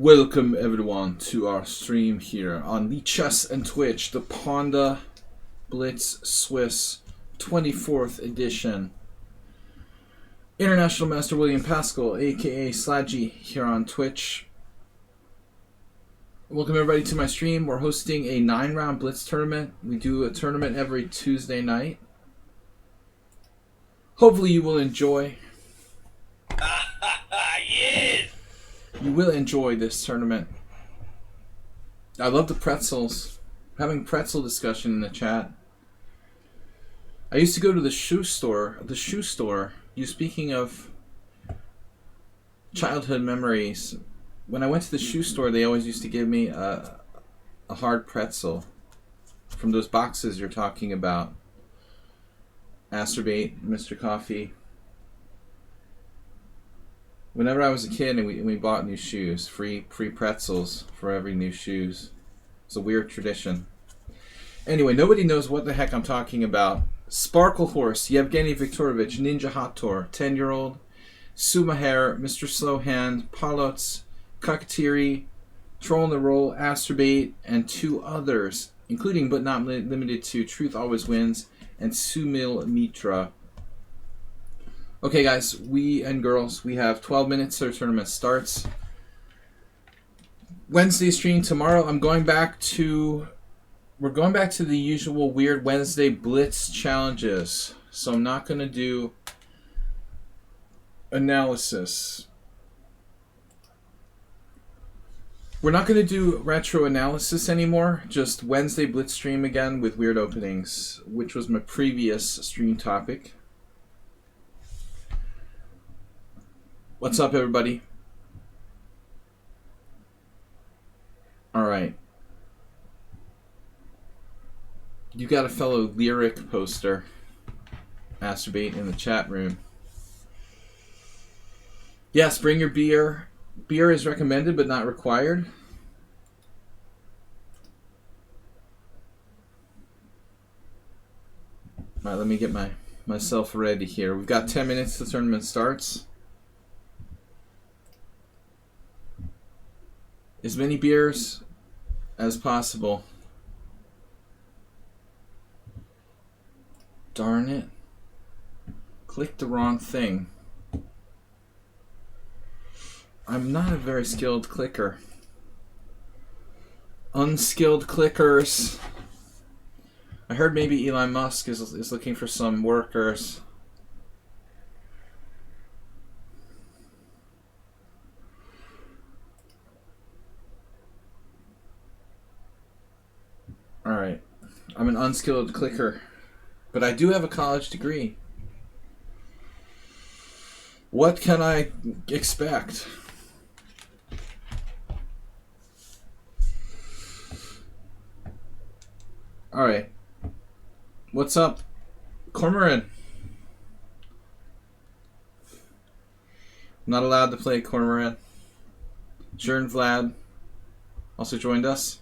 Welcome everyone to our stream here on lichess and Twitch, the Pawnda Blitz Swiss 24th edition. International Master William Pascal, aka Sladgie, here on Twitch. Welcome everybody to my stream. We're hosting a 9-round Blitz tournament. We do a tournament every Tuesday night. Hopefully you will enjoy. Yes! You will enjoy this tournament. I love the pretzels. Having pretzel discussion in the chat. I used to go to the shoe store. You speaking of childhood memories. When I went to the shoe store, they always used to give me a hard pretzel from those boxes you're talking about. Masturbate, Mr. Coffee. Whenever I was a kid and we bought new shoes, free pretzels for every new shoes. It's a weird tradition. Anyway, nobody knows what the heck I'm talking about. Sparkle Horse, Yevgeny Viktorovich, Ninja Hator, 10-year-old, Sumaher, Mr. Slowhand, Palots, Kakatiri, Troll in the Roll, Asturbate, and 2 others, including but not limited to Truth Always Wins and Sumil Mitra. Okay guys, we and girls, we have 12 minutes till the tournament starts. Wednesday stream tomorrow. We're going back to the usual weird Wednesday Blitz challenges. So I'm not going to do analysis. We're not going to do retro analysis anymore. Just Wednesday Blitz stream again with weird openings, which was my previous stream topic. What's up, everybody? All right. You got a fellow lyric poster. Masturbate in the chat room. Yes, bring your beer. Beer is recommended but not required. All right, let me get myself ready here. We've got 10 minutes till the tournament starts. As many beers as possible. Darn it. Clicked the wrong thing. I'm not a very skilled clicker. Unskilled clickers. I heard maybe Elon Musk is looking for some workers. Alright, I'm an unskilled clicker, but I do have a college degree. What can I expect? Alright, what's up, Cormoran? Not allowed to play Cormoran. Jern Vlad also joined us.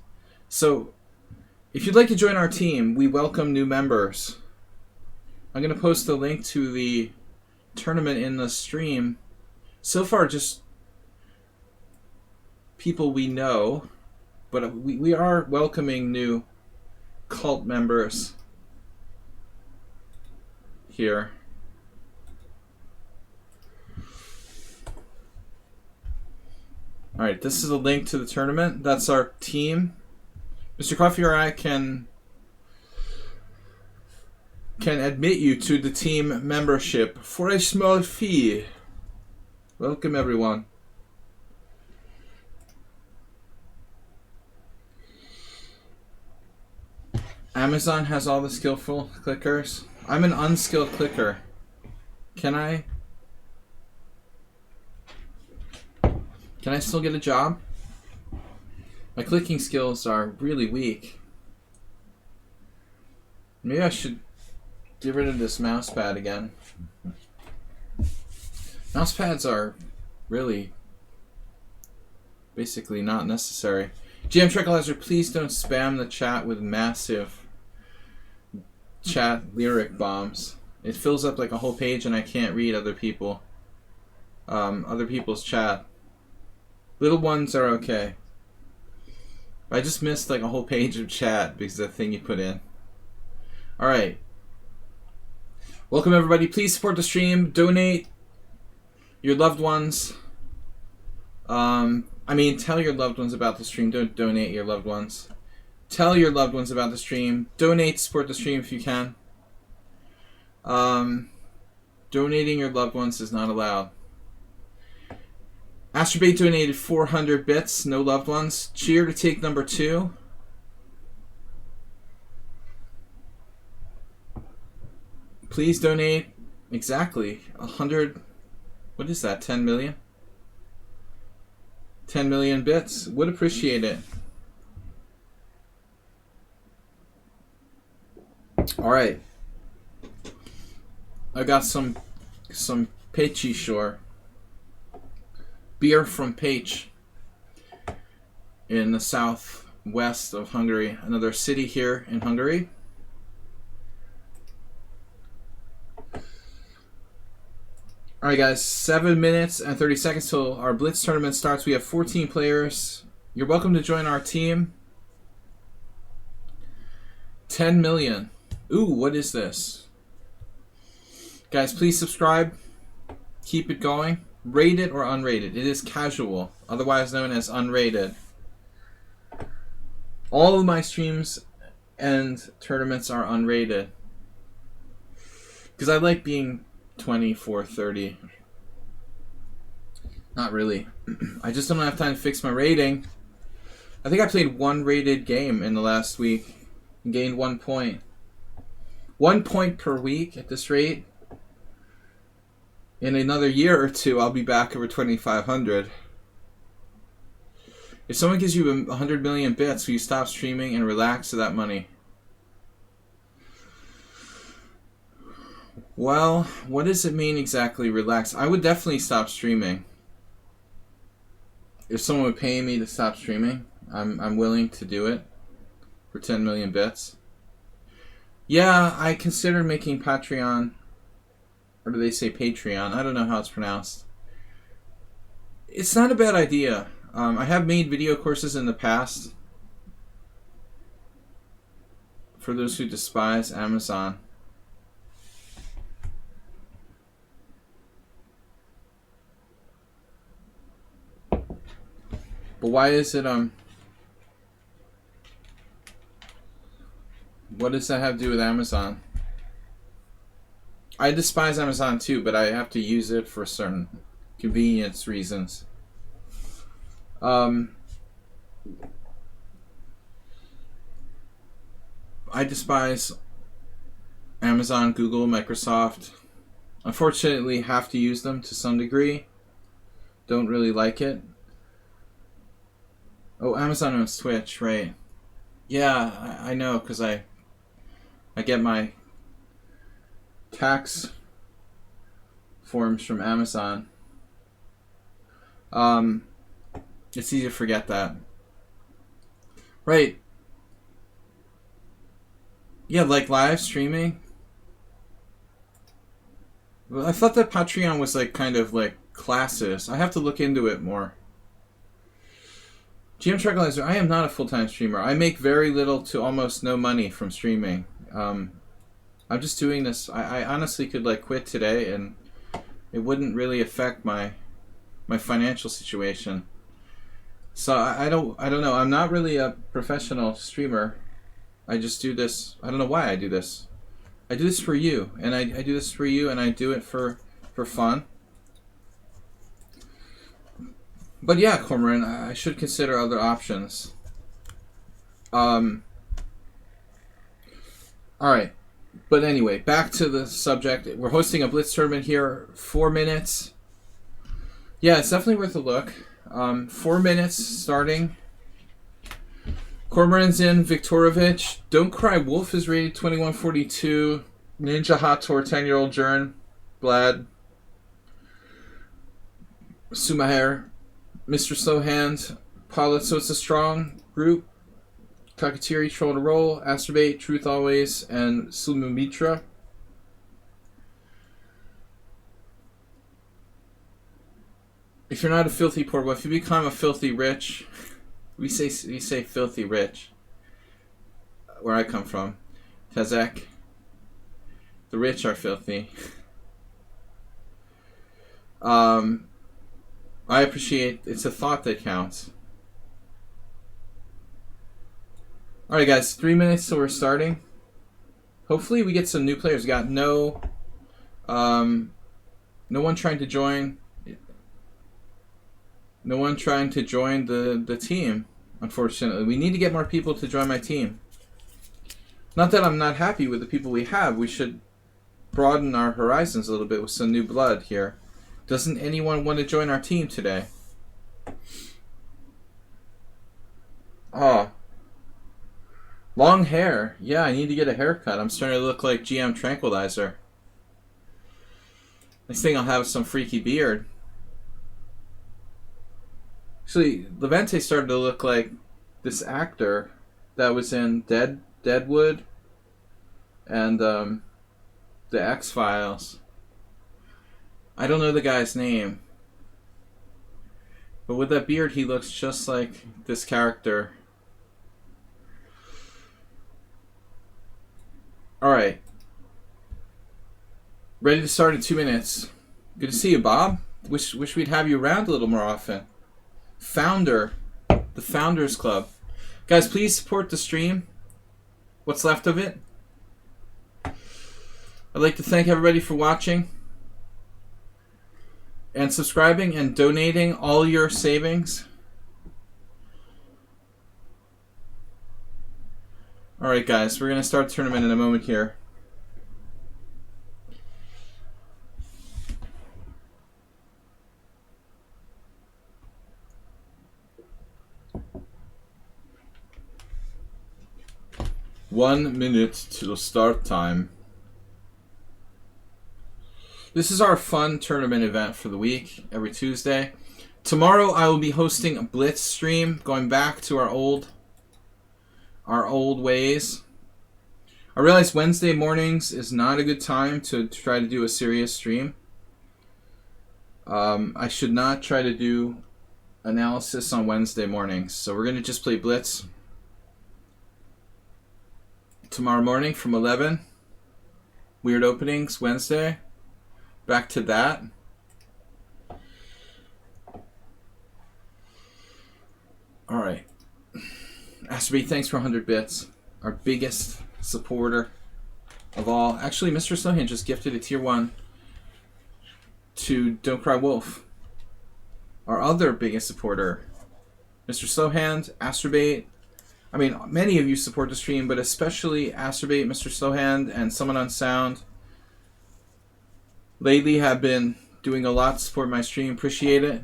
So, if you'd like to join our team, we welcome new members. I'm going to post the link to the tournament in the stream. So far, just people we know, but we are welcoming new cult members here. Alright, this is a link to the tournament. That's our team. Mr. Coffee or I can admit you to the team membership for a small fee. Welcome everyone. Amazon has all the skillful clickers. I'm an unskilled clicker. Can I still get a job? My clicking skills are really weak. Maybe I should get rid of this mouse pad again. Mouse pads are really basically not necessary. GM Tranquilizer, please don't spam the chat with massive chat lyric bombs. It fills up like a whole page and I can't read other people's chat. Little ones are okay. I just missed like a whole page of chat because of the thing you put in. Alright. Welcome everybody. Please support the stream. Donate your loved ones. Tell your loved ones about the stream. Don't donate your loved ones. Tell your loved ones about the stream. Donate, support the stream if you can. Donating your loved ones is not allowed. Astrobate donated 400 bits. No loved ones. Cheer to take number 2. Please donate exactly 100. What is that? 10 million? 10 million bits. Would appreciate it. Alright. I got some Pécsi Sor. Beer from Pécs in the southwest of Hungary. Another city here in Hungary. Alright guys, 7 minutes and 30 seconds till our Blitz tournament starts. We have 14 players. You're welcome to join our team. 10 million. Ooh, what is this? Guys, please subscribe. Keep it going. Rated or unrated. It is casual, otherwise known as unrated. All of my streams and tournaments are unrated. Because I like being 24, 30. Not really. I just don't have time to fix my rating. I think I played 1 rated game in the last week and gained 1 point. 1 point per week at this rate. In another year or 2, I'll be back over 2,500. If someone gives you 100 million bits, will you stop streaming and relax to that money? Well, what does it mean exactly, relax? I would definitely stop streaming. If someone would pay me to stop streaming, I'm willing to do it for 10 million bits. Yeah, I considered making Patreon, or do they say Patreon? I don't know how it's pronounced. It's not a bad idea. I have made video courses in the past for those who despise Amazon. But why is it, what does that have to do with Amazon? I despise Amazon too, but I have to use it for certain convenience reasons. I despise Amazon, Google, Microsoft. Unfortunately, have to use them to some degree. Don't really like it. Oh, Amazon owns Twitch, right? Yeah, I know, because I get my tax forms from Amazon. It's easy to forget that. Right. Yeah, like live streaming. Well, I thought that Patreon was like kind of like classes. I have to look into it more. GM Tranquilizer, I am not a full-time streamer. I make very little to almost no money from streaming. I'm just doing this. I honestly could like quit today and it wouldn't really affect my financial situation. So I don't know. I'm not really a professional streamer. I just do this. I don't know why I do this. I do this for you, and I do this for you, and I do it for fun. But yeah, Cormoran, I should consider other options. Alright. But anyway, back to the subject. We're hosting a Blitz tournament here. 4 minutes. Yeah, it's definitely worth a look. 4 minutes starting. Cormoran's in. Viktorovich. Don't Cry Wolf is rated 2142. Ninja Hator 10-year-old Jern. Vlad. Sumaher. Mr. Slowhand, Pilot, so it's a strong group. Kakatiri, Troll to Roll, Astrobate, Truth Always, and Sulmumitra. If you're not a filthy poor, well, if you become a filthy rich, we say filthy rich. Where I come from, Tezek. The rich are filthy. I appreciate. It's a thought that counts. All right, guys. 3 minutes till we're starting. Hopefully, we get some new players. We got no one trying to join. No one trying to join the team. Unfortunately, we need to get more people to join my team. Not that I'm not happy with the people we have. We should broaden our horizons a little bit with some new blood here. Doesn't anyone want to join our team today? Oh. Long hair. Yeah, I need to get a haircut. I'm starting to look like GM Tranquilizer. Next thing I'll have some freaky beard. Actually, Levente started to look like this actor that was in Deadwood and the X-Files. I don't know the guy's name. But with that beard, he looks just like this character. Alright. Ready to start in 2 minutes. Good to see you, Bob. Wish we'd have you around a little more often. Founder. The Founders Club. Guys, please support the stream. What's left of it. I'd like to thank everybody for watching and subscribing and donating all your savings. Alright, guys, we're going to start the tournament in a moment here. One minute till start time. This is our fun tournament event for the week, every Tuesday. Tomorrow I will be hosting a Blitz stream, going back to our old ways. I realize Wednesday mornings is not a good time to try to do a serious stream. I should not try to do analysis on Wednesday mornings, so we're going to just play Blitz tomorrow morning from 11. Weird openings Wednesday. Back to that. Alright. Asterby, thanks for 100 bits. Our biggest supporter of all. Actually, Mr. Slowhand just gifted a tier 1 to Don't Cry Wolf. Our other biggest supporter. Mr. Slowhand, Asterbait. I mean, many of you support the stream, but especially Asterbait, Mr. Slowhand, and someone on Sound. Lately have been doing a lot to support my stream. Appreciate it.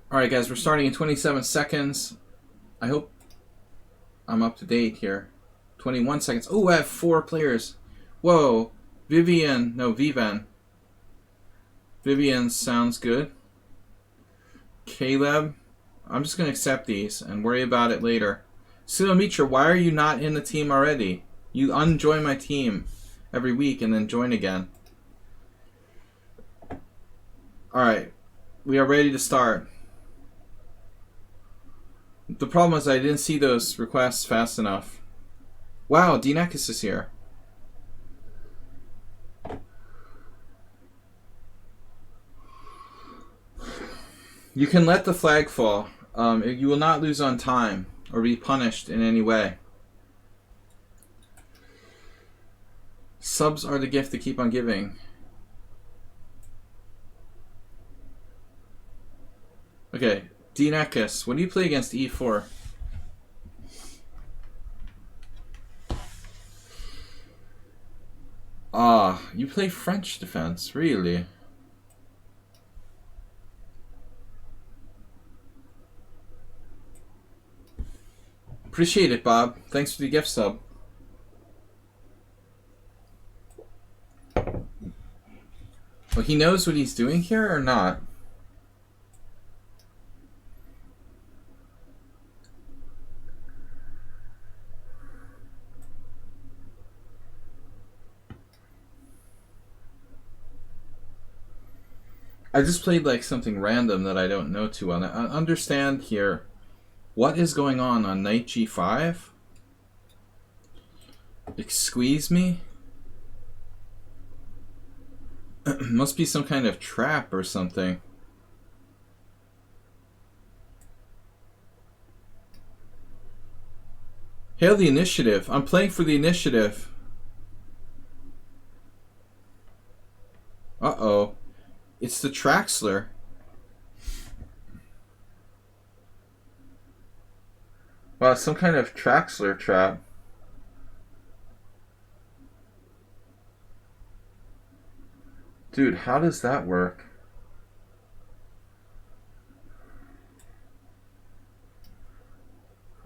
Alright, guys, we're starting in 27 seconds. I hope I'm up to date here. 21 seconds. Oh, I have 4 players. Whoa. Vivian. Vivian sounds good. Caleb. I'm just going to accept these and worry about it later. Sinomitra, why are you not in the team already? You unjoin my team every week and then join again. Alright. We are ready to start. The problem is I didn't see those requests fast enough. Wow, Dinekis is here. You can let the flag fall. You will not lose on time or be punished in any way. Subs are the gift to keep on giving. Okay, Dinekis, when do you play against E4? Ah, you play French defense, really? Appreciate it, Bob. Thanks for the gift sub. Well, he knows what he's doing here or not? I just played like something random that I don't know too well. Now, I understand here what is going on knight g5. Squeeze me. Must be some kind of trap or something. Hail the initiative. I'm playing for the initiative. Uh-oh. It's the Traxler. Wow, some kind of Traxler trap. Dude, how does that work?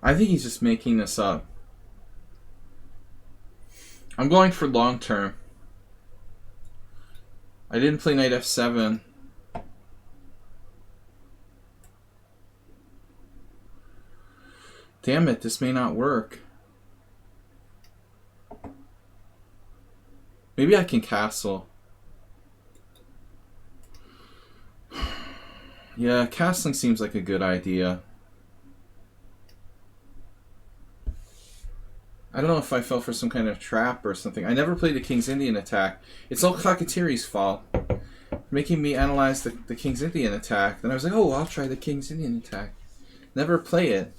I think he's just making this up. I'm going for long term. I didn't play knight f7. Damn it, this may not work. Maybe I can castle. Yeah, castling seems like a good idea. I don't know if I fell for some kind of trap or something. I never played the King's Indian attack. It's all Kakatiri's fault. Making me analyze the King's Indian attack. Then I was like, oh, I'll try the King's Indian attack. Never play it.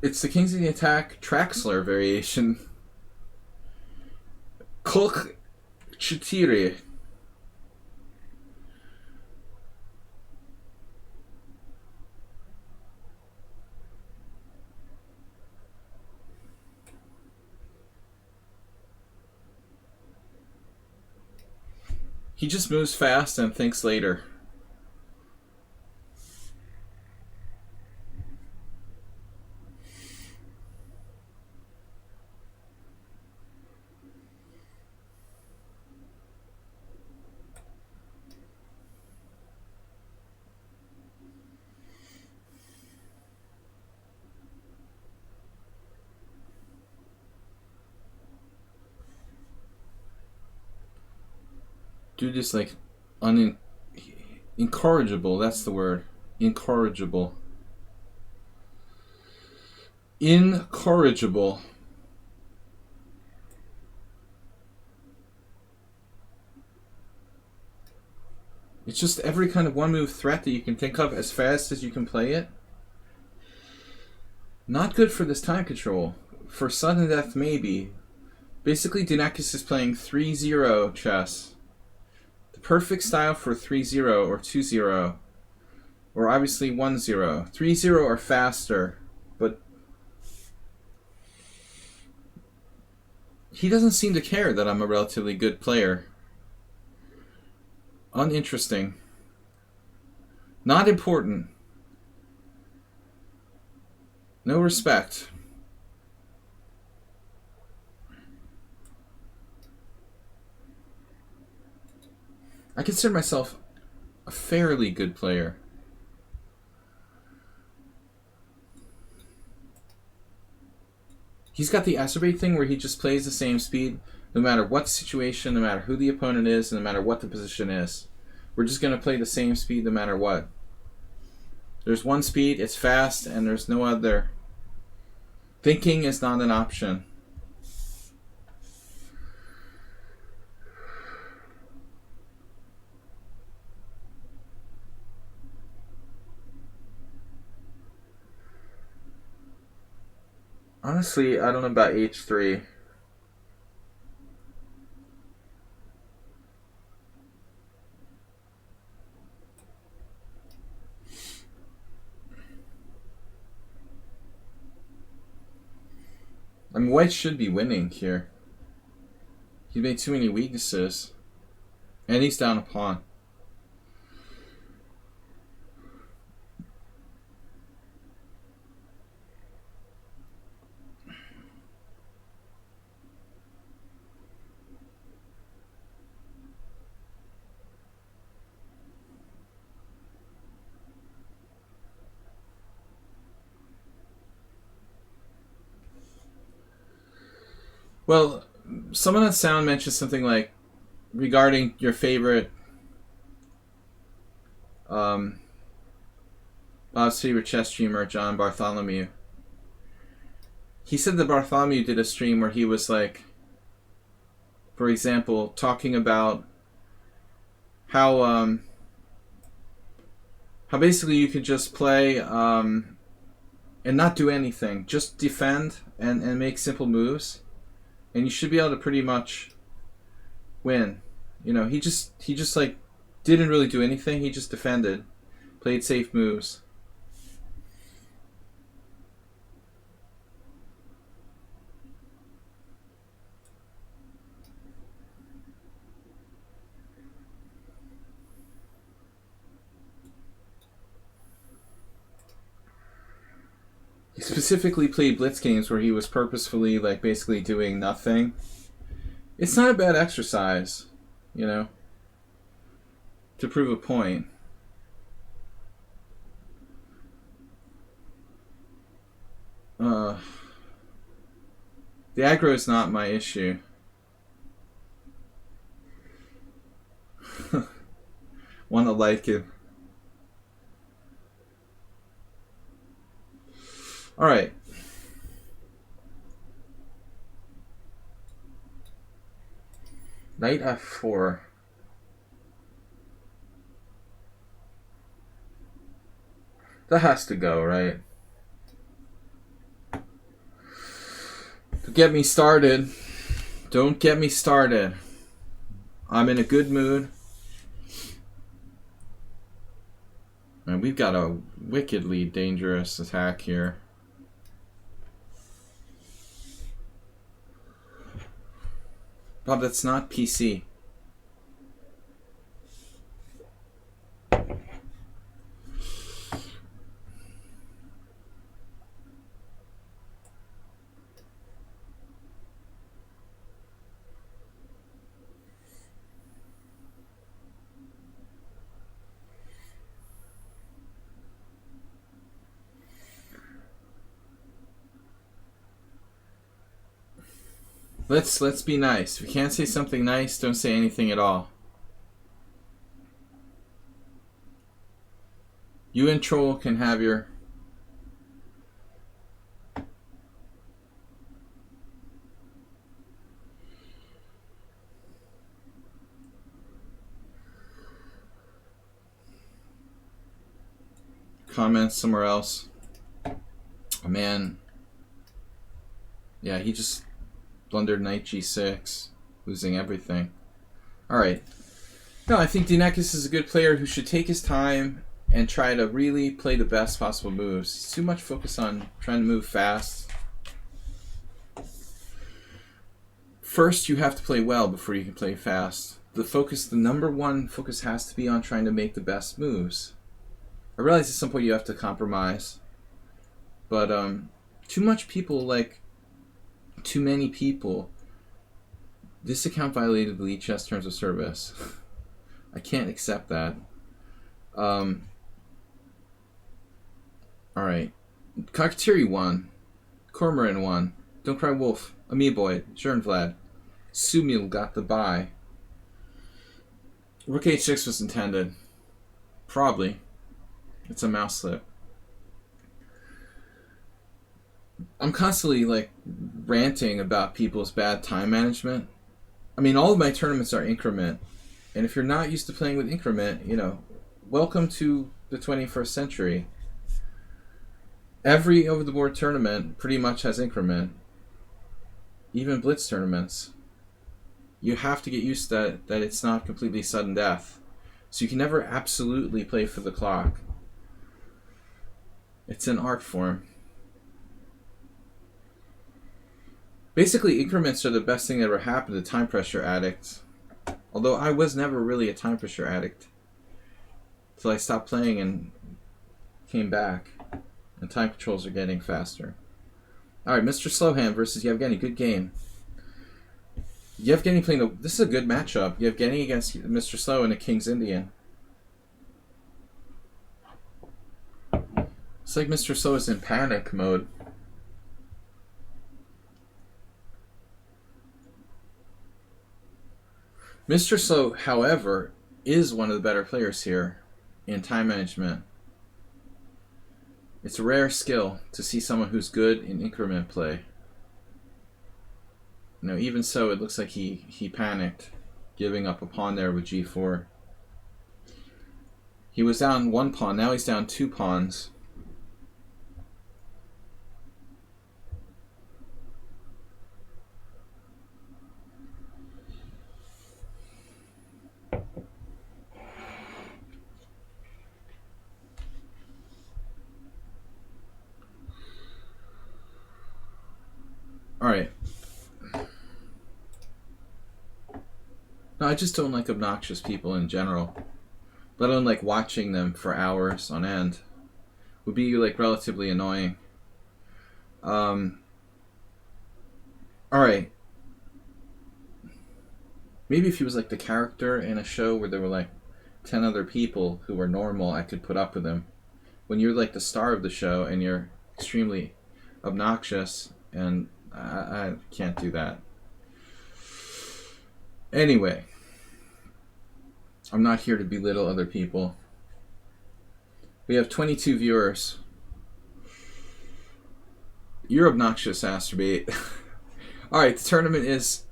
It's the King's Indian attack Traxler variation. Kolk Chitiri. He just moves fast and thinks later. Dude is like incorrigible, that's the word. Incorrigible. Incorrigible. It's just every kind of one-move threat that you can think of as fast as you can play it. Not good for this time control. For sudden death, maybe. Basically, Dinakis is playing 3-0 chess. The perfect style for 3-0 or 2-0. Or obviously 1-0. 3-0 or faster. But he doesn't seem to care that I'm a relatively good player. Uninteresting. Not important. No respect. I consider myself a fairly good player. He's got the acerbate thing where he just plays the same speed no matter what situation, no matter who the opponent is, and no matter what the position is. We're just going to play the same speed no matter what. There's one speed, it's fast, and there's no other. Thinking is not an option. Honestly, I don't know about h3. I mean, white should be winning here. He made too many weaknesses. And he's down a pawn. Well, someone on sound mentioned something like regarding your favorite Bob's favorite chess streamer, John Bartholomew. He said that Bartholomew did a stream where he was like, for example, talking about how basically you could just play and not do anything, just defend and make simple moves, and you should be able to pretty much win. You know, he just like didn't really do anything. He just defended, played safe moves. He specifically played Blitz games where he was purposefully, like, basically doing nothing. It's not a bad exercise, you know, to prove a point. The aggro is not my issue. Wanna like it. Alright. Knight f4. That has to go, right? Don't get me started. Don't get me started. I'm in a good mood. And we've got a wickedly dangerous attack here. Bob, that's not PC. Let's be nice. If you can't say something nice, don't say anything at all. You and Troll can have your... comments somewhere else. Oh, man. Yeah, he just blundered knight g6, losing everything. Alright. No, I think Dinekis is a good player who should take his time and try to really play the best possible moves. He's too much focus on trying to move fast. First, you have to play well before you can play fast. The number one focus has to be on trying to make the best moves. I realize at some point you have to compromise, but too much people, like, too many people. This account violated the lichess terms of service. I can't accept that. Alright. Cockatiri won. Cormoran won. Don't Cry Wolf. Amoeboid. Jernvlad. Sumil got the bye. Rook h6 was intended. Probably. It's a mouse slip. I'm constantly, like, ranting about people's bad time management. I mean, all of my tournaments are increment. And if you're not used to playing with increment, you know, welcome to the 21st century. Every over-the-board tournament pretty much has increment. Even Blitz tournaments. You have to get used to that it's not completely sudden death. So you can never absolutely play for the clock. It's an art form. Basically, increments are the best thing that ever happened to time pressure addicts. Although I was never really a time pressure addict. Until I stopped playing and came back. And time controls are getting faster. Alright, Mr. Slowhand versus Yevgeny. Good game. Yevgeny playing the... This is a good matchup. Yevgeny against Mr. Slow and a King's Indian. It's like Mr. Slow is in panic mode. Mr. Slow, however, is one of the better players here in time management. It's a rare skill to see someone who's good in increment play. Even so, it looks like he panicked, giving up a pawn there with g4. He was down 1 pawn, now he's down 2 pawns. Alright. No, I just don't like obnoxious people in general. Let alone like watching them for hours on end. Would be like relatively annoying. Alright. Maybe if he was like the character in a show where there were like 10 other people who were normal, I could put up with him. When you're like the star of the show and you're extremely obnoxious, and I can't do that. Anyway, I'm not here to belittle other people. We have 22 viewers. You're obnoxious, Astrobate. Alright, the tournament is...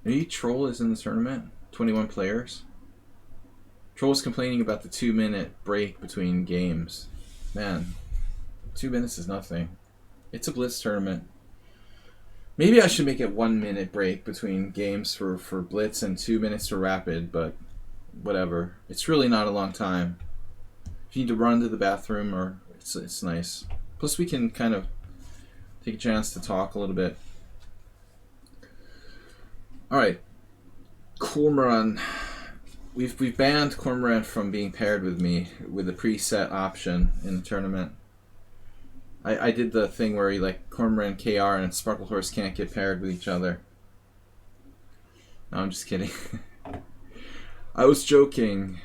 Maybe Troll is in the tournament? 21 players? Troll's complaining about the 2-minute break between games. Man, 2 minutes is nothing. It's a Blitz tournament. Maybe I should make it 1 minute break between games for Blitz and 2 minutes for Rapid, but whatever. It's really not a long time. If you need to run to the bathroom, or it's nice. Plus we can kind of take a chance to talk a little bit. Alright. Cormoran. We've banned Cormoran from being paired with me with a preset option in the tournament. I did the thing where like Cormoran, KR, and Sparkle Horse can't get paired with each other. No, I'm just kidding. I was joking.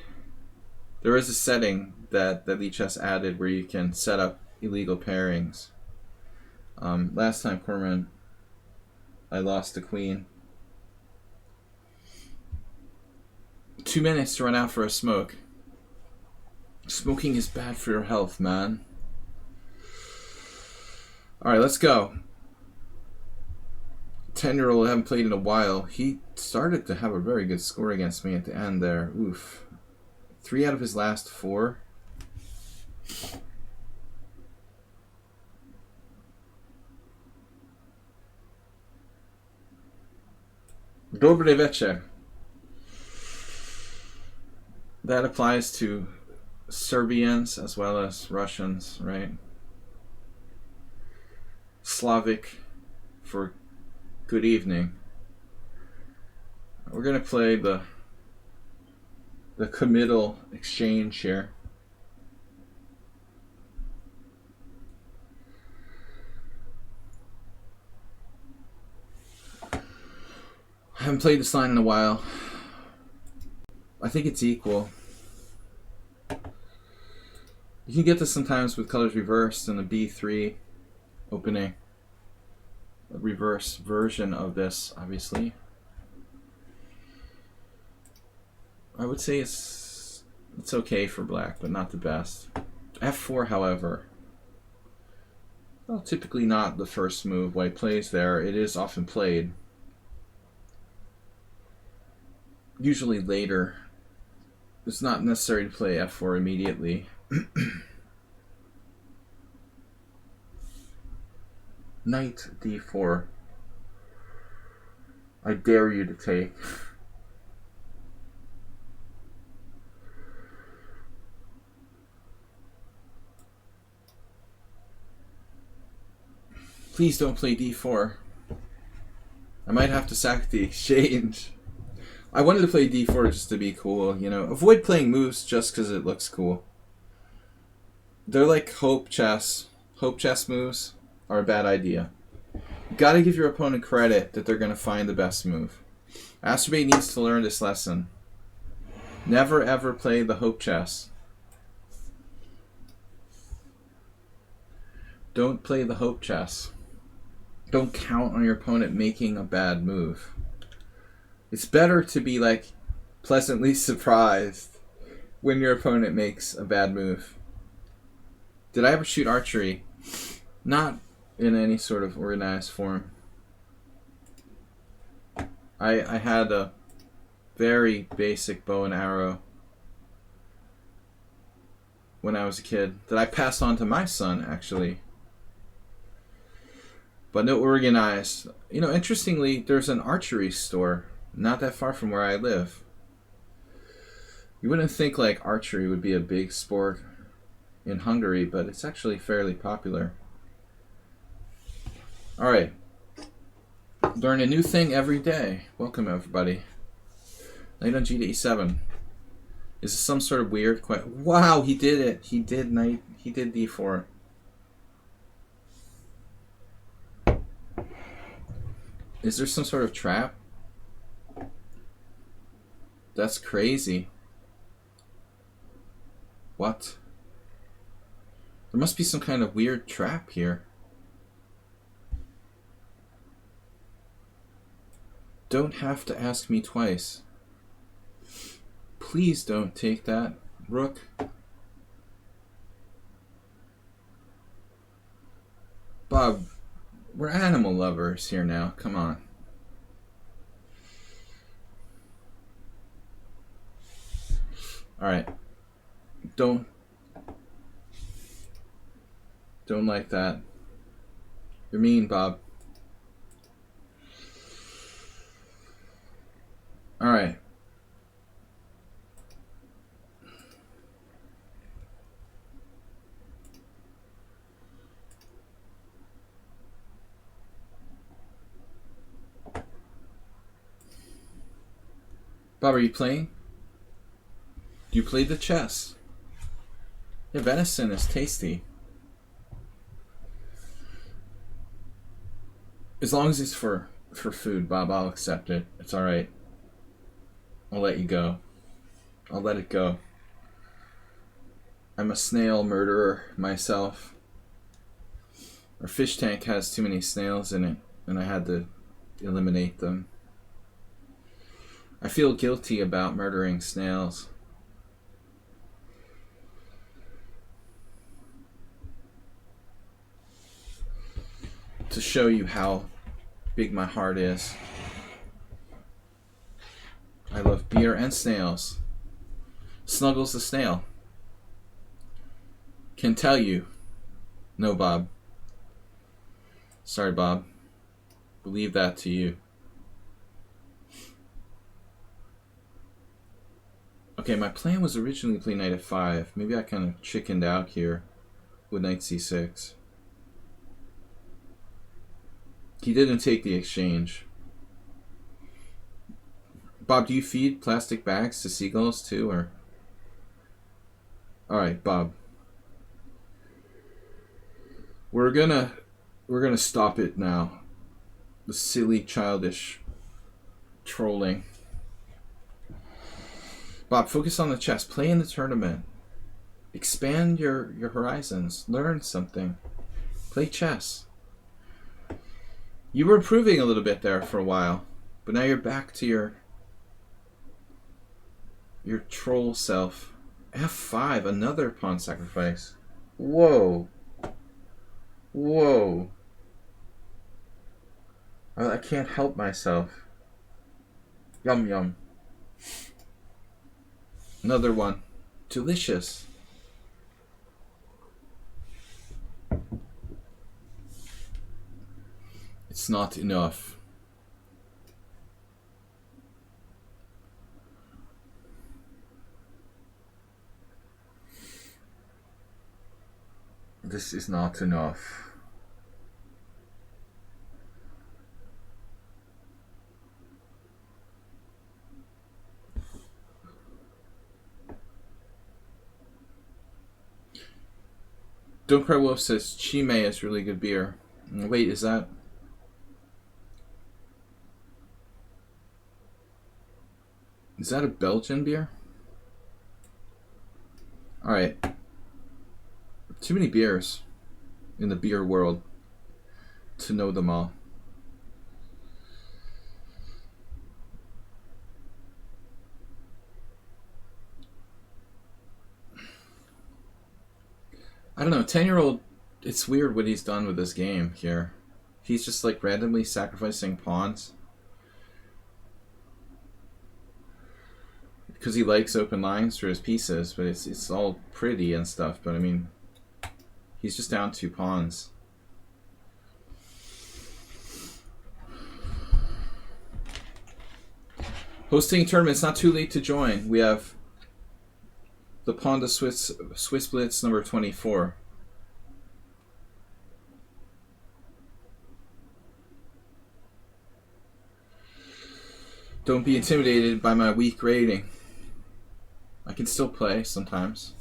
There is a setting that lichess added where you can set up illegal pairings. Last time Cormoran, I lost the queen. 2 minutes to run out for a smoke. Smoking is bad for your health, man. Alright, let's go. 10-year-old I haven't played in a while. He started to have a very good score against me at the end there. Oof. 3 out of his last 4. Dobry večer. That applies to Serbians as well as Russians, right? Slavic for good evening. We're gonna play the committal exchange here. I haven't played this line in a while. I think it's equal. You can get this sometimes with colors reversed in the B3 opening. A reverse version of this, obviously. I would say it's okay for black, but not the best. F4, however, well, typically not the first move white plays there. It is often played. Usually later. It's not necessary to play F4 immediately. Knight D4. I dare you to take. Please don't play D4. I might have to sack the exchange. I wanted to play D4 just to be cool, you know. Avoid playing moves just because it looks cool. They're like hope chess. Hope chess moves are a bad idea. You gotta give your opponent credit that they're gonna find the best move. Astrobate needs to learn this lesson. Never ever play the hope chess. Don't play the hope chess. Don't count on your opponent making a bad move. It's better to be like pleasantly surprised when your opponent makes a bad move. Did I ever shoot archery? Not in any sort of organized form. I had a very basic bow and arrow when I was a kid that I passed on to my son, actually. But no organized. You know, interestingly, there's an archery store not that far from where I live. You wouldn't think like archery would be a big sport in Hungary, but it's actually fairly popular. All right. Learn a new thing every day. Welcome, everybody. Knight on g to e7. Is this some sort of weird question? Wow, he did it. He did knight. He did d4. Is there some sort of trap? That's crazy. What? There must be some kind of weird trap here. Don't have to ask me twice. Please don't take that, rook. Bob, we're animal lovers here now. Come on. All right. Don't like that. You're mean, Bob. All right. Bob, are you playing? Do you play the chess? Yeah, venison is tasty. As long as it's for food, Bob, I'll accept it. It's all right. I'll let you go. I'll let it go. I'm a snail murderer myself. Our fish tank has too many snails in it, and I had to eliminate them. I feel guilty about murdering snails. To show you how big my heart is. I love beer and snails. Snuggles the snail. Can tell you. No, Bob. Sorry, Bob. Believe that to you. Okay, my plan was originally to play knight f5. Maybe I kind of chickened out here with knight c6. He didn't take the exchange. Bob, do you feed plastic bags to seagulls too, or? All right, Bob. We're gonna stop it now. The silly, childish trolling. Bob, focus on the chess. Play in the tournament. Expand your horizons. Learn something. Play chess. You were improving a little bit there for a while, but now you're back to your troll self. F5, another pawn sacrifice. Whoa. Whoa. I can't help myself. Yum yum. Another one. Delicious. It's not enough. This is not enough. Don't Cry Wolf says Chime is really good beer. Wait, is that a Belgian beer? Alright. Too many beers in the beer world to know them all. I don't know, 10-year-old, it's weird what he's done with this game here. He's just like randomly sacrificing pawns. Because he likes open lines for his pieces, but it's all pretty and stuff, but I mean, he's just down 2 pawns. Hosting tournaments, not too late to join. We have the Pawnda Swiss Blitz number 24. Don't be intimidated by my weak rating. I can still play sometimes.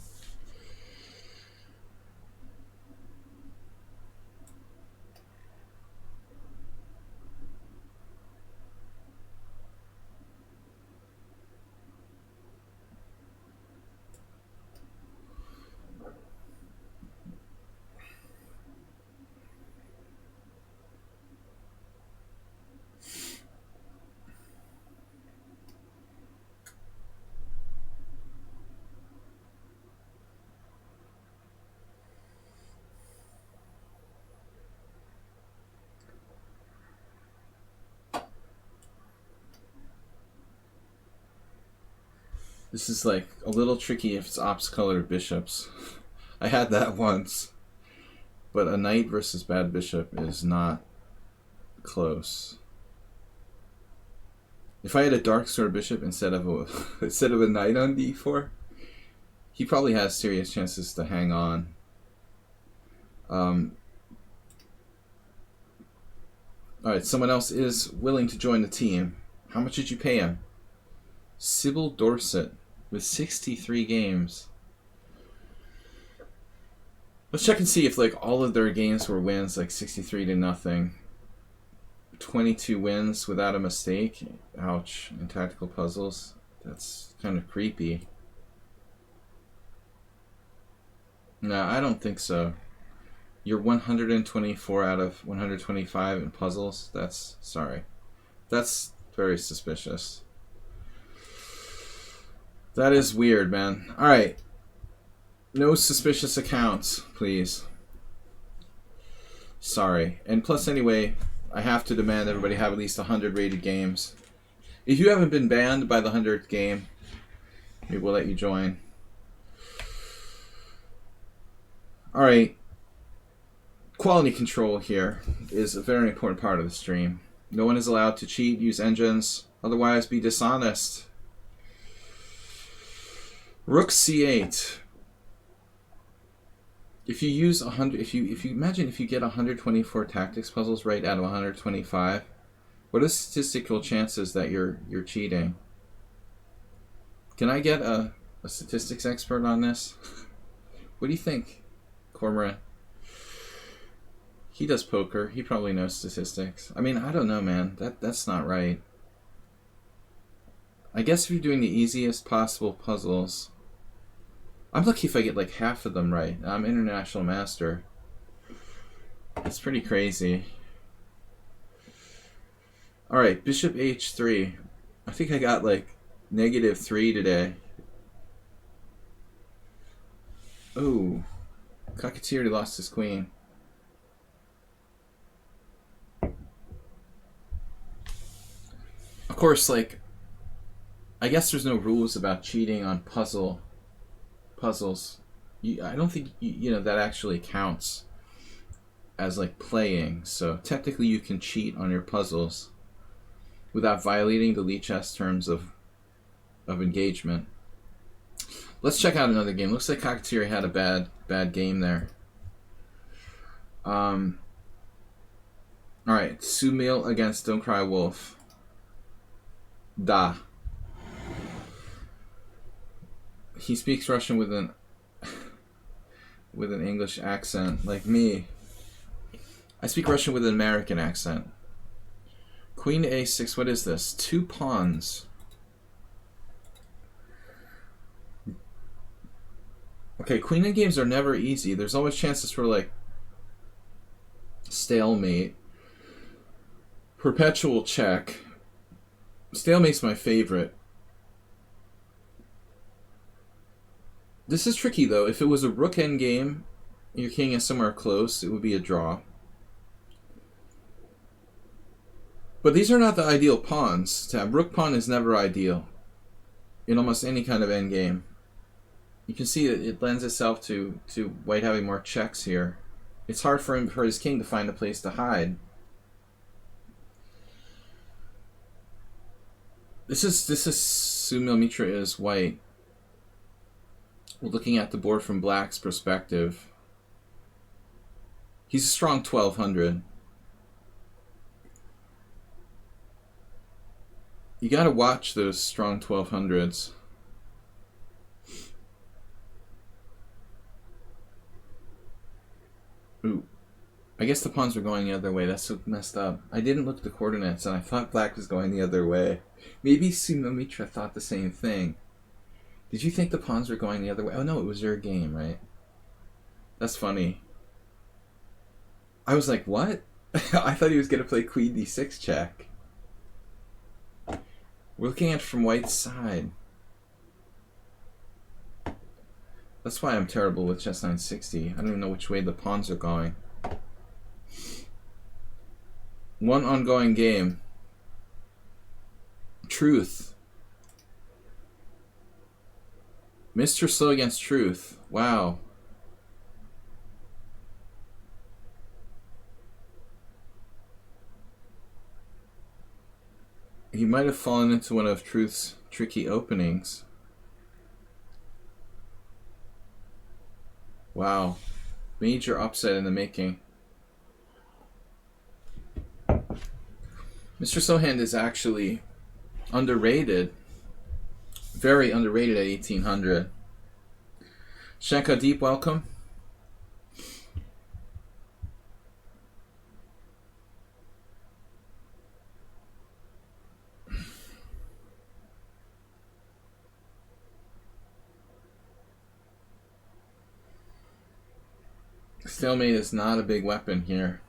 This is like a little tricky if it's ops colored bishops. I had that once. But a knight versus bad bishop is not close. If I had a dark sword bishop instead of a knight on d4, he probably has serious chances to hang on. Alright, someone else is willing to join the team. How much did you pay him? Sybil Dorset with 63 games. Let's check and see if like all of their games were wins, like 63-0. 22 wins without a mistake. Ouch. In tactical puzzles. That's kind of creepy. No, I don't think so. You're 124 out of 125 in puzzles. That's, sorry. That's very suspicious. That is weird, man. Alright. No suspicious accounts, please. Sorry. And plus, anyway, I have to demand everybody have at least 100 rated games. If you haven't been banned by the 100th game, maybe we'll let you join. Alright. Quality control here is a very important part of the stream. No one is allowed to cheat, use engines, otherwise be dishonest. Rook c8. If you use 100, if you imagine if you get 124 tactics puzzles right out of 125, what are the statistical chances that you're cheating? Can I get a statistics expert on this? What do you think, Cormorant? He does poker. He probably knows statistics. I mean, I don't know, man. That's not right. I guess if you're doing the easiest possible puzzles, I'm lucky if I get like half of them right. I'm international master. It's pretty crazy. Alright, bishop h3. I think I got like -3 today. Oh, Cockatier lost his queen. Of course, like, I guess there's no rules about cheating on puzzles. I don't think you know that actually counts as like playing. So technically, you can cheat on your puzzles without violating the lichess terms of engagement. Let's check out another game. Looks like Cockatier had a bad game there. All right, Sumil against Don't Cry Wolf. Da. He speaks Russian with an English accent, like me. I speak Russian with an American accent. Queen a6. What is this? 2 pawns. Okay, queen end games are never easy. There's always chances for like stalemate, perpetual check. Stalemate's my favorite. This is tricky though. If it was a rook endgame your king is somewhere close, it would be a draw. But these are not the ideal pawns to have. Rook pawn is never ideal in almost any kind of endgame. You can see that it lends itself to white having more checks here. It's hard for his king to find a place to hide. This is Sumil Mitra is white. We're looking at the board from black's perspective. He's a strong 1200. You gotta watch those strong 1200s. Ooh. I guess the pawns were going the other way. That's so messed up. I didn't look at the coordinates and I thought black was going the other way. Maybe Sumil Mitra thought the same thing. Did you think the pawns were going the other way? Oh no, it was your game, right? That's funny. I was like, what? I thought he was going to play queen d6 check. We're looking at it from white's side. That's why I'm terrible with chess 960. I don't even know which way the pawns are going. One ongoing game. Truth. Mr. Slow against Truth. Wow. He might have fallen into one of Truth's tricky openings. Wow. Major upset in the making. Mr. Sohand is actually underrated. Very underrated at 1800. Shanka Deep, welcome. Stalemate is not a big weapon here.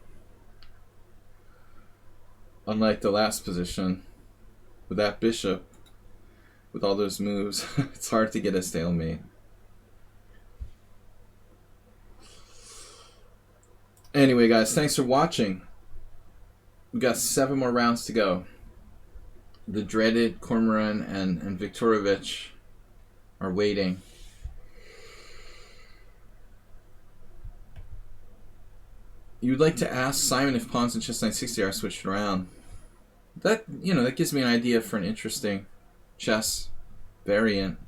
Unlike the last position, with that bishop, with all those moves, it's hard to get a stalemate. Anyway, guys, thanks for watching. We've got 7 more rounds to go. The dreaded Cormoran and Viktorovich are waiting. You'd like to ask Simon if pawns in chess 960 are switched around. That, you know, that gives me an idea for an interesting chess variant.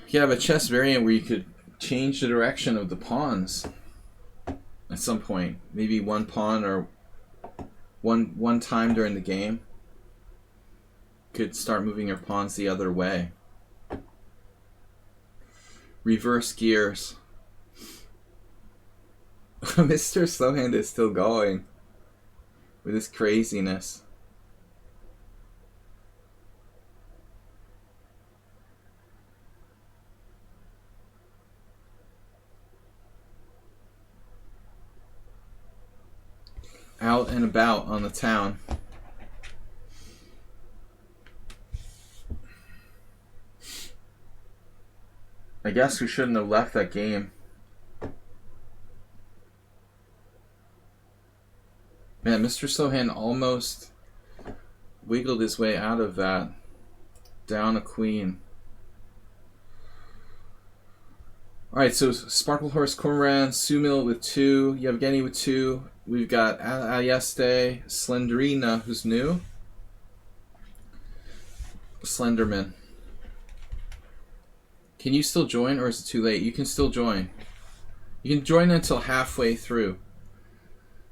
You have a chess variant where you could change the direction of the pawns at some point. Maybe one pawn or one time during the game could start moving your pawns the other way. Reverse gears. Mr. Slowhand is still going with his craziness. Out and about on the town. I guess we shouldn't have left that game. Man, Mr. Sohan almost wiggled his way out of that. Down a queen. Alright, so Sparkle Horse, Cormoran, Sumil with 2, Yevgeny with 2. We've got Ayeste, Slenderina, who's new. Slenderman. Can you still join, or is it too late? You can still join. You can join until halfway through.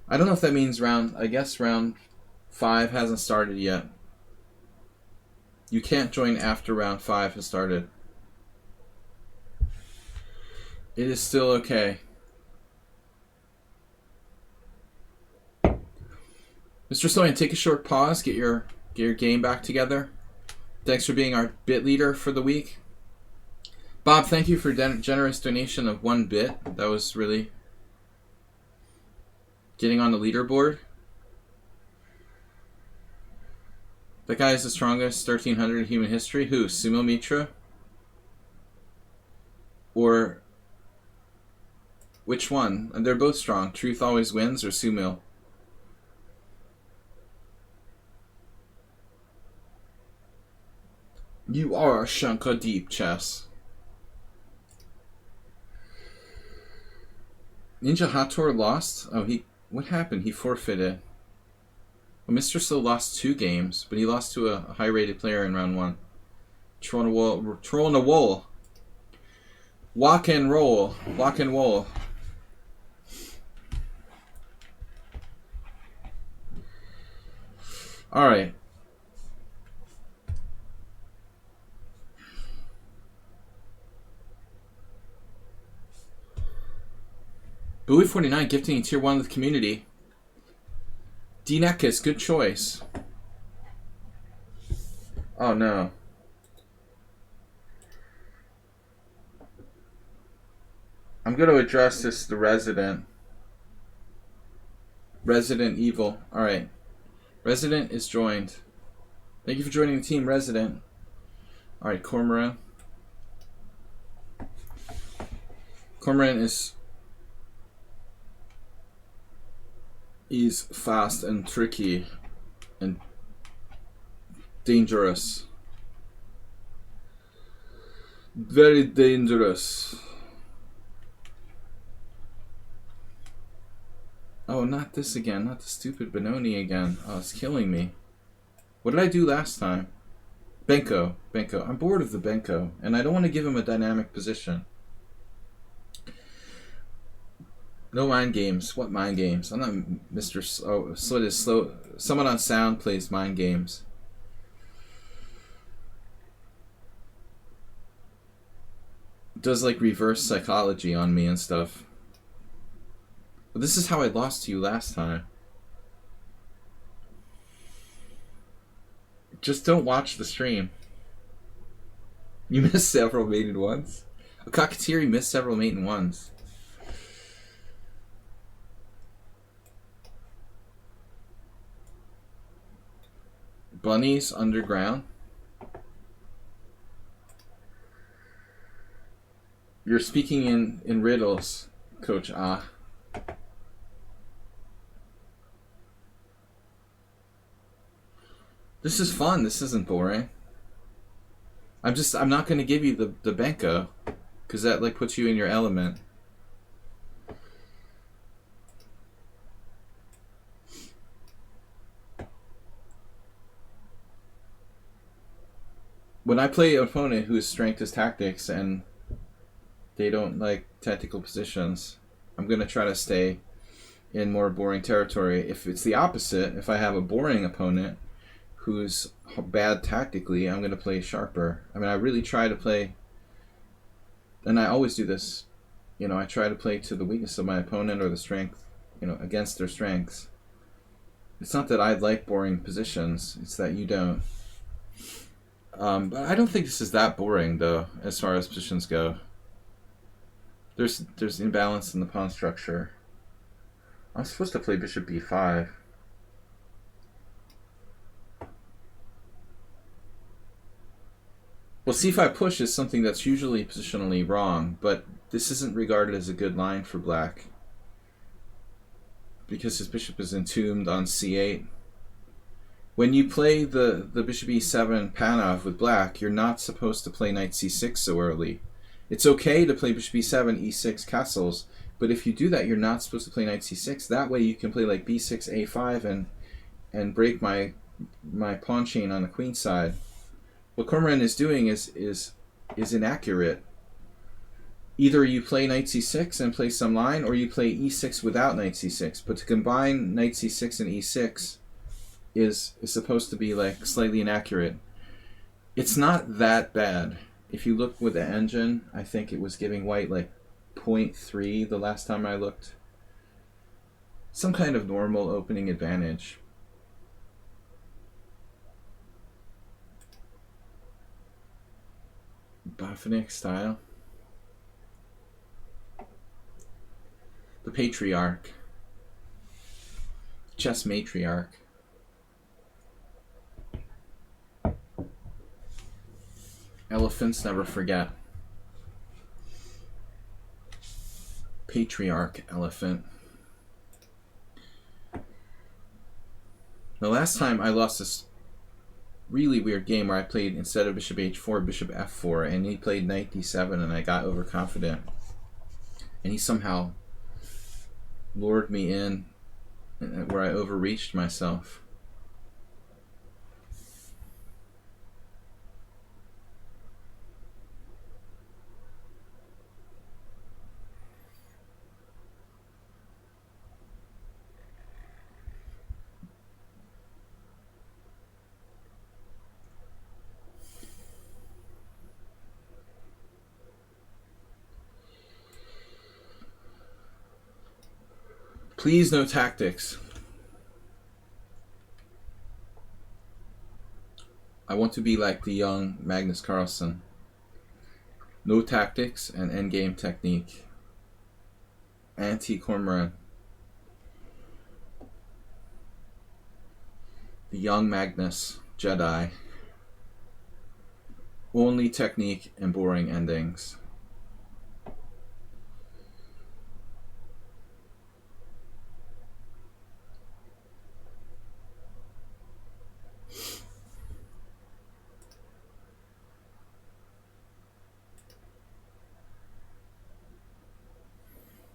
I don't know if that means I guess round 5 hasn't started yet. You can't join after round 5 has started. It is still okay. Mr. Sloan, take a short pause, get your game back together. Thanks for being our bit leader for the week. Bob, thank you for generous donation of 1 bit. That was really getting on the leaderboard. That guy is the strongest 1300 in human history. Who? Sumil Mitra? Or Which one? They're both strong. Truth Always Wins or Sumo? You are Shankar Deep Chess. Ninja Hator lost? Oh, what happened? He forfeited. Well, Mr. Slow lost 2 games, but he lost to a high-rated player in round 1. Troll in the wall. Walk and roll. Walk and roll. Alright. Bowie49 gifting a tier 1 with community. D-Neckis, good choice. Oh no. I'm going to address this the Resident. Resident Evil. Alright. Resident is joined. Thank you for joining the team, Resident. Alright, Cormorant. Cormorant is fast and tricky and dangerous. Very dangerous. Oh, not this again. Not the stupid Benoni again. Oh, it's killing me. What did I do last time? Benko. Benko. I'm bored of the Benko, and I don't want to give him a dynamic position. No mind games. What mind games? I'm not Mr. Slow is slow. Someone on sound plays mind games. Does like reverse psychology on me and stuff. But this is how I lost to you last time. Just don't watch the stream. You missed several mated ones. A Cockatieri missed several maiden ones. Bunnies underground. You're speaking in riddles, Coach Ah. This is fun. This isn't boring. I'm not going to give you the Benko, because that like puts you in your element. When I play an opponent whose strength is tactics and they don't like tactical positions, I'm going to try to stay in more boring territory. If it's the opposite, if I have a boring opponent who's bad tactically, I'm going to play sharper. I mean, I really try to play, and I always do this, you know, I try to play to the weakness of my opponent or the strength, you know, against their strengths. It's not that I like boring positions, it's that you don't. But I don't think this is that boring, though, as far as positions go. There's imbalance in the pawn structure. I'm supposed to play bishop b5. Well, c5 push is something that's usually positionally wrong, but this isn't regarded as a good line for black because his bishop is entombed on c8. When you play the bishop e7 Panov with black, you're not supposed to play knight c6 so early. It's okay to play bishop e7, e6 castles, but if you do that, you're not supposed to play knight c6. That way you can play like b6, a5 and break my pawn chain on the queen side. What Cormorant is doing is inaccurate. Either you play knight c6 and play some line, or you play e6 without knight c6. But to combine knight c6 and e6 is supposed to be like slightly inaccurate. It's not that bad. If you look with the engine, I think it was giving white like 0.3 the last time I looked. Some kind of normal opening advantage. Botvinnik style. The Patriarch. Chess Matriarch. Elephants never forget. Patriarch elephant. The last time I lost this really weird game where I played, instead of bishop h4, bishop f4, and he played knight d7, and I got overconfident. And he somehow lured me in where I overreached myself. Please, no tactics. I want to be like the young Magnus Carlsen. No tactics and endgame technique. Anti-Cormoran. The young Magnus, Jedi. Only technique and boring endings.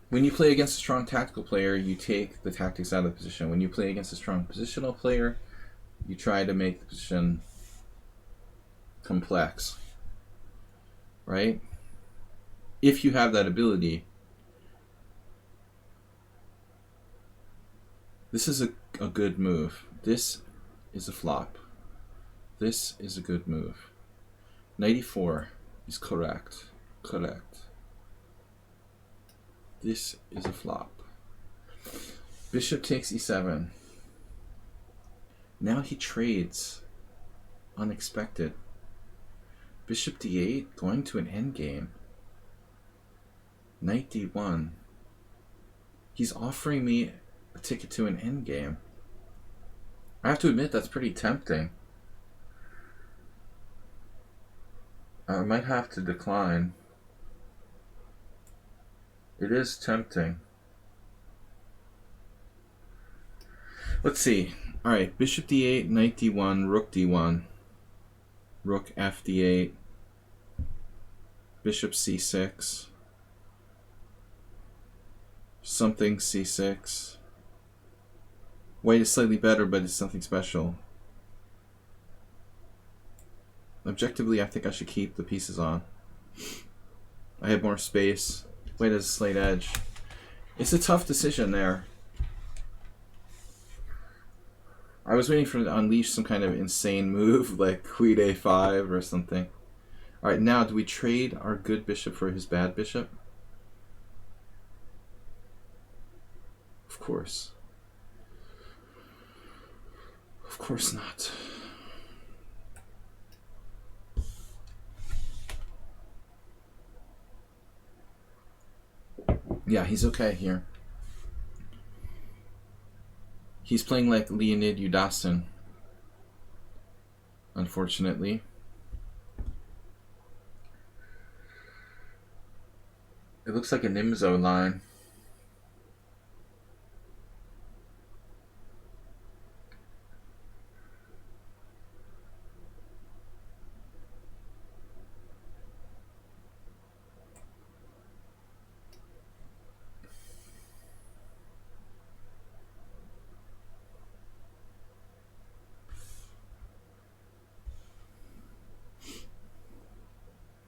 When you play against a strong tactical player, you take the tactics out of the position. When you play against a strong positional player, you try to make the position complex, right? If you have that ability. This is a good move. This is a flop. This is a good move. Knight e4 is correct. Correct. This is a flop. Bishop takes e7. Now he trades. Unexpected. Bishop d8, going to an endgame. Knight d1. He's offering me a ticket to an endgame. I have to admit, that's pretty tempting. I might have to decline. It is tempting. Let's see. Alright, bishop d8, knight d1, rook d1, rook f d8, bishop c6, something c6. White is slightly better, but it's something special. Objectively, I think I should keep the pieces on. I have more space. White has a slight edge. It's a tough decision there. I was waiting for him to unleash some kind of insane move like queen a5 or something. Alright, now do we trade our good bishop for his bad bishop? Of course. Of course not. Yeah, he's okay here. He's playing like Leonid Udasin, unfortunately. It looks like a Nimzo line.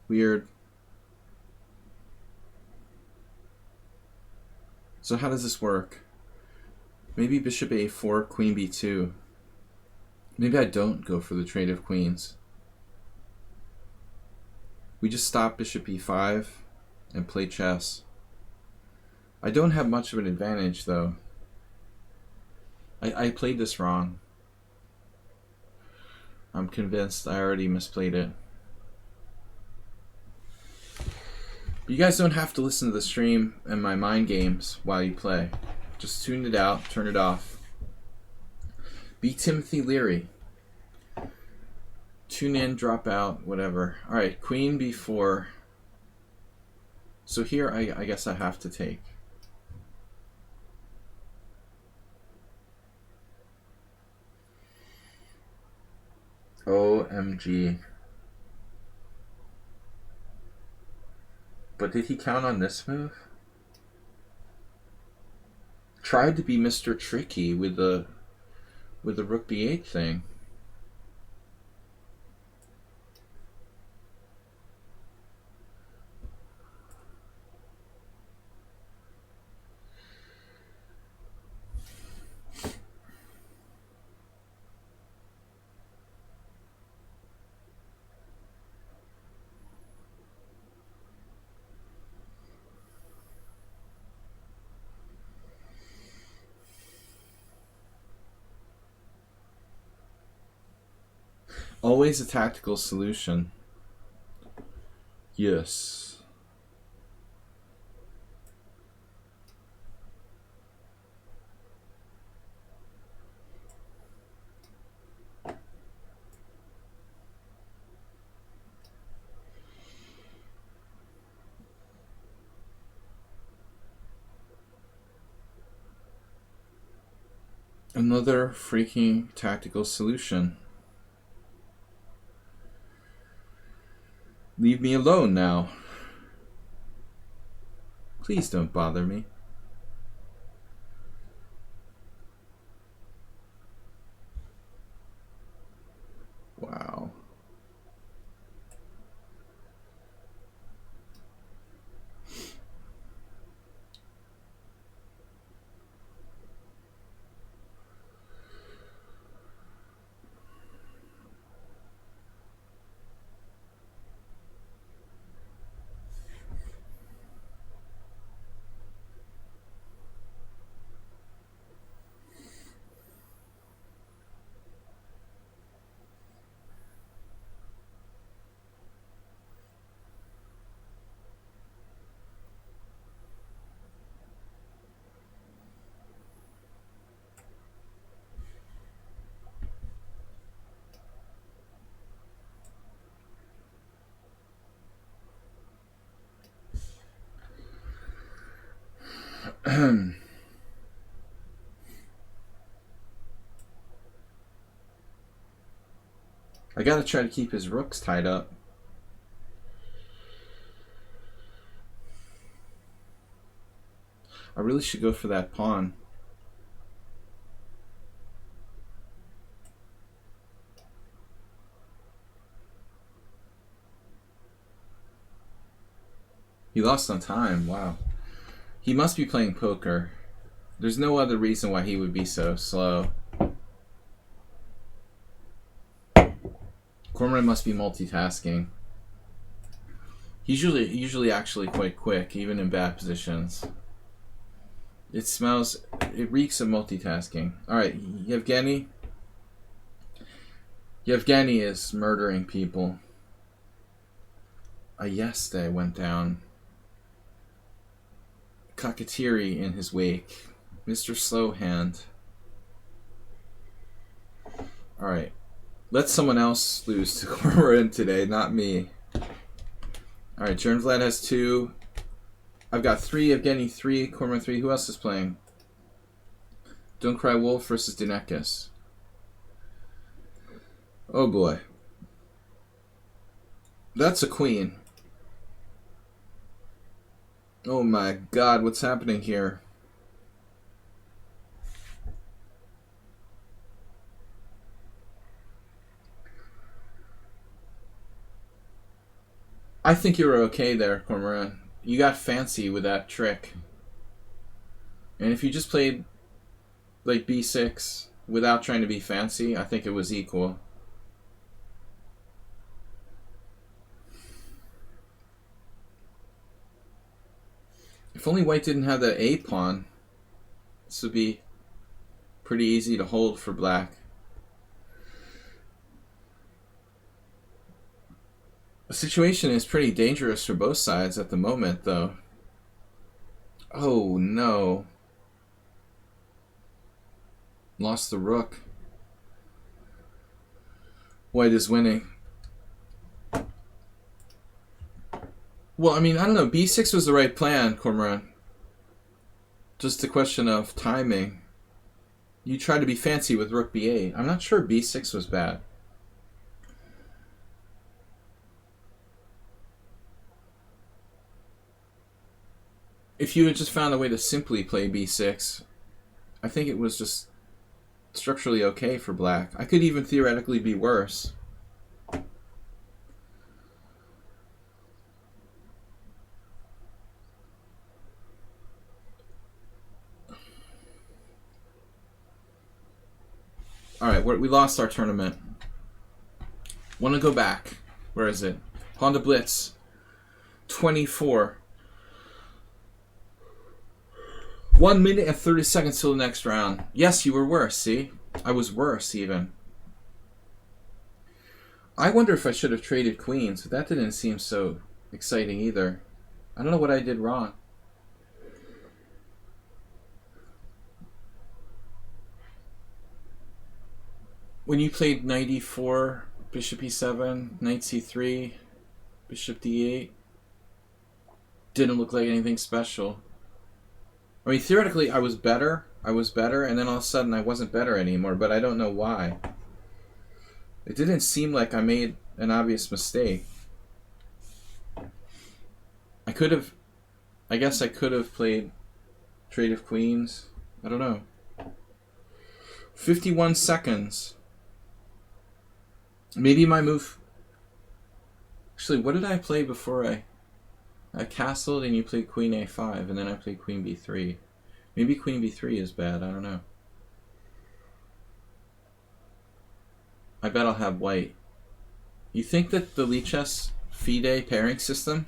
Weird. So how does this work? Maybe bishop a4, queen b2. Maybe I don't go for the trade of queens. We just stop bishop e5 and play chess. I don't have much of an advantage, though. I played this wrong. I'm convinced I already misplayed it. But you guys don't have to listen to the stream and my mind games while you play. Just tune it out, turn it off. Be Timothy Leary. Tune in, drop out, whatever. Alright, queen b4. So here I guess I have to take. OMG. But did he count on this move? Tried to be Mr. Tricky with the rook b8 thing. Always a tactical solution. Yes. Another freaking tactical solution. Leave me alone now. Please don't bother me. Wow. I gotta try to keep his rooks tied up. I really should go for that pawn. He lost on time, wow. He must be playing poker. There's no other reason why he would be so slow. Cormorant must be multitasking. He's usually actually quite quick, even in bad positions. It reeks of multitasking. Alright, Yevgeny. Yevgeny is murdering people. Ayeste went down. Kakatiri in his wake. Mr. Slowhand. Alright. Let someone else lose to Cormorant today, not me. Alright, Jernvlad has 2. I've got 3, Evgeny 3, Cormorant 3. Who else is playing? Don't Cry Wolf versus Dinekis. Oh boy. That's a queen. Oh my god, what's happening here? I think you were okay there, Cormorant. You got fancy with that trick. And if you just played like b6 without trying to be fancy, I think it was equal. If only white didn't have that A pawn, this would be pretty easy to hold for black. The situation is pretty dangerous for both sides at the moment, though. Oh, no. Lost the rook. White is winning. Well, I mean, I don't know. b6 was the right plan, Cormorant. Just a question of timing. You tried to be fancy with rook b8. I'm not sure b6 was bad. If you had just found a way to simply play b6, I think it was just structurally okay for black. I could even theoretically be worse. Alright, we lost our tournament. Want to go back. Where is it? Pawnda Blitz. 24. 1 minute and 30 seconds till the next round. Yes, you were worse, see? I was worse, even. I wonder if I should have traded queens, but that didn't seem so exciting either. I don't know what I did wrong. When you played knight e4, bishop e7, knight c3, bishop d8, didn't look like anything special. I mean, theoretically, I was better, and then all of a sudden I wasn't better anymore, but I don't know why. It didn't seem like I made an obvious mistake. I guess I could have played trade of queens. I don't know. 51 seconds. Maybe my move... Actually, what did I play before I castled and you played queen a5 and then I played queen b3. Maybe queen b3 is bad, I don't know. I bet I'll have white. You think that the lichess FIDE pairing system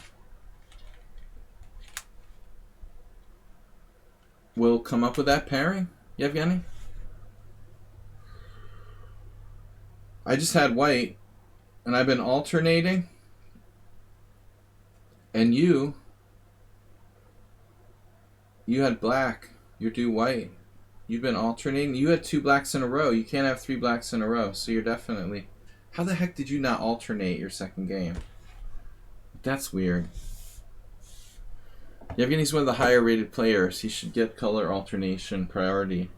will come up with that pairing, Yevgeny? I just had white and I've been alternating. And you had black. You're due white. You've been alternating. You had 2 blacks in a row. You can't have 3 blacks in a row. So you're definitely... How the heck did you not alternate your second game? That's weird. Yevgeny's one of the higher rated players. He should get color alternation priority.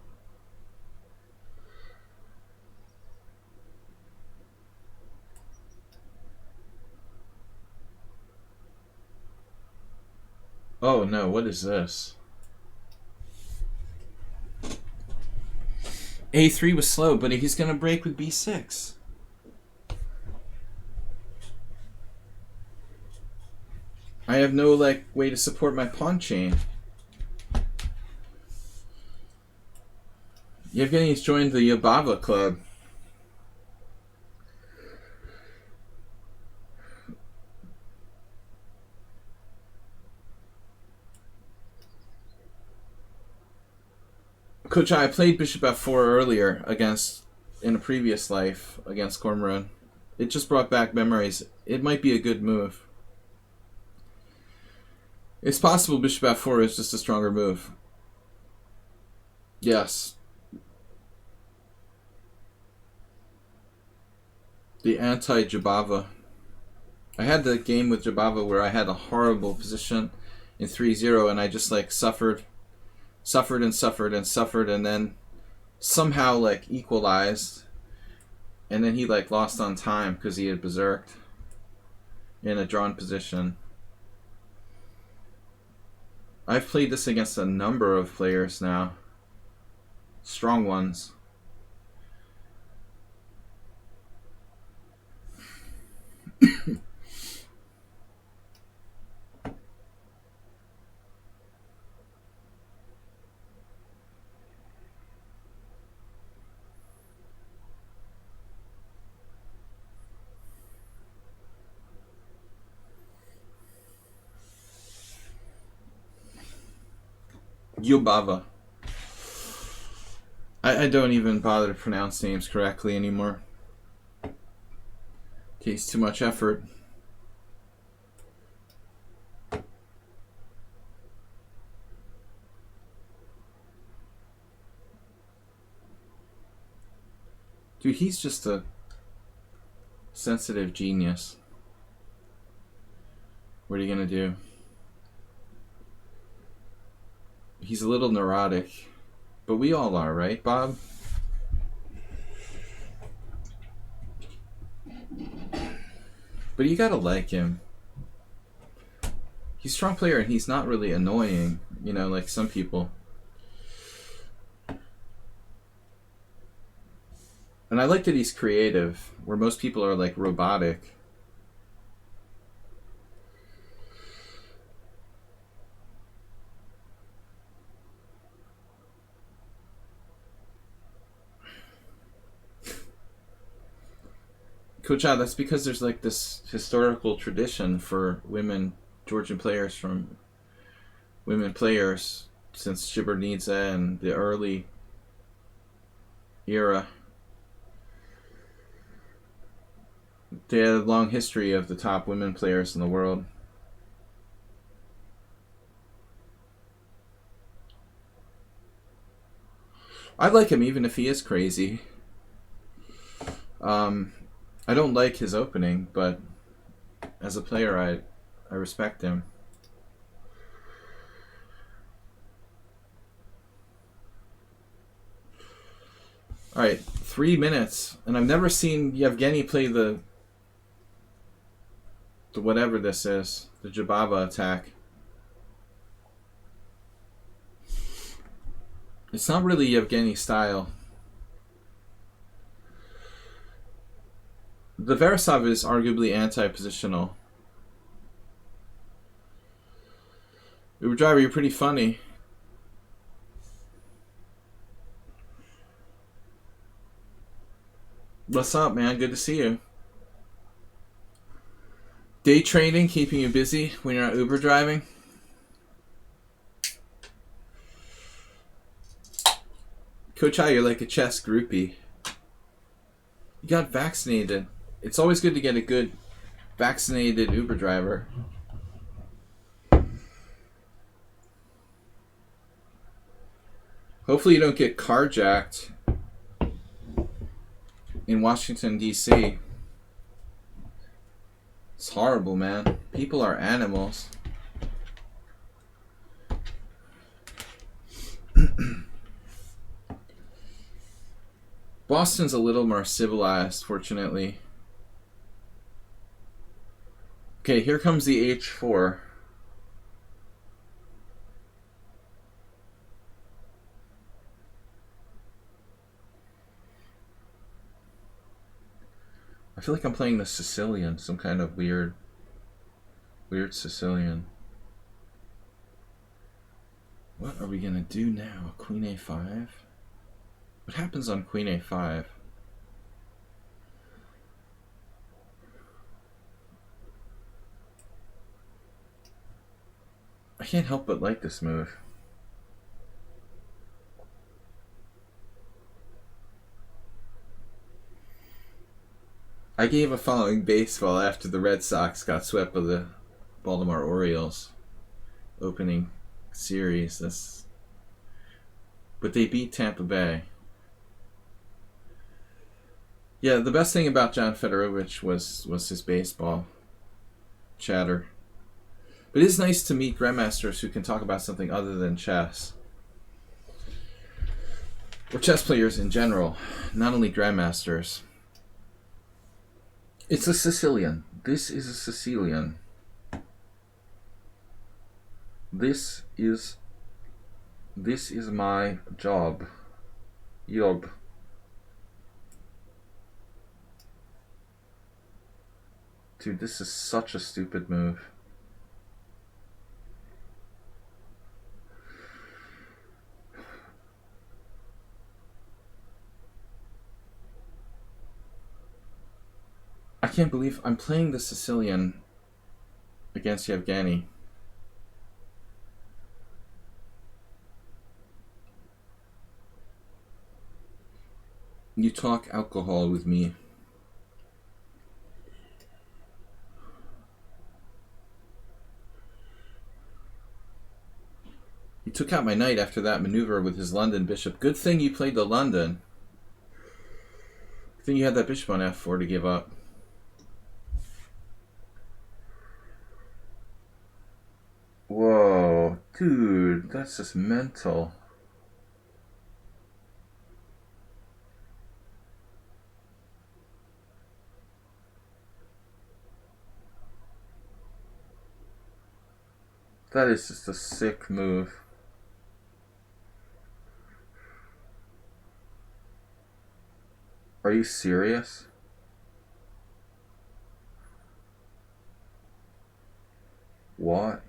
Oh no, what is this? A3 was slow, but he's gonna break with B6. I have no way to support my pawn chain. Yevgeny's joined the Yabava club. Coach, I played bishop f4 earlier in a previous life against Cormoran. It just brought back memories. It might be a good move. It's possible bishop f4 is just a stronger move. Yes. The anti-Jabava. I had the game with Jabava where I had a horrible position in 3-0 and I just suffered and then somehow equalized, and then he lost on time because he had berserked in a drawn position. I've played this against a number of players now, strong ones. Yubava. I don't even bother to pronounce names correctly anymore. Takes too much effort. Dude, he's just a sensitive genius. What are you gonna do? He's a little neurotic, but we all are, right, Bob? But you gotta like him. He's a strong player and he's not really annoying, you know, like some people. And I like that he's creative, where most people are like robotic. Coach, that's because there's like this historical tradition for women Georgian players from women players since Srebrenica and the early era. They had a long history of the top women players in the world. I like him even if he is crazy. I don't like his opening, but as a player, I respect him. All right, 3 minutes, and I've never seen Yevgeny play the whatever this is, the Jababa attack. It's not really Yevgeny's style. The Veresov is arguably anti-positional. Uber Driver, you're pretty funny. What's up, man? Good to see you. Day trading keeping you busy when you're not Uber driving? Coach I, you're like a chess groupie. You got vaccinated. It's always good to get a good vaccinated Uber driver. Hopefully you don't get carjacked in Washington, D.C. It's horrible, man. People are animals. Boston's a little more civilized, fortunately. Okay, here comes the H4. I feel like I'm playing the Sicilian, some kind of weird Sicilian. What are we gonna do now? Queen A5? What happens on Queen A5? I can't help but like this move. I gave a following baseball after the Red Sox got swept by the Baltimore Orioles opening series. But they beat Tampa Bay. Yeah, the best thing about John Fedorovich was his baseball chatter. But it is nice to meet grandmasters who can talk about something other than chess. Or chess players in general, not only grandmasters. It's a Sicilian. This is a Sicilian. This is my job. Job. Dude, this is such a stupid move. I can't believe I'm playing the Sicilian against Yevgeny. You talk alcohol with me. He took out my knight after that maneuver with his London bishop. Good thing you played the London. Good thing you had that bishop on f4 to give up. Whoa, dude, that's just mental. That is just a sick move. Are you serious? What?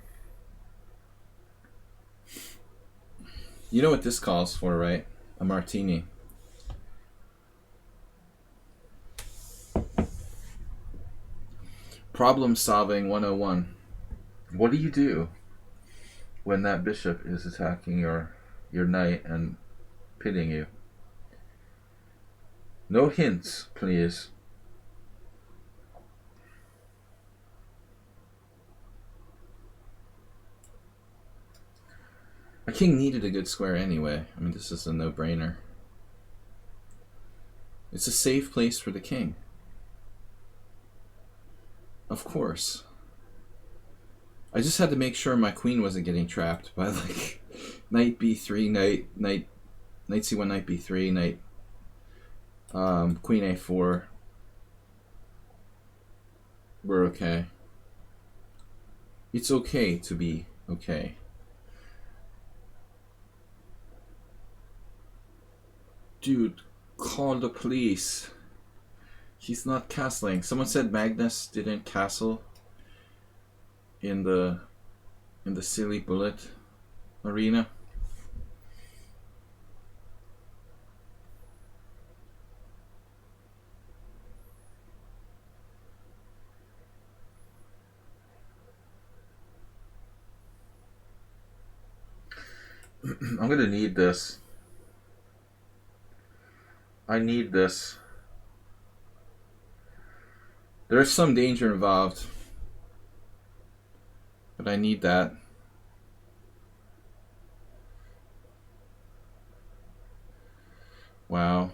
You know what this calls for, right? A martini. Problem solving 101. What do you do when that bishop is attacking your knight and pitting you? No hints, please. My king needed a good square anyway. I mean, this is a no-brainer. It's a safe place for the king. Of course. I just had to make sure my queen wasn't getting trapped by like knight b3, knight c1, knight b3, knight queen a4. We're okay. It's okay to be okay. Dude, call the police. He's not castling. Someone said Magnus didn't castle in the silly bullet arena. I'm gonna need this. I need this. There's some danger involved, but I need that. Wow.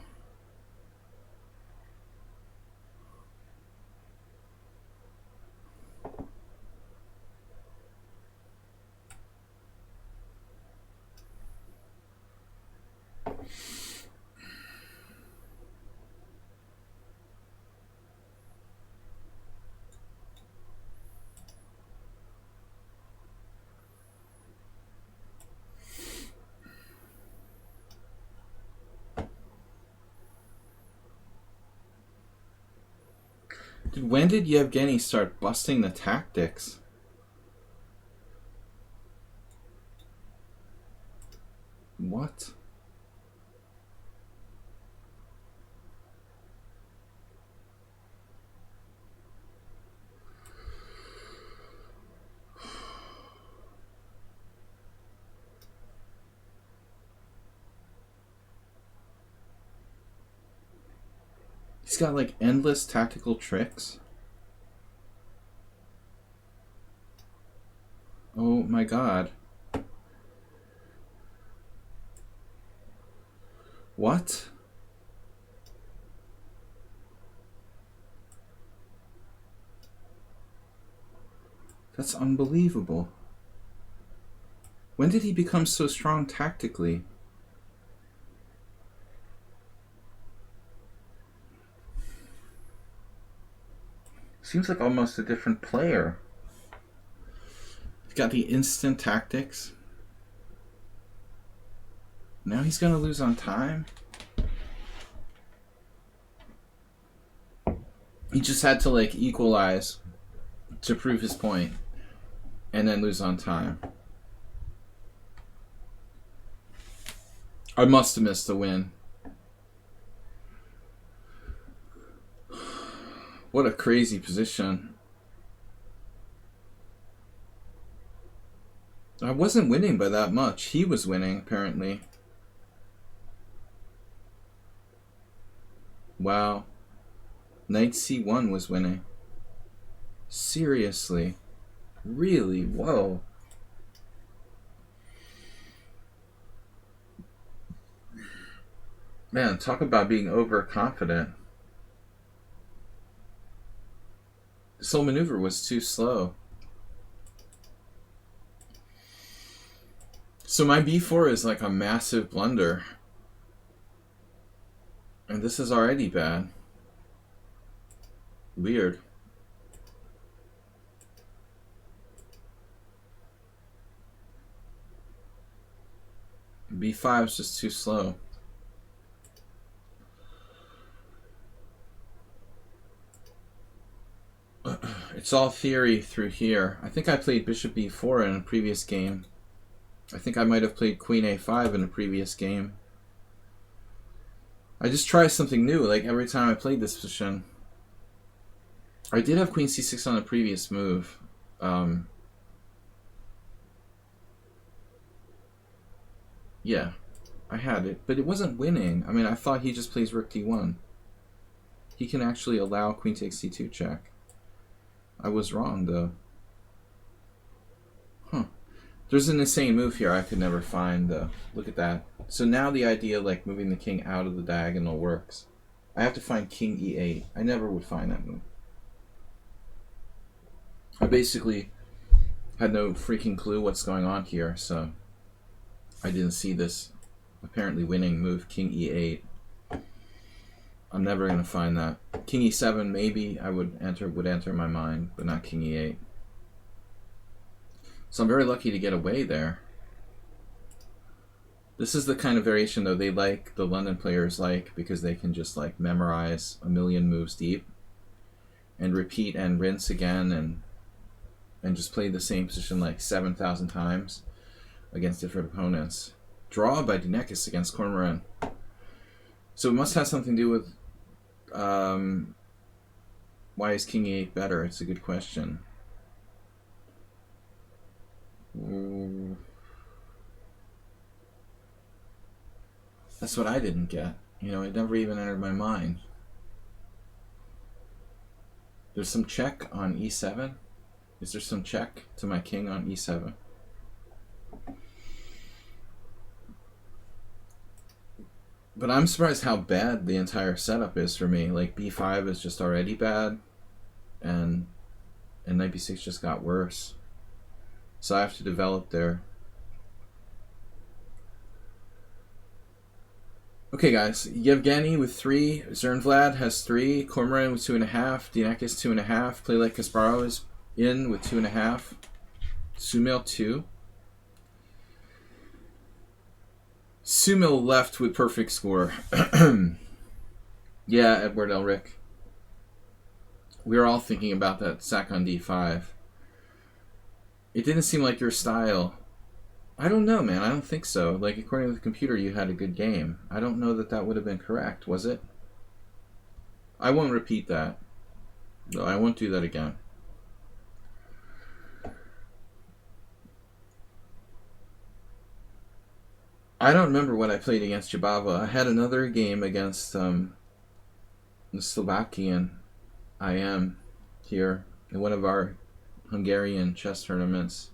Dude, when did Yevgeny start busting the tactics? What? He's got like endless tactical tricks. Oh my god. What? That's unbelievable. When did he become so strong tactically? Seems like almost a different player. He's got the instant tactics. Now he's gonna lose on time. He just had to like equalize to prove his point and then lose on time. I must have missed the win. What a crazy position. I wasn't winning by that much. He was winning, apparently. Wow. Knight c1 was winning. Seriously. Really? Whoa. Man, talk about being overconfident. This whole maneuver was too slow. So my b4 is like a massive blunder. And this is already bad. Weird. B5 is just too slow. It's all theory through here. I think I played bishop b4 in a previous game. I think I might have played queen a5 in a previous game. I just try something new, like every time I played this position. I did have queen c6 on a previous move. Yeah, I had it, but it wasn't winning. I mean, I thought he just plays rook d1. He can actually allow queen takes c2 check. I was wrong, though. Huh. There's an insane move here I could never find, though. Look at that. So now the idea, like, moving the king out of the diagonal works. I have to find king e8. I never would find that move. I basically had no freaking clue what's going on here, so I didn't see this apparently winning move, king e8. I'm never going to find that. King e7, maybe I would enter my mind, but not king e8. So I'm very lucky to get away there. This is the kind of variation, though, the London players like, because they can just like memorize a million moves deep and repeat and rinse again and just play the same position like 7,000 times against different opponents. Draw by Dinekis against Cormoran. So it must have something to do with why is king e8 better? It's a good question. That's what I didn't get. You know, it never even entered my mind. There's some check on e7. Is there some check to my king on e7? But I'm surprised how bad the entire setup is for me. Like b5 is just already bad, and knight b6 just got worse. So I have to develop there. Okay, guys. Yevgeny with 3, Zernvlad has 3, Cormoran with 2.5, Dinekis 2.5, Play Like Kasparov is in with 2.5, Sumil 2. Sumil left with perfect score. Yeah, Edward Elric. We were all thinking about that sack on d5. It didn't seem like your style. I don't know, man. I don't think so. Like, according to the computer, you had a good game. I don't know that that would have been correct, was it? I won't repeat that. No, I won't do that again. I don't remember what I played against Jabava. I had another game against the Slovakian IM here in one of our Hungarian chess tournaments.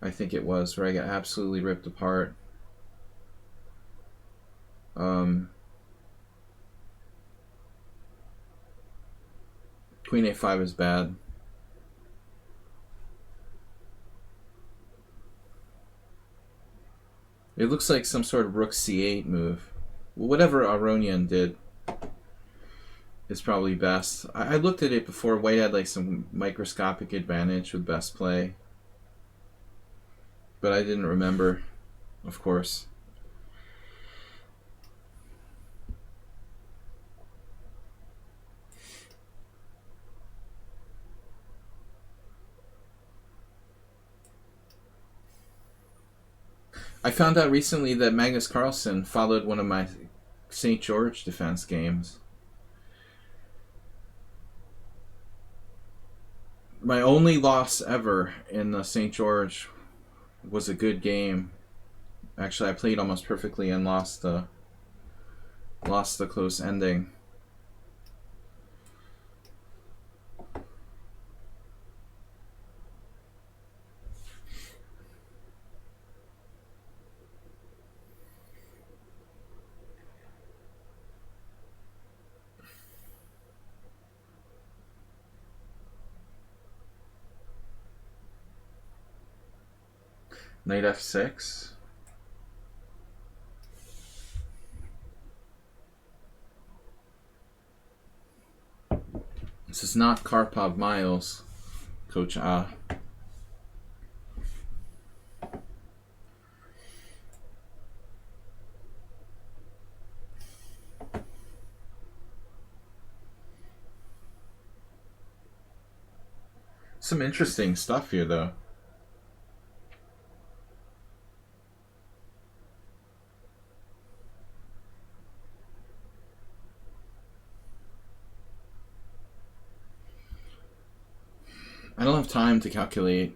I think it was, where I got absolutely ripped apart. Queen a5 is bad. It looks like some sort of rook c8 move. Whatever Aronian did is probably best. I looked at it before. White had like some microscopic advantage with best play, but I didn't remember, of course. I found out recently that Magnus Carlsen followed one of my St. George defense games. My only loss ever in the St. George was a good game. Actually, I played almost perfectly and lost the close ending. Knight f6. This is not Karpov Miles, Coach A. Some interesting stuff here, though. I don't have time to calculate.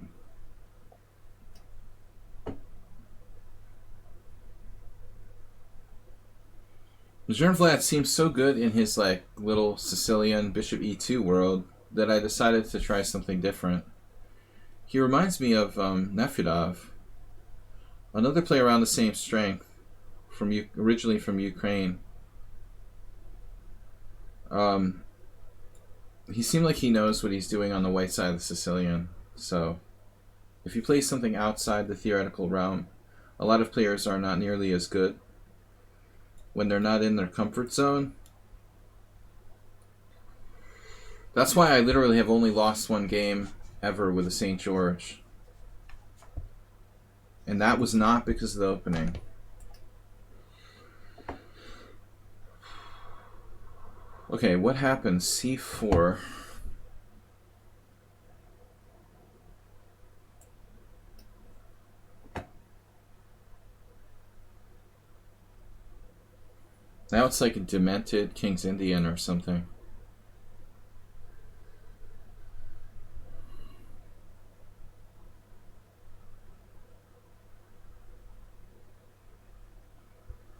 Vlad seems so good in his like little Sicilian bishop e2 world that I decided to try something different. He reminds me of Nefedov, another player around the same strength, originally from Ukraine. He seemed like he knows what he's doing on the white side of the Sicilian. So, if he plays something outside the theoretical realm, a lot of players are not nearly as good when they're not in their comfort zone. That's why I literally have only lost one game ever with a St. George. And that was not because of the opening. Okay, what happens? C4. Now it's like a demented King's Indian or something.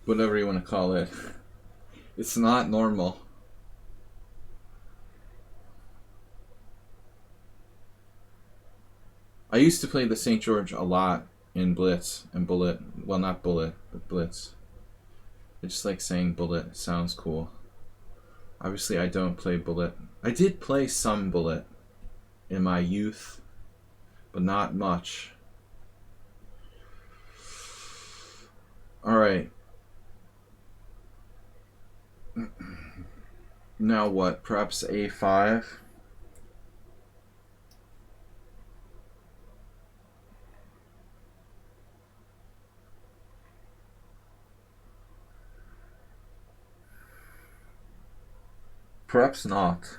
Whatever you want to call it. It's not normal. I used to play the St. George a lot in Blitz and Bullet. Well, not Bullet, but Blitz. I just like saying Bullet. It sounds cool. Obviously, I don't play Bullet. I did play some Bullet in my youth, but not much. Alright. Now what? Perhaps A5? Perhaps not.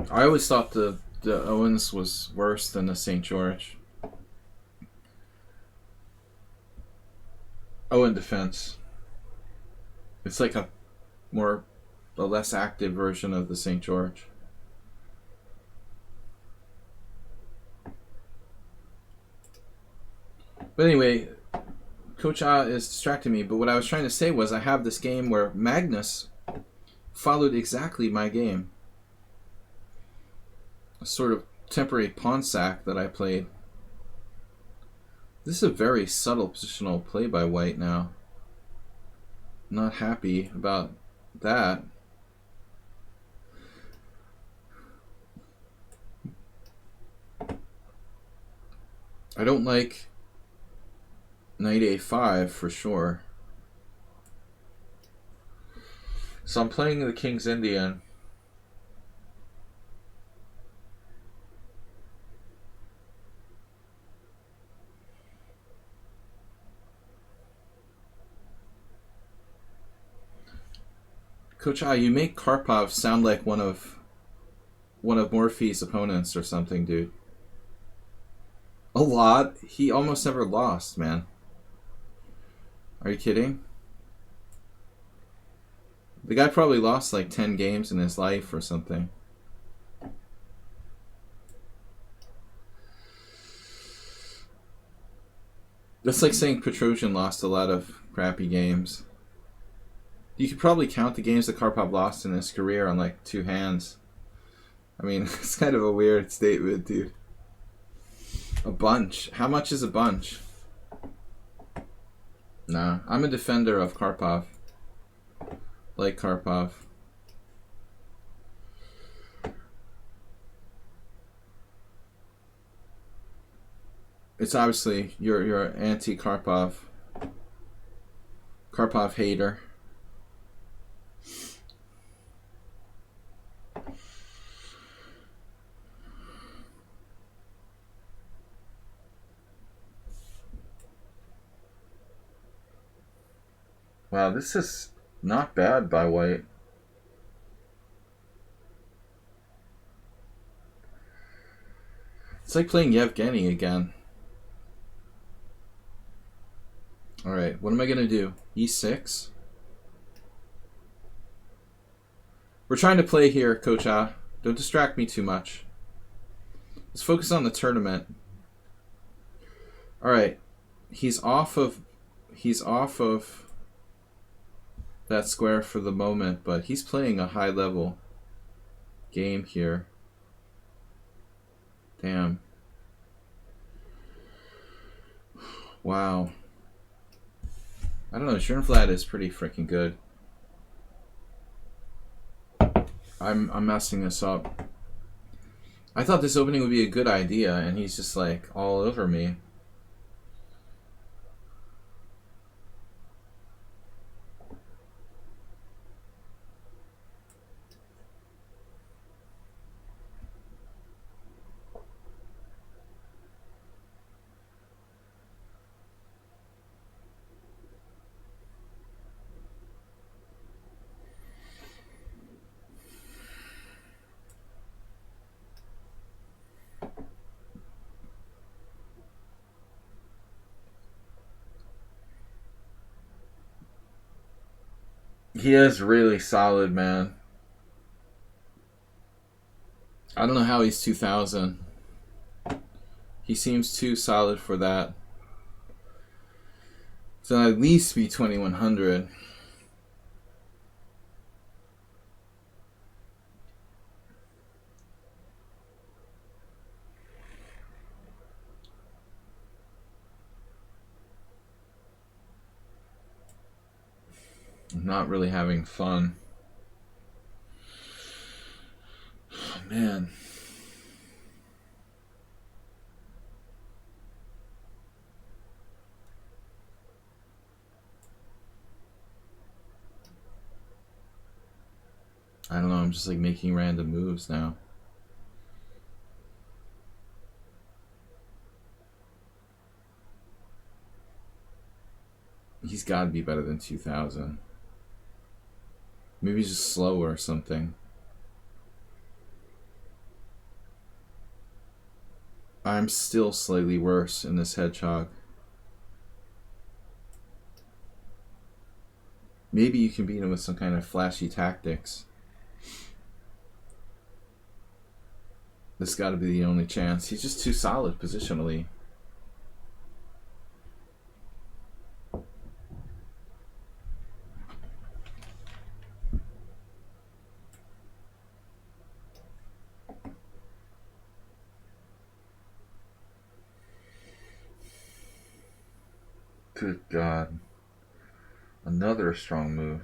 I always thought the Owens was worse than the St. George. Owen defense. It's like a less active version of the St. George. But anyway, Coach A is distracting me, but what I was trying to say was I have this game where Magnus followed exactly my game. A sort of temporary pawn sack that I played. This is a very subtle positional play by White now. Not happy about that. I don't like Knight A5 for sure. So I'm playing the King's Indian. Coach A, you make Karpov sound like one of Morphy's opponents or something, dude. A lot? He almost never lost, man. Are you kidding? The guy probably lost like 10 games in his life or something. That's like saying Petrosian lost a lot of crappy games. You could probably count the games that Karpov lost in his career on like 2 hands. I mean, it's kind of a weird statement, dude. A bunch. How much is a bunch? Nah, I'm a defender of Karpov. Like Karpov. It's obviously you're anti-Karpov. Karpov hater. Wow, this is not bad by white. It's like playing Yevgeny again. Alright, what am I going to do? E6? We're trying to play here, Coach A. Don't distract me too much. Let's focus on the tournament. Alright. He's off of that square for the moment, but he's playing a high level game here. Damn. Wow. I don't know, Schoenflat is pretty freaking good. I'm messing this up. I thought this opening would be a good idea, and he's just like all over me. He is really solid, man. I don't know how he's 2,000. He seems too solid for that. So at least be 2,100. I'm not really having fun. Oh, man. I don't know, I'm just like making random moves now. He's got to be better than 2,000. Maybe he's just slower or something. I'm still slightly worse in this hedgehog. Maybe you can beat him with some kind of flashy tactics. This got to be the only chance. He's just too solid positionally. Good God. Another strong move.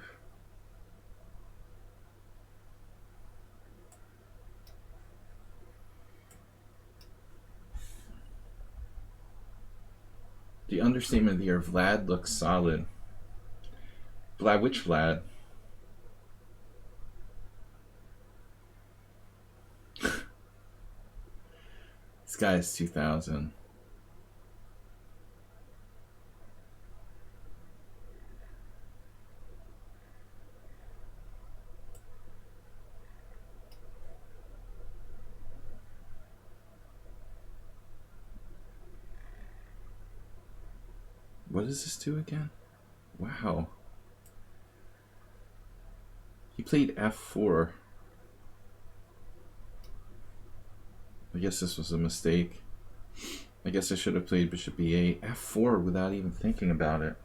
The understatement of the year, Vlad looks solid. Vlad, which Vlad? This guy is 2,000. What does this do again? Wow. He played f4. I guess this was a mistake. I guess I should have played bishop e8. f4 without even thinking about it.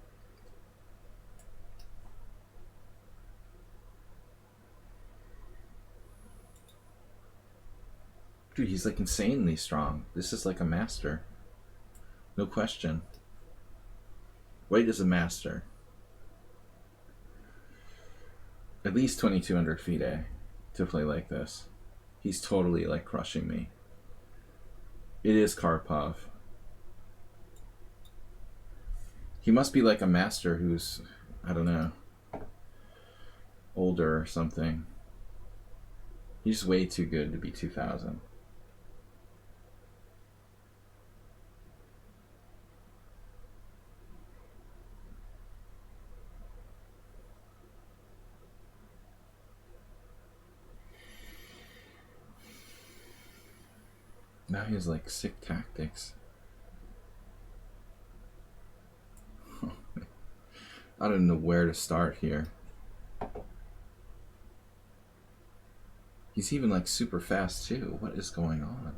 Dude, he's like insanely strong. This is like a master. No question. White is a master. At least 2,200 FIDE to play like this. He's totally like crushing me. It is Karpov. He must be like a master who's, I don't know, older or something. He's way too good to be 2,000. Now he has like sick tactics. I don't know where to start here. He's even like super fast too. What is going on?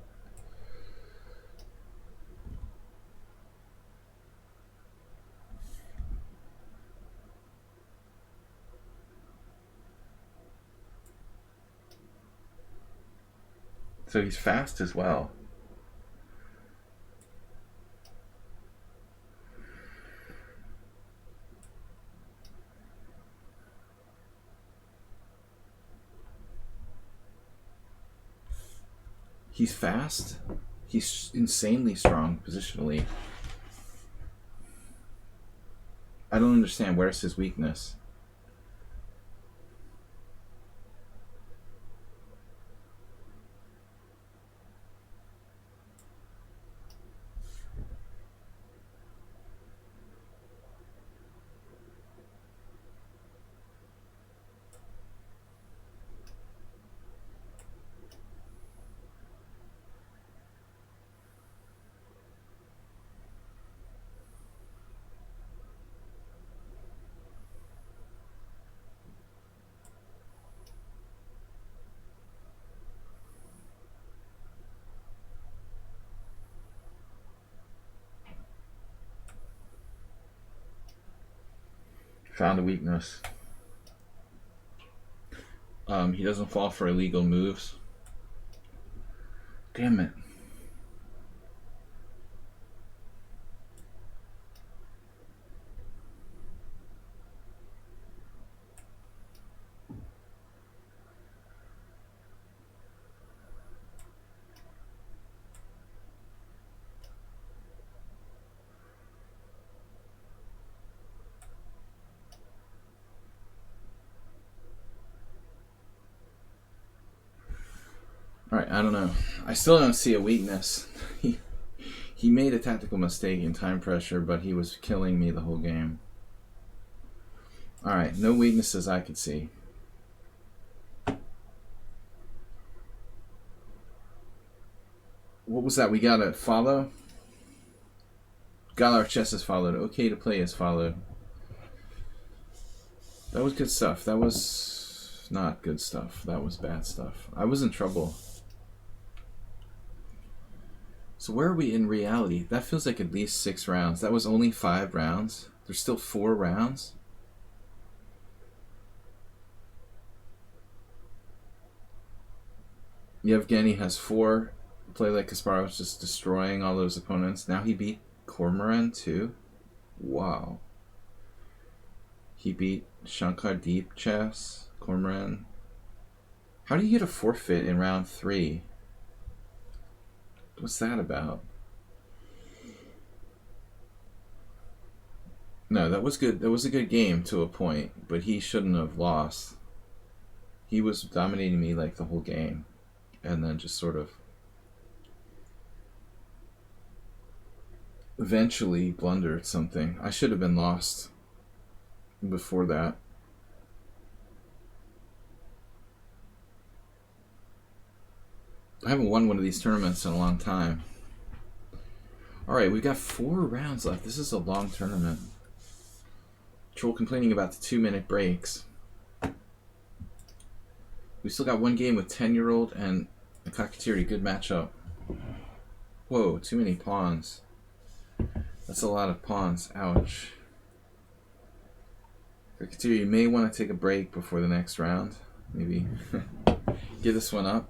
So he's fast as well. He's fast. He's insanely strong positionally. I don't understand. Where's his weakness? Found a weakness. He doesn't fall for illegal moves. Damn it. Alright, I don't know. I still don't see a weakness. He made a tactical mistake in time pressure, but he was killing me the whole game. Alright, no weaknesses I could see. What was that? We got a follow? Got our chess is followed. Okay to play is followed. That was good stuff. That was not good stuff. That was bad stuff. I was in trouble. So where are we in reality? That feels like at least 6 rounds. That was only 5 rounds. There's still 4 rounds. Yevgeny has 4. Play like Kasparov's just destroying all those opponents. Now he beat Cormoran too. Wow. He beat Shankar Deep Chess, Cormoran. How do you get a forfeit in round 3? What's that about? No, that was good. That was a good game to a point, but he shouldn't have lost. He was dominating me like the whole game, and then just sort of eventually blundered something. I should have been lost before that. I haven't won one of these tournaments in a long time. Alright, we've got 4 rounds left. This is a long tournament. Troll complaining about the 2-minute breaks. We still got one game with 10-year-old and a Kakatiri. Good matchup. Whoa, too many pawns. That's a lot of pawns. Ouch. Kakatiri, you may want to take a break before the next round. Maybe get this one up.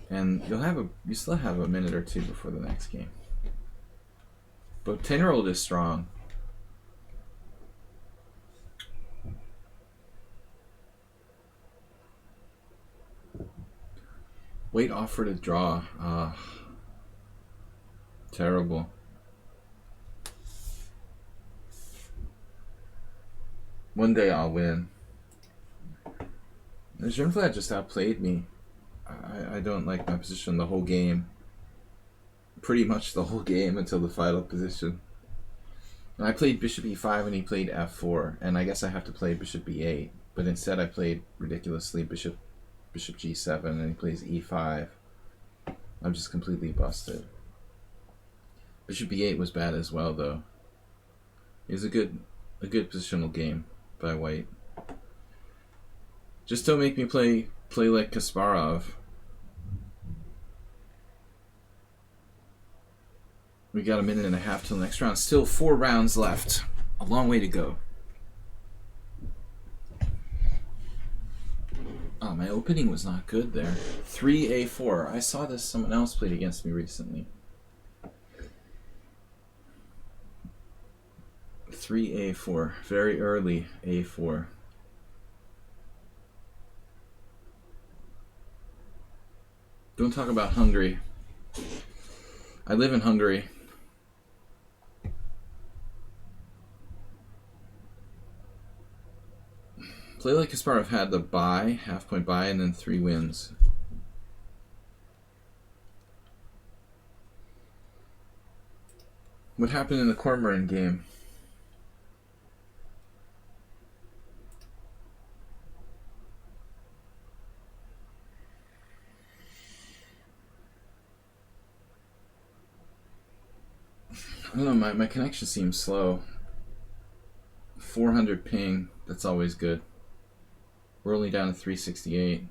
And you still have a minute or 2 before the next game. But 10-year-old is strong. Wait offer to draw. Terrible. One day I'll win. Jernflat just outplayed me. I don't like my position the whole game. Pretty much the whole game until the final position. And I played bishop e5 and he played f4. And I guess I have to play bishop e8. But instead I played ridiculously bishop g7 and he plays e5. I'm just completely busted. Bishop b8 was bad as well, though. It was a good positional game by white. Just don't make me play like Kasparov. We got a minute and a half till the next round. Still 4 rounds left. A long way to go. Oh, my opening was not good there. 3a4. I saw this. Someone else played against me recently. 3a4. Very early a4. Don't talk about Hungary. I live in Hungary. Play like Kasparov had the bye, half-point bye, and then 3 wins. What happened in the Cormoran game? I don't know, my connection seems slow. 400 ping, that's always good. We're only down to 368.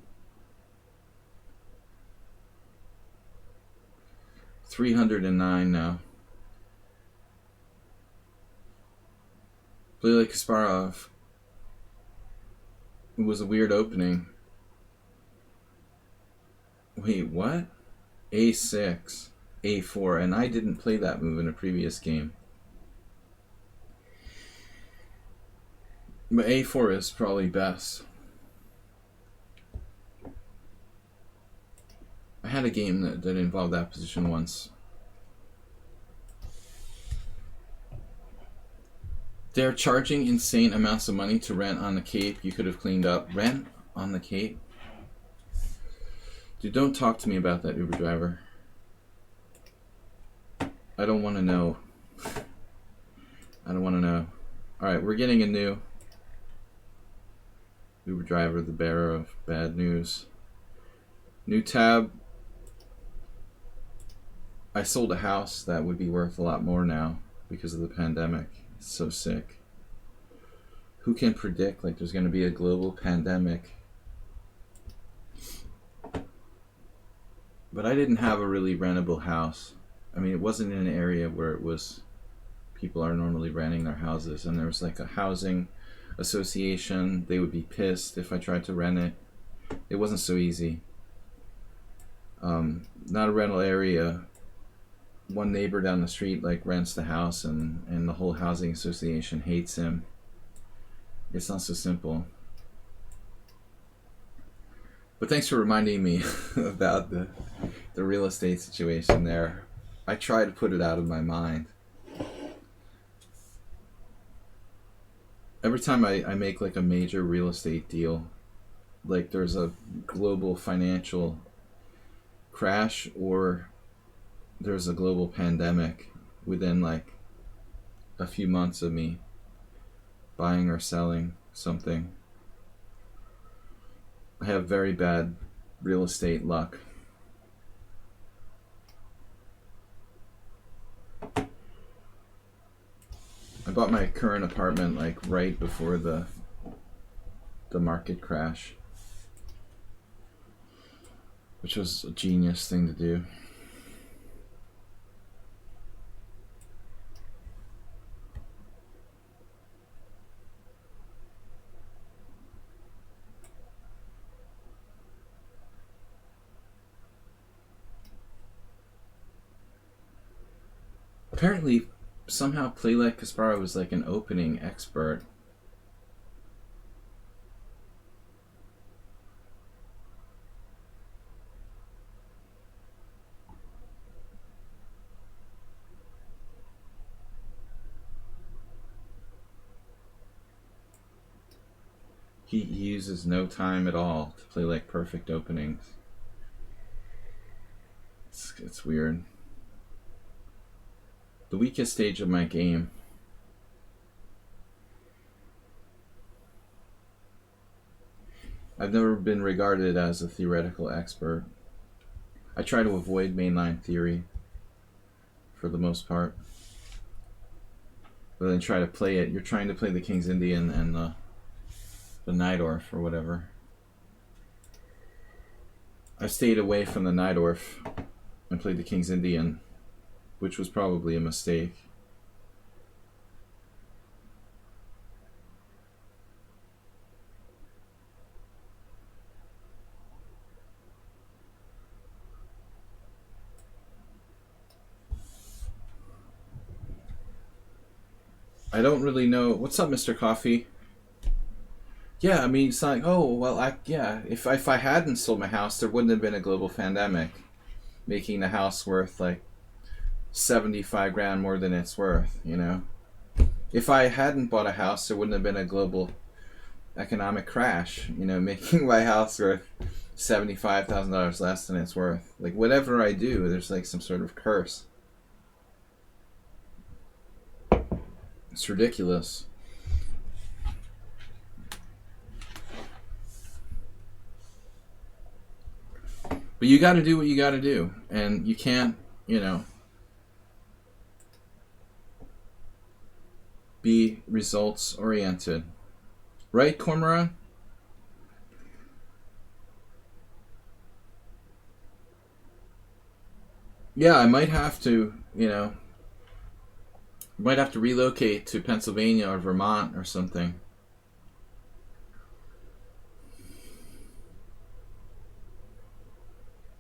309 now. Play like Kasparov. It was a weird opening. Wait, what? A6, A4, and I didn't play that move in a previous game. But A4 is probably best. I had a game that involved that position once. They're charging insane amounts of money to rent on the Cape. You could have cleaned up. Rent on the Cape? Dude, don't talk to me about that Uber driver. I don't want to know. I don't want to know. Alright, we're getting a new Uber driver, the bearer of bad news. New tab. I sold a house that would be worth a lot more now because of the pandemic. It's so sick. Who can predict like there's going to be a global pandemic? But I didn't have a really rentable house. I mean, it wasn't in an area where it was people are normally renting their houses, and there was like a housing association. They would be pissed if I tried to rent it. It wasn't so easy. Not a rental area. One neighbor down the street like rents the house, and the whole housing association hates him. It's not so simple. But thanks for reminding me about the real estate situation there. I try to put it out of my mind. Every time I make like a major real estate deal, like there's a global financial crash or there's a global pandemic within like a few months of me buying or selling something. I have very bad real estate luck. I bought my current apartment like right before the market crash, which was a genius thing to do. Apparently, somehow Play Like Kasparov was like an opening expert. He uses no time at all to play like perfect openings. It's weird. The weakest stage of my game. I've never been regarded as a theoretical expert. I try to avoid mainline theory for the most part. But then try to play it. You're trying to play the King's Indian and the Najdorf or whatever. I stayed away from the Najdorf and played the King's Indian, which was probably a mistake. I don't really know. What's up, Mr. Coffee? Yeah, I mean, it's like, oh, well, if I hadn't sold my house, there wouldn't have been a global pandemic, making the house worth like 75 grand more than it's worth, you know? If I hadn't bought a house, there wouldn't have been a global economic crash, you know, making my house worth $75,000 less than it's worth. Like, whatever I do, there's like some sort of curse. It's ridiculous. But you got to do what you got to do, and you can't, you know, be results oriented. Right, Cormoran? Yeah, I might have to, you know, might have to relocate to Pennsylvania or Vermont or something.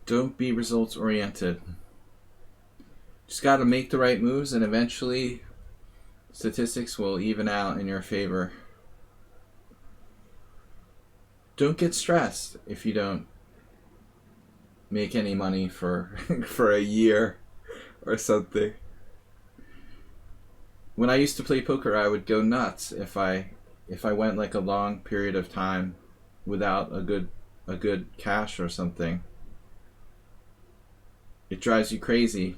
Don't be results oriented. Just got to make the right moves, and eventually statistics will even out in your favor. Don't get stressed if you don't make any money for for a year or something. When I used to play poker, I would go nuts if I went like a long period of time without a good cash or something. It drives you crazy.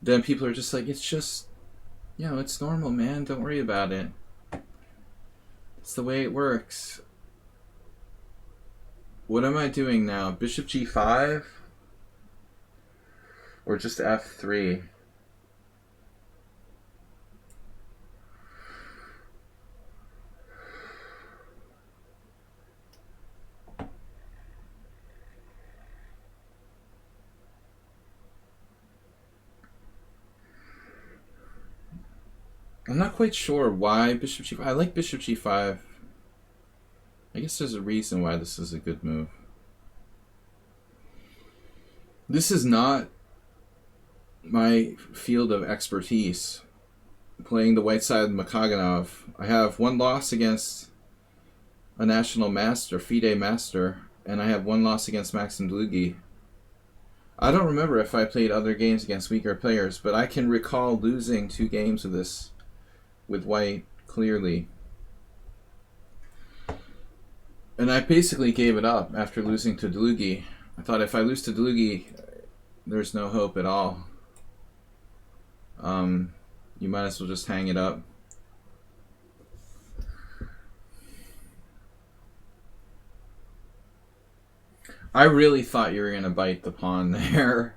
Then people are just like, it's just, you know, it's normal, man. Don't worry about it. It's the way it works. What am I doing now? Bishop G5? Or just F3? I'm not quite sure why Bishop G5. I like Bishop G5. I guess there's a reason why this is a good move. This is not my field of expertise. Playing the white side of Makaganov. I have one loss against a national master, FIDE master, and I have one loss against Maxim Dlugi. I don't remember if I played other games against weaker players, but I can recall losing 2 games of this with white clearly. And I basically gave it up after losing to Dlugi. I thought if I lose to Dlugi, there's no hope at all. You might as well just hang it up. I really thought you were going to bite the pawn there.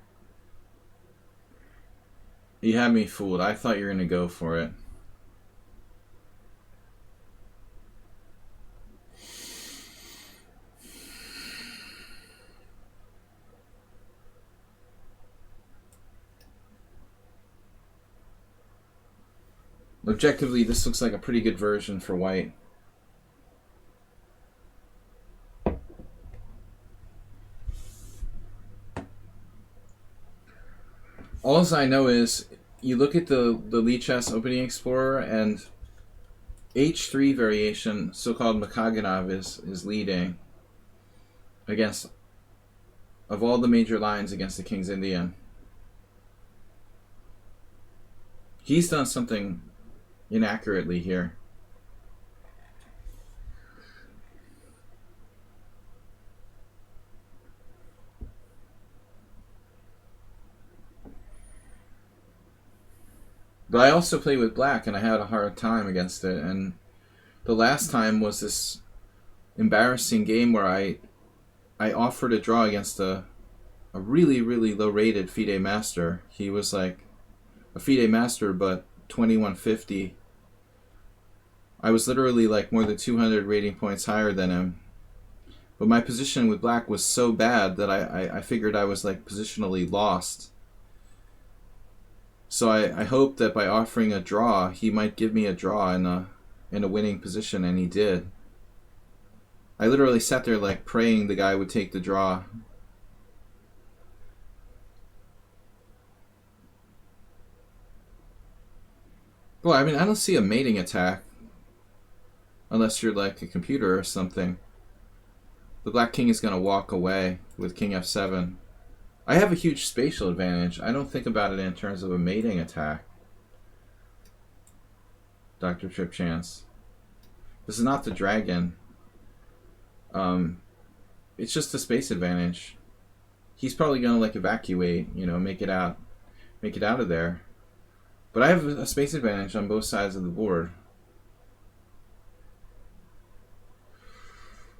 You had me fooled. I thought you were going to go for it. Objectively, this looks like a pretty good version for white. All I know is you look at the lichess opening explorer, and H3 variation, so-called Makaganov, is leading against, of all the major lines, against the King's Indian. He's done something inaccurately here. But I also play with black, and I had a hard time against it. And the last time was this embarrassing game where I I offered a draw against a really, really low-rated FIDE master. He was like a FIDE master, but 2150. I was literally like more than 200 rating points higher than him. But my position with black was so bad that I figured I was like positionally lost. So I hoped that by offering a draw, he might give me a draw in a winning position, and he did. I literally sat there like praying the guy would take the draw. Well, I mean, I don't see a mating attack unless you're like a computer or something. The black king is going to walk away with king f7. I have a huge spatial advantage. I don't think about it in terms of a mating attack. Dr. Trip Chance. This is not the dragon. It's just a space advantage. He's probably going to like evacuate, you know, make it out of there. But I have a space advantage on both sides of the board.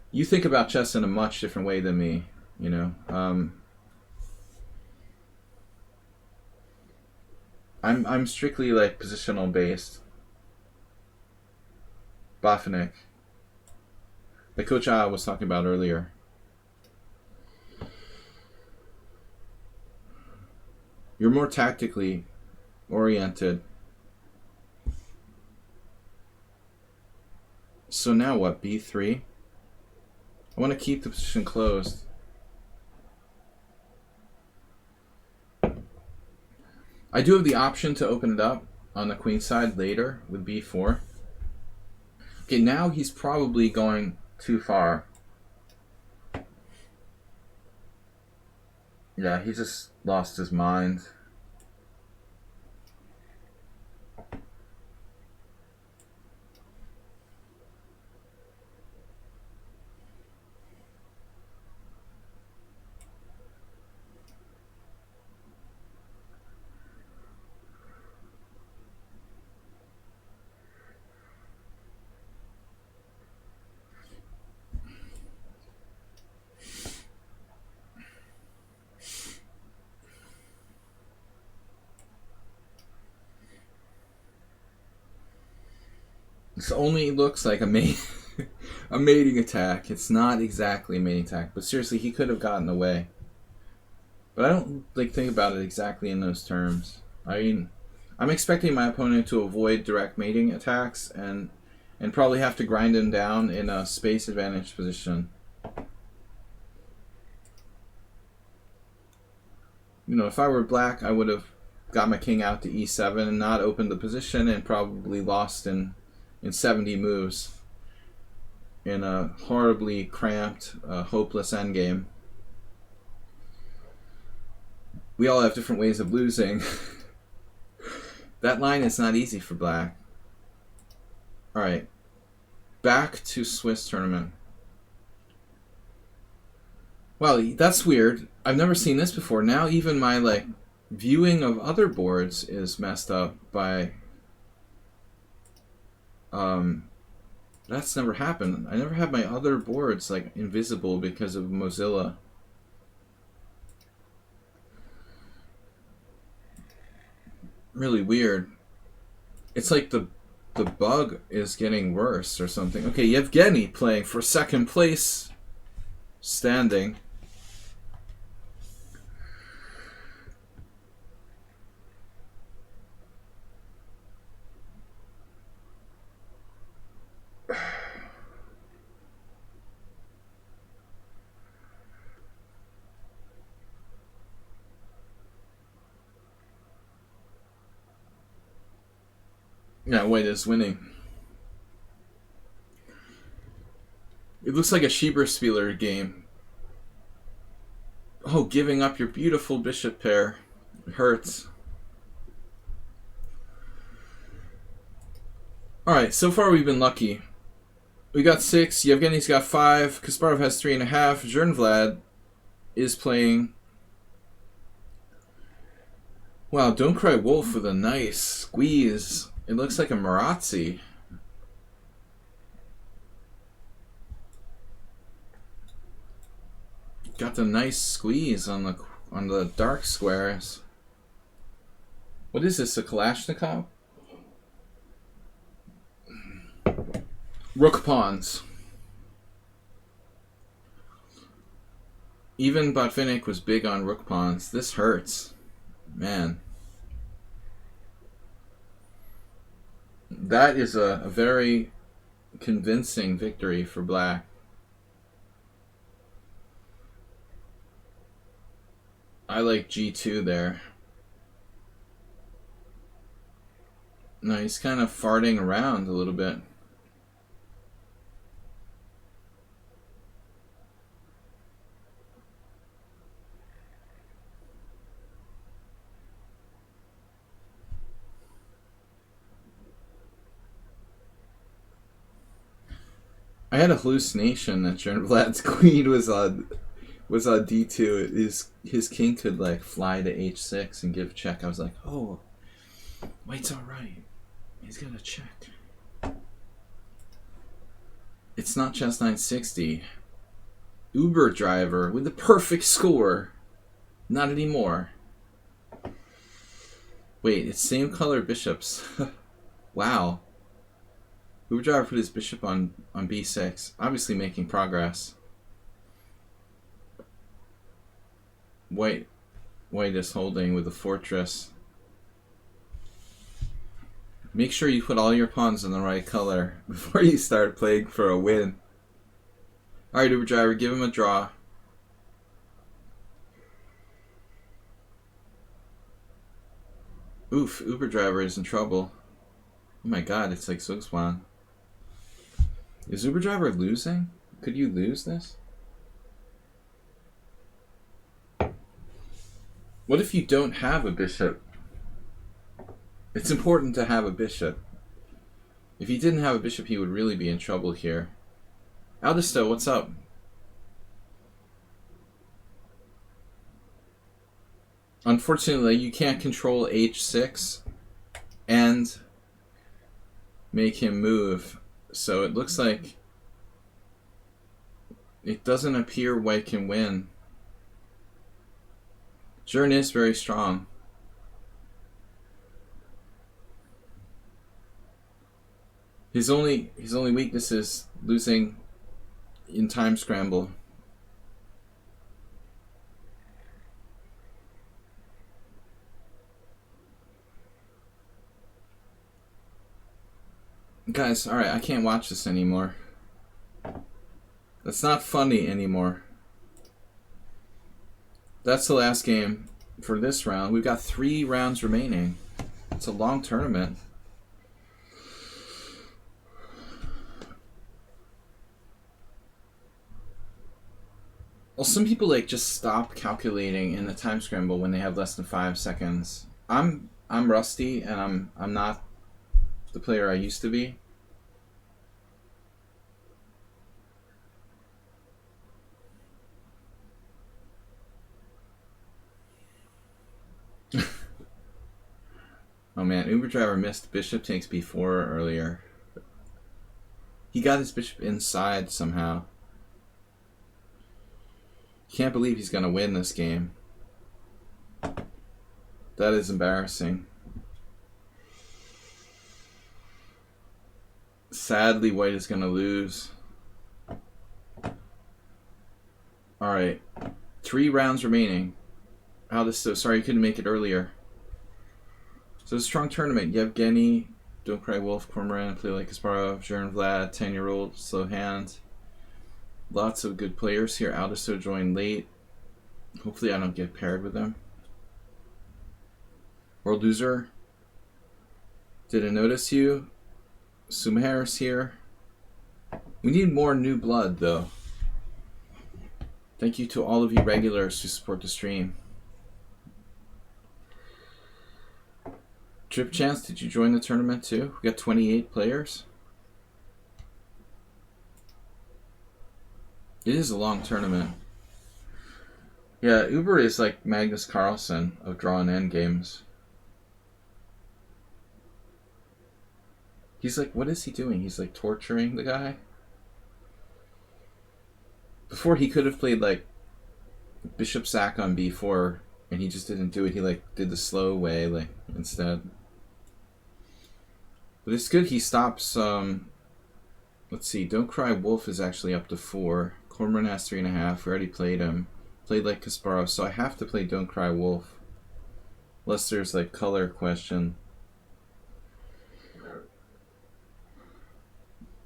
You think about chess in a much different way than me, you know. I'm strictly like positional based. Bafinick. Like Coach A was talking about earlier. You're more tactically oriented. So now what? B3? I want to keep the position closed. I do have the option to open it up on the queen side later with B4. Okay, now he's probably going too far. Yeah, he just lost his mind. This only looks like a mating attack. It's not exactly a mating attack, but seriously, he could have gotten away. But I don't like think about it exactly in those terms. I mean, I'm expecting my opponent to avoid direct mating attacks and probably have to grind him down in a space advantage position. You know, if I were black, I would have got my king out to e7 and not opened the position and probably lost in 70 moves in a horribly cramped, hopeless endgame. We all have different ways of losing. That line is not easy for black. Alright. Back to Swiss tournament. Wow, that's weird. I've never seen this before. Now even my like viewing of other boards is messed up by that's never happened. I never had my other boards like invisible because of Mozilla. Really weird. It's like the bug is getting worse or something. Okay, Yevgeny playing for second place standing. Yeah, white is winning. It looks like a Schieberspieler game. Oh, giving up your beautiful bishop pair. It hurts. Alright, so far we've been lucky. We got 6, Yevgeny's got 5, Kasparov has 3.5, Jernvlad is playing... Wow, Don't Cry Wolf with a nice squeeze. It looks like a Marazzi. Got the nice squeeze on the dark squares. What is this, a Kalashnikov? Rook pawns. Even Botvinnik was big on rook pawns. This hurts. Man. That is a very convincing victory for black. I like g2 there. No, he's kind of farting around a little bit. I had a hallucination that Vlad's queen was on d2. His king could like fly to h6 and give check. I was like, oh, white's all right. He's gonna check. It's not chess 960. Uber driver with the perfect score. Not anymore. Wait, it's same color bishops. Wow. Uber driver put his bishop on b6. Obviously making progress. White is holding with the fortress. Make sure you put all your pawns in the right color before you start playing for a win. Alright, Uber driver, give him a draw. Oof, Uber driver is in trouble. Oh my god, it's like Sugswan. Is Uber driver losing? Could you lose this? What if you don't have a bishop? It's important to have a bishop. If he didn't have a bishop, he would really be in trouble here. Aldisto, what's up? Unfortunately, you can't control h6 and make him move. So it looks like it doesn't appear white can win. Jern is very strong. His only weakness is losing in time scramble. Guys, alright, I can't watch this anymore. That's not funny anymore. That's the last game for this round. We've got 3 rounds remaining. It's a long tournament. Well, some people like just stop calculating in the time scramble when they have less than 5 seconds. I'm rusty and I'm not the player I used to be. Oh man, Uber driver missed bishop takes b4 earlier. He got his bishop inside somehow. Can't believe he's gonna win this game. That is embarrassing. Sadly, white is gonna lose. Alright. 3 rounds remaining. Sorry you couldn't make it earlier. So it's a strong tournament. Yevgeny, Don't Cry Wolf, Cormoran, Play Like Kasparov, Jern Vlad, 10-year-old, Slow Hand. Lots of good players here. Aldisto joined late. Hopefully I don't get paired with them. World Loser. Didn't notice you. Sumair's here. We need more new blood though. Thank you to all of you regulars who support the stream. Trip Chance, did you join the tournament too? We got 28 players. It is a long tournament. Yeah, Uber is like Magnus Carlsen of drawn end games. He's like, what is he doing? He's like torturing the guy. Before he could have played like bishop sack on b4, and he just didn't do it. He like did the slow way like instead. But it's good he stops. Let's see. Don't Cry Wolf is actually up to 4. Cormoran has 3.5. We already played him. Played like Kasparov, so I have to play Don't Cry Wolf. Unless there's like color question.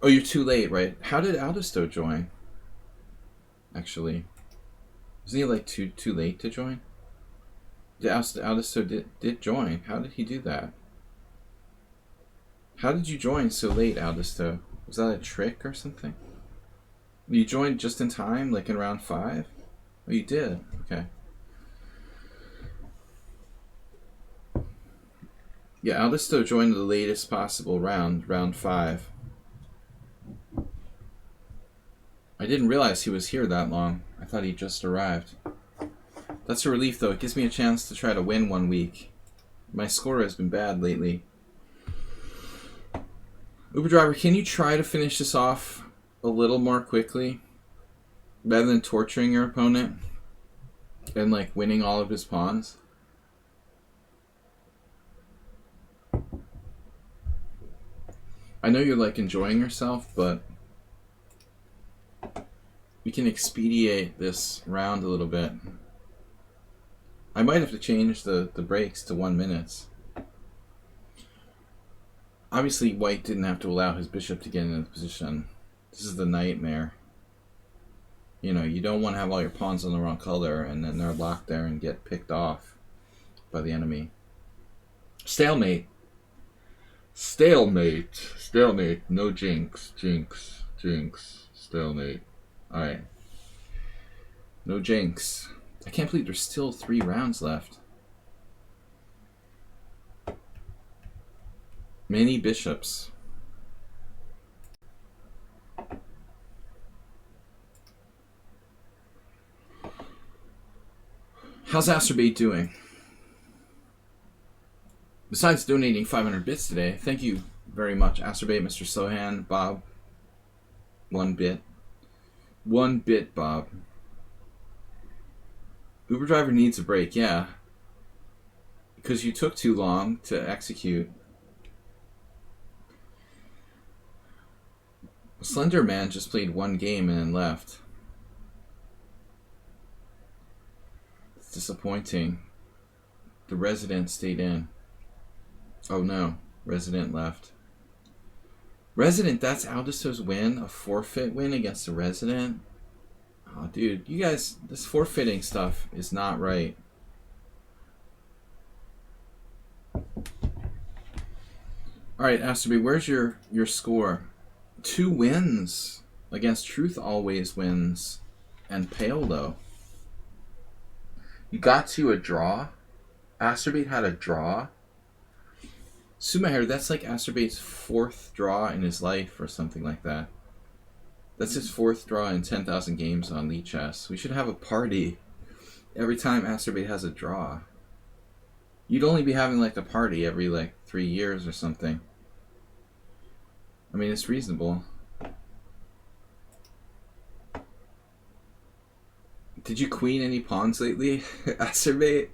Oh, you're too late, right? How did Aldisto join? Actually, isn't he like too late to join? Aldisto did join. How did he do that? How did you join so late, Aldisto? Was that a trick or something? You joined just in time, like in round 5? Oh, you did. Okay. Yeah, Aldisto joined the latest possible round, round 5. I didn't realize he was here that long. I thought he just arrived. That's a relief, though. It gives me a chance to try to win one week. My score has been bad lately. Uber driver, can you try to finish this off a little more quickly? Rather than torturing your opponent and like winning all of his pawns? I know you're like enjoying yourself, but we can expedite this round a little bit. I might have to change the breaks to 1 minute. Obviously, white didn't have to allow his bishop to get into the position. This is the nightmare. You know, you don't want to have all your pawns on the wrong color and then they're locked there and get picked off by the enemy. Stalemate. Stalemate. Stalemate. No jinx. Jinx. Jinx. Stalemate. Alright. No jinx. I can't believe there's still 3 rounds left. Many bishops. How's Asterbait doing? Besides donating 500 bits today, thank you very much, Asterbait, Mr. Sohan, Bob. 1 bit. 1 bit, Bob. Uber driver needs a break, yeah. Because you took too long to execute. Slender Man just played 1 game and then left. It's disappointing. The Resident stayed in. Oh no, Resident left. Resident, that's Aldisto's win? A forfeit win against the Resident? Oh dude, you guys, this forfeiting stuff is not right. Alright, Asterby, where's your score? 2 wins against Truth Always Wins and Paolo. You got to a draw? Asterbait had a draw? Sumaher, that's like Asterbait's 4th draw in his life or something like that. That's his 4th draw in 10,000 games on lichess. We should have a party every time Asterbait has a draw. You'd only be having like a party every like 3 years or something. I mean, it's reasonable. Did you queen any pawns lately, Asterbait?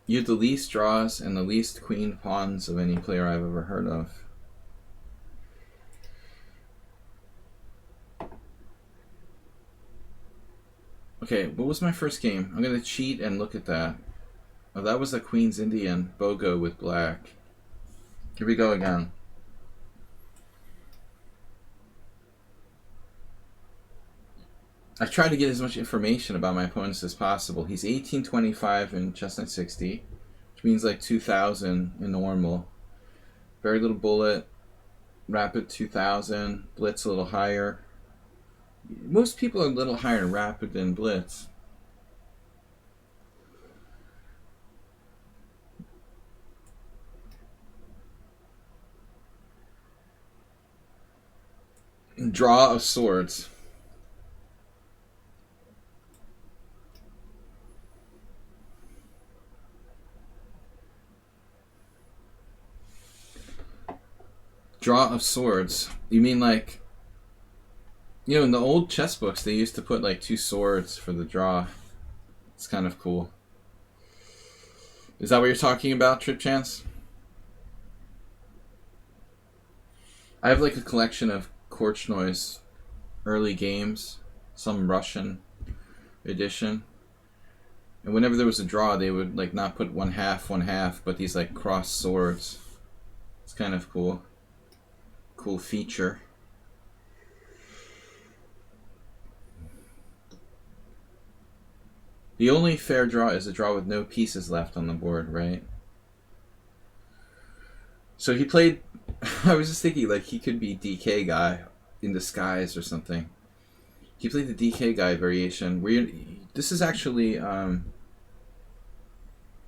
You had the least draws and the least queen pawns of any player I've ever heard of. Okay, what was my first game? I'm going to cheat and look at that. Oh, that was a Queen's Indian BOGO with black. Here we go again. I tried to get as much information about my opponents as possible. He's 1825 in chestnut 60, which means like 2000 in normal. Very little bullet, rapid 2000, blitz a little higher. Most people are a little higher in rapid than blitz. Draw of swords. Draw of swords. You mean like You know, in the old chess books, they used to put like 2 swords for the draw. It's kind of cool. Is that what you're talking about, Trip Chance? I have like a collection of Korchnoy's early games, some Russian edition. And whenever there was a draw, they would like not put one half, but these like cross swords. It's kind of cool. Cool feature. The only fair draw is a draw with no pieces left on the board, right? So he played... I was just thinking, like, he could be DK guy in disguise or something. He played the DK guy variation. This is actually a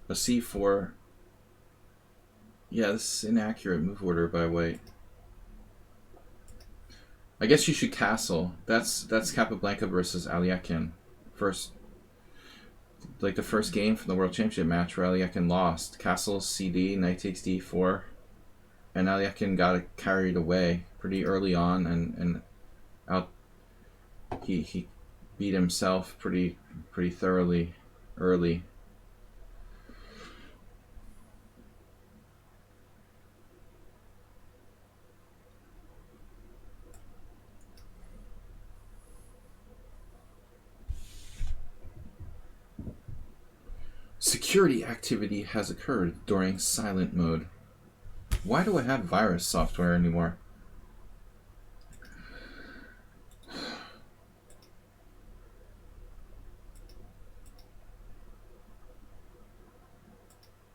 C4. Yeah, this is inaccurate move order by white. I guess you should castle. That's Capablanca versus Aliekin. The first game from the World Championship match where Aliekin lost. Castle CD, knight takes d4. And Aliekin got carried away pretty early on and out he beat himself pretty thoroughly early. Security activity has occurred during silent mode. Why do I have virus software anymore?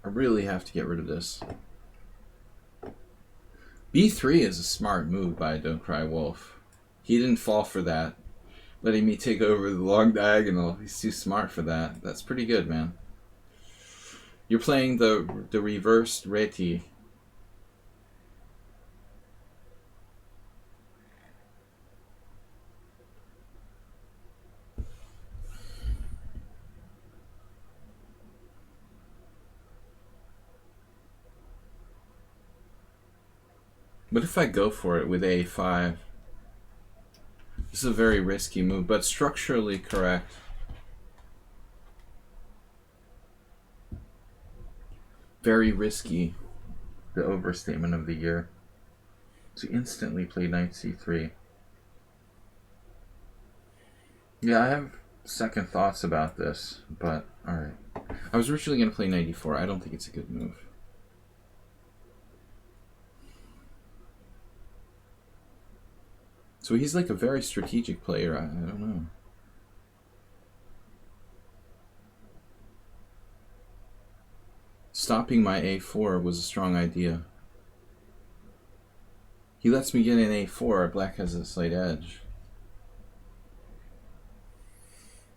I really have to get rid of this. B3 is a smart move by Don't Cry Wolf. He didn't fall for that. Letting me take over the long diagonal. He's too smart for that. That's pretty good, man. You're playing the reversed reti. What if I go for it with A5? This is a very risky move, but structurally correct. Very risky. The overstatement of the year. To instantly play knight c3. Yeah, I have second thoughts about this, but alright. I was originally going to play knight e4. I don't think it's a good move. So he's like a very strategic player. I don't know. Stopping my a4 was a strong idea. He lets me get in a4. Black has a slight edge.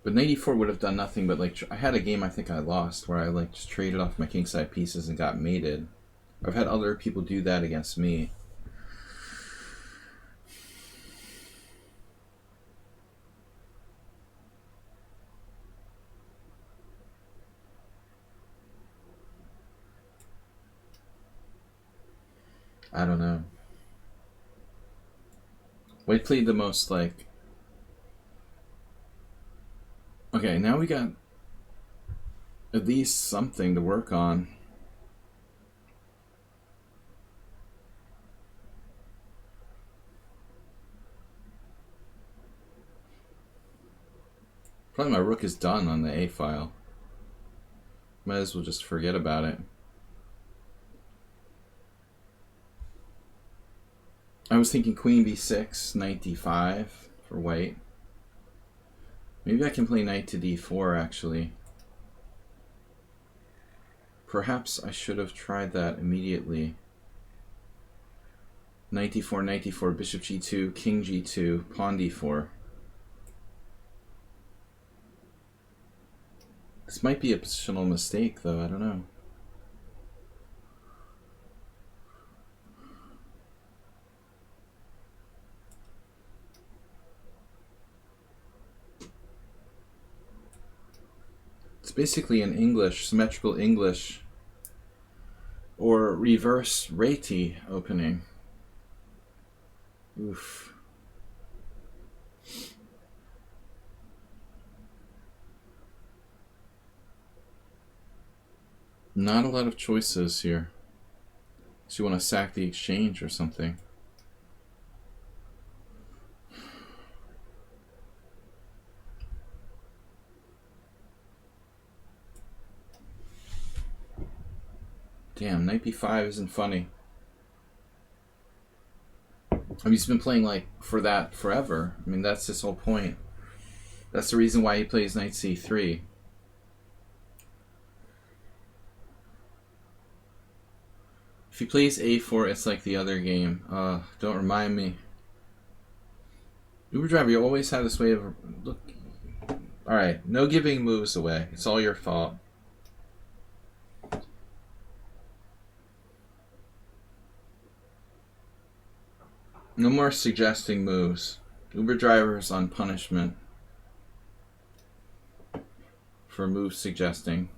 But knight e4 would have done nothing but like... I had a game I think I lost where I like just traded off my kingside pieces and got mated. I've had other people do that against me. I don't know. White played the most like... Okay, now we got at least something to work on. Probably my rook is done on the A file. Might as well just forget about it. I was thinking queen b6, knight d5 for white. Maybe I can play knight to d4 actually. Perhaps I should have tried that immediately. Knight d4, bishop g2, king g2, pawn d4. This might be a positional mistake though, I don't know. It's basically an English, symmetrical English or reverse reti opening. Oof. Not a lot of choices here. So you want to sack the exchange or something. Damn, knight b5 isn't funny. I mean, he's been playing like for that forever. I mean, that's his whole point. That's the reason why he plays knight c3. If he plays a4, it's like the other game. Don't remind me. Uber driver, you always have this way of look. All right, no giving moves away. It's all your fault. No more suggesting moves. Uber drivers on punishment for move suggesting.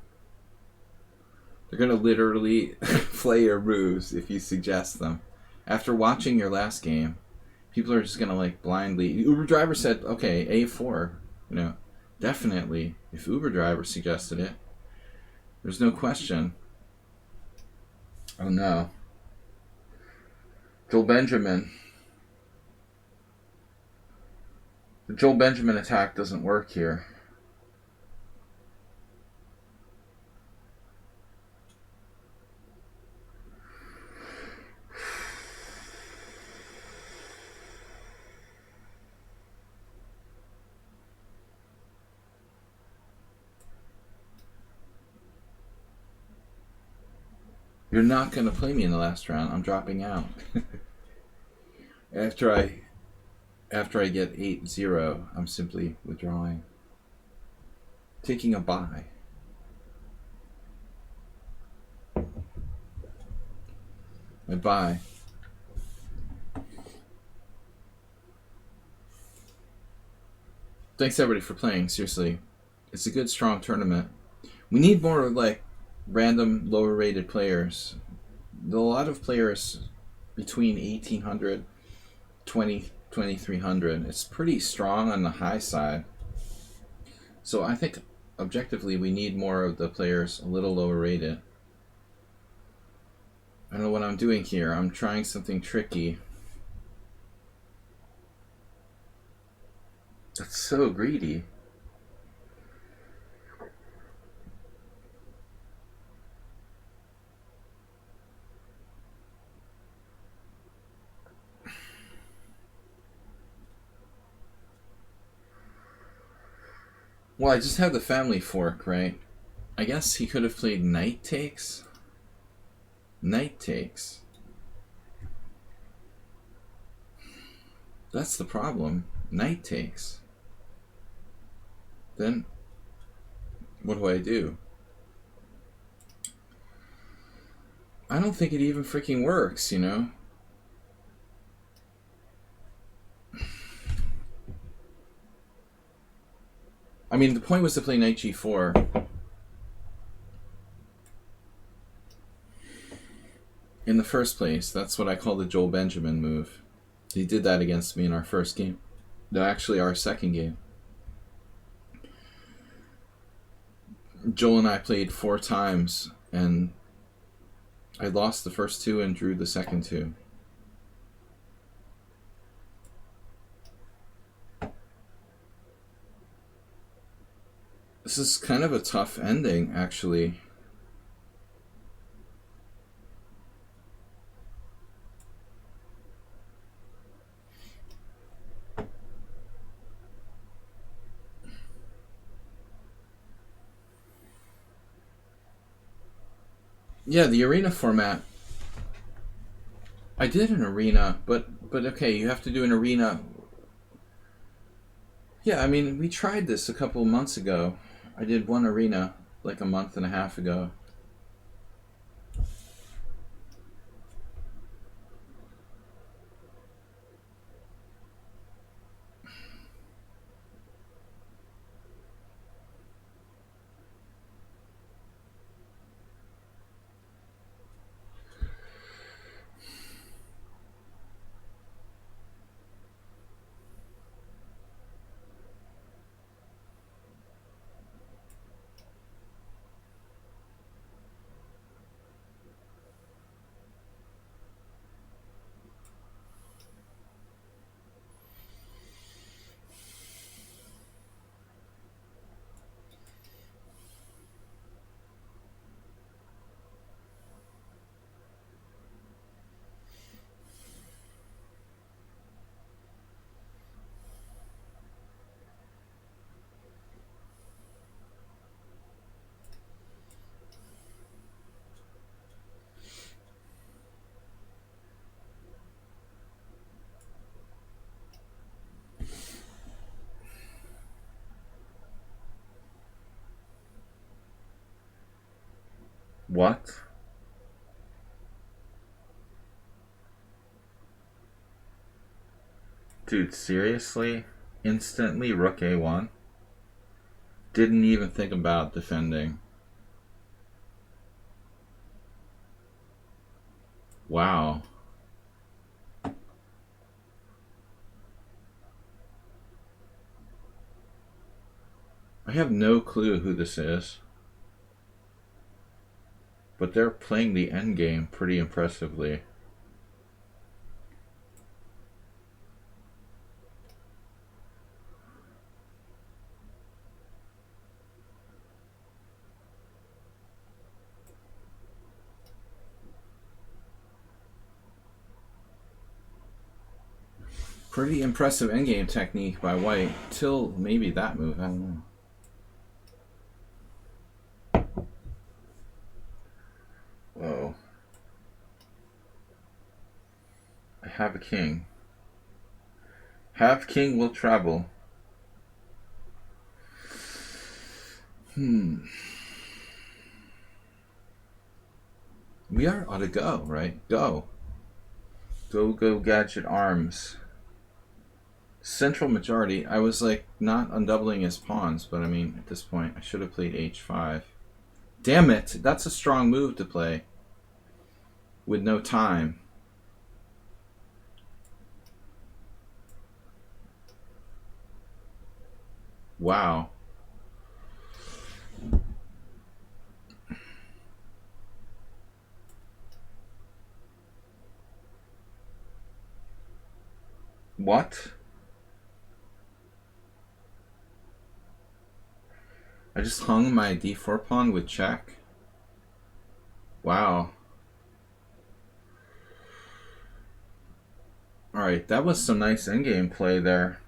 They're gonna literally play your moves if you suggest them. After watching your last game, people are just gonna like blindly. Uber driver said, "Okay, a4." You know, definitely. If Uber driver suggested it, there's no question. Oh no, Joel Benjamin. The Joel Benjamin attack doesn't work here. You're not going to play me in the last round. I'm dropping out. After I get 8-0, I'm simply withdrawing. Taking a bye. A bye. Thanks everybody for playing. Seriously, it's a good, strong tournament. We need more like random lower rated players. There are a lot of players between 1800, 2300. It's pretty strong on the high side. So I think objectively we need more of the players a little lower rated. I don't know what I'm doing here. I'm trying something tricky. That's so greedy. Well, I just have the family fork, right? I guess he could have played knight takes. Knight takes. That's the problem. Knight takes. Then, what do I do? I don't think it even freaking works, you know? I mean, the point was to play knight g4. In the first place, that's what I call the Joel Benjamin move. He did that against me in our first game. No, actually our second game. Joel and I played 4 times, and I lost the first 2 and drew the second 2. This is kind of a tough ending, actually. Yeah, the arena format. I did an arena, but okay, you have to do an arena. Yeah, I mean, we tried this a couple of months ago. I did one arena like a month and a half ago. What? Dude, seriously? Instantly rook a1? Didn't even think about defending. Wow. I have no clue who this is. But they're playing the endgame pretty impressively. Pretty impressive endgame technique by white. Till maybe that move, I don't know. Whoa. I have a king. Have king will travel. We ought to go, right? Go. Go, gadget arms. Central majority. I was like not undoubling his pawns, but I mean at this point I should have played h5. Damn it! That's a strong move to play with no time. Wow. What? I just hung my d4 pawn with check. Wow. Alright, that was some nice endgame play there.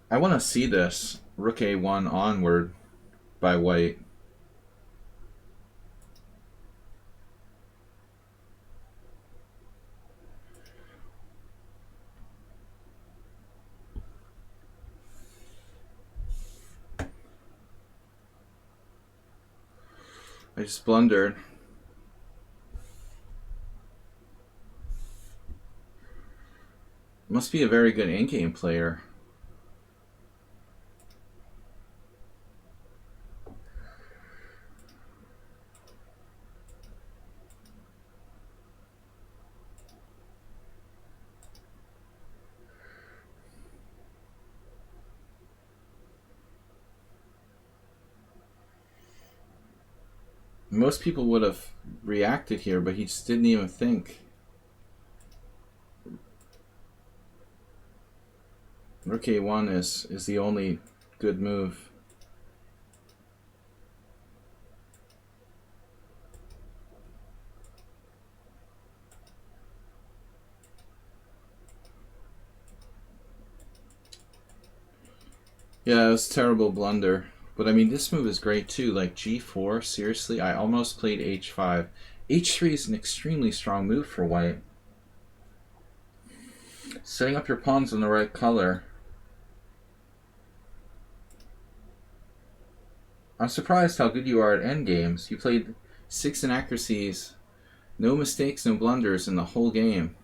I want to see this. Rook a1 onward by white. I just blundered. Must be a very good endgame player. Most people would have reacted here, but he just didn't even think. Rook a1 is the only good move. Yeah, it was a terrible blunder. But I mean, this move is great too. Like g4, seriously, I almost played h5. h3 is an extremely strong move for white. Setting up your pawns in the right color. I'm surprised how good you are at endgames. You played 6 inaccuracies, no mistakes, no blunders in the whole game.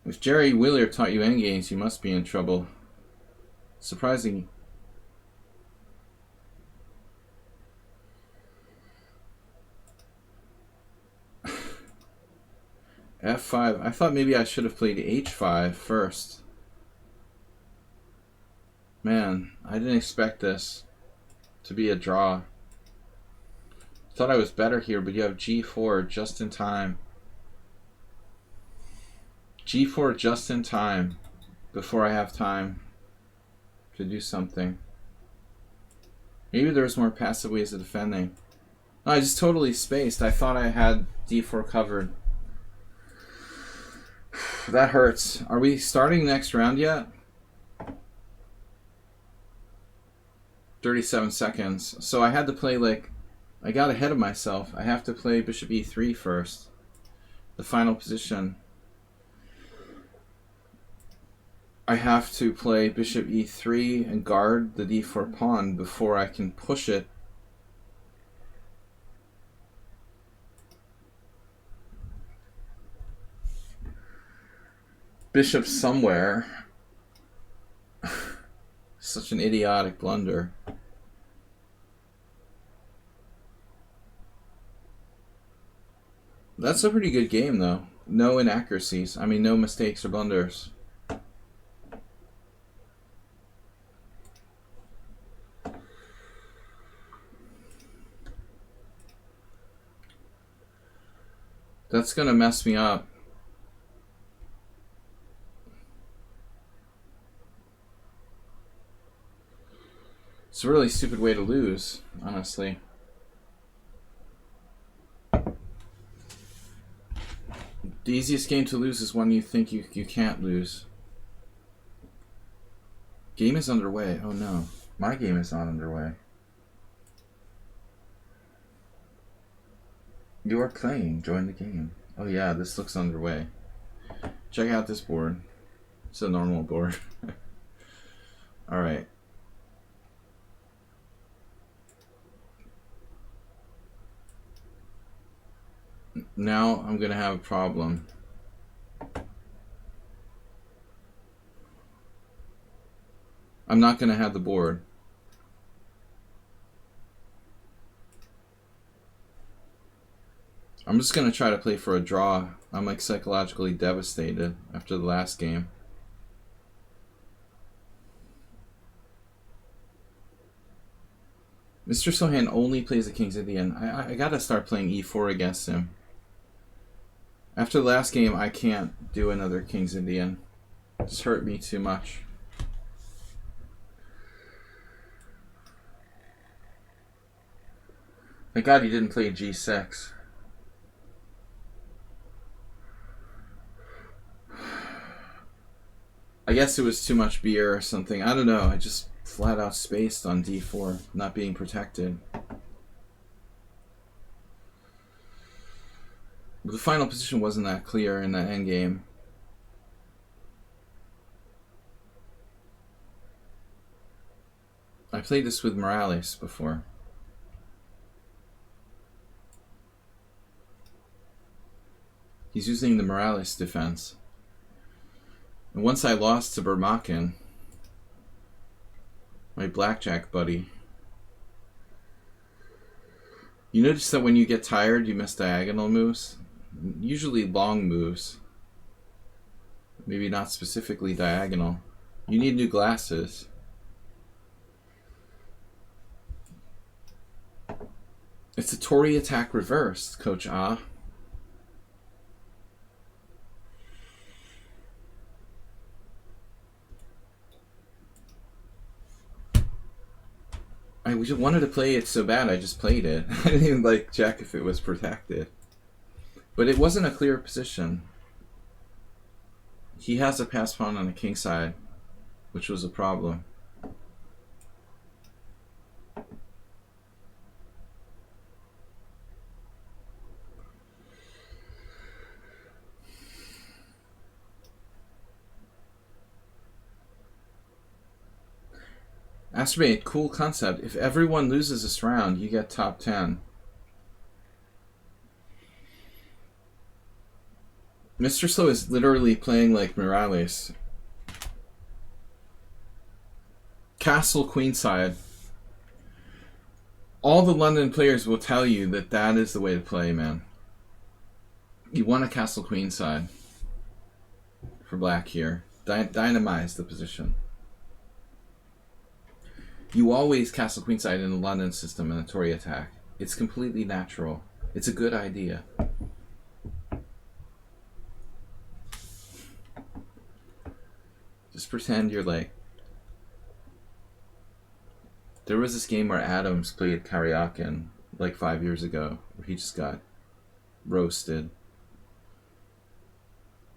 If Jerry Wheeler taught you endgames, you must be in trouble. Surprising. F5. I thought maybe I should have played H5 first. Man, I didn't expect this to be a draw. Thought I was better here, but you have G4 just in time. G4 just in time before I have time to do something. Maybe there's more passive ways of defending. No, I just totally spaced. I thought I had D4 covered. That hurts. Are we starting next round yet? 37 seconds. So I had to play like I got ahead of myself. I have to play bishop e3 first. The final position. I have to play bishop e3 and guard the d4 pawn before I can push it. Bishop somewhere. Such an idiotic blunder. That's a pretty good game, though. No inaccuracies. I mean, no mistakes or blunders. That's gonna mess me up. It's a really stupid way to lose, honestly. The easiest game to lose is one you think you can't lose. Game is underway. Oh no, my game is not underway. You are playing. Join the game. Oh yeah, this looks underway. Check out this board. It's a normal board. Alright. Now I'm going to have a problem. I'm not going to have the board. I'm just going to try to play for a draw. I'm like psychologically devastated after the last game. Mr. Sohan only plays the King's Indian. I gotta start playing e4 against him. After the last game, I can't do another King's Indian. It's hurt me too much. Thank God he didn't play g6. I guess it was too much beer or something. I don't know. I just flat out spaced on d4, not being protected. But the final position wasn't that clear in that endgame. I played this with Morales before. He's using the Morales defense. And once I lost to Burmakin, my blackjack buddy, you notice that when you get tired, you miss diagonal moves? Usually long moves. Maybe not specifically diagonal. You need new glasses. It's a Tory attack reversed, Coach Ah. I just wanted to play it so bad I just played it. I didn't even like check if it was protected. But it wasn't a clear position. He has a pass pawn on the king side, which was a problem. Astromate, cool concept. If everyone loses this round, you get top 10. Mr. Slow is literally playing like Morales. Castle queenside. All the London players will tell you that that is the way to play, man. You want a castle queenside for black here. Dynamize the position. You always castle queenside in the London system in a Tory attack. It's completely natural. It's a good idea. Just pretend you're like... There was this game where Adams played Karyakin like 5 years ago, where he just got roasted.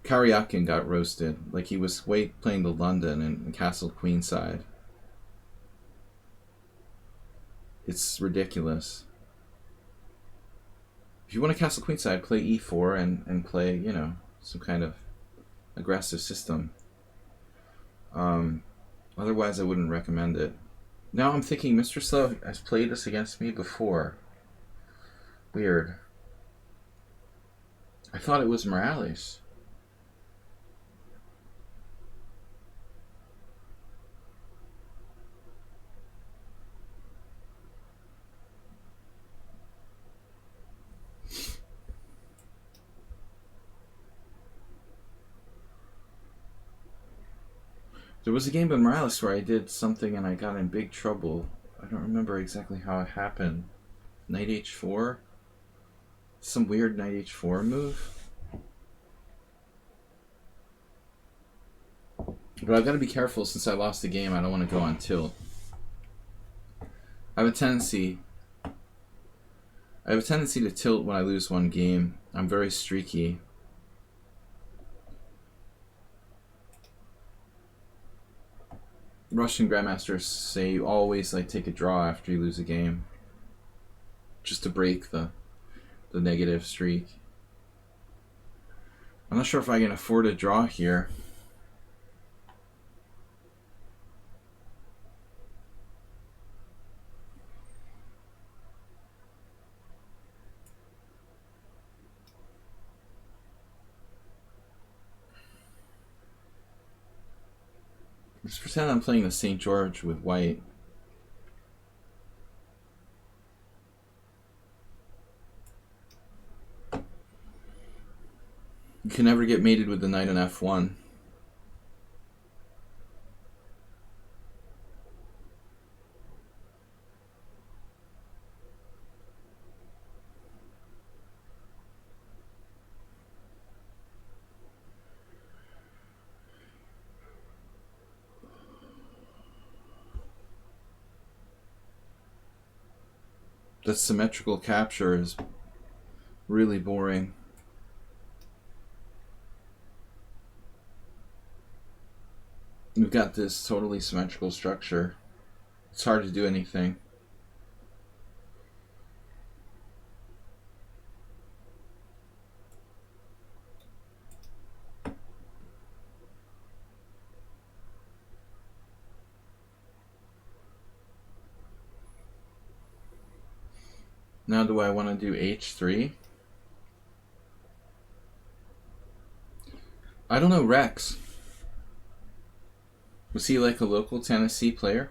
Karyakin got roasted. Like he was playing the London and castle queenside. It's ridiculous. If you want to castle queenside, play e4 and play, you know, some kind of aggressive system. Otherwise, I wouldn't recommend it. Now I'm thinking Mr. Slow has played this against me before. Weird. I thought it was Morales. There was a game with Morales where I did something and I got in big trouble. I don't remember exactly how it happened. Knight h4? Some weird knight h4 move? But I've got to be careful since I lost the game. I don't want to go on tilt. I have a tendency to tilt when I lose one game. I'm very streaky. Russian grandmasters say you always like take a draw after you lose a game, just to break the negative streak. I'm not sure if I can afford a draw here. Just pretend I'm playing the St. George with white. You can never get mated with the knight on f1. The symmetrical capture is really boring. We've got this totally symmetrical structure. It's hard to do anything. Now do I want to do h3? I don't know Rex. Was he like a local Tennessee player?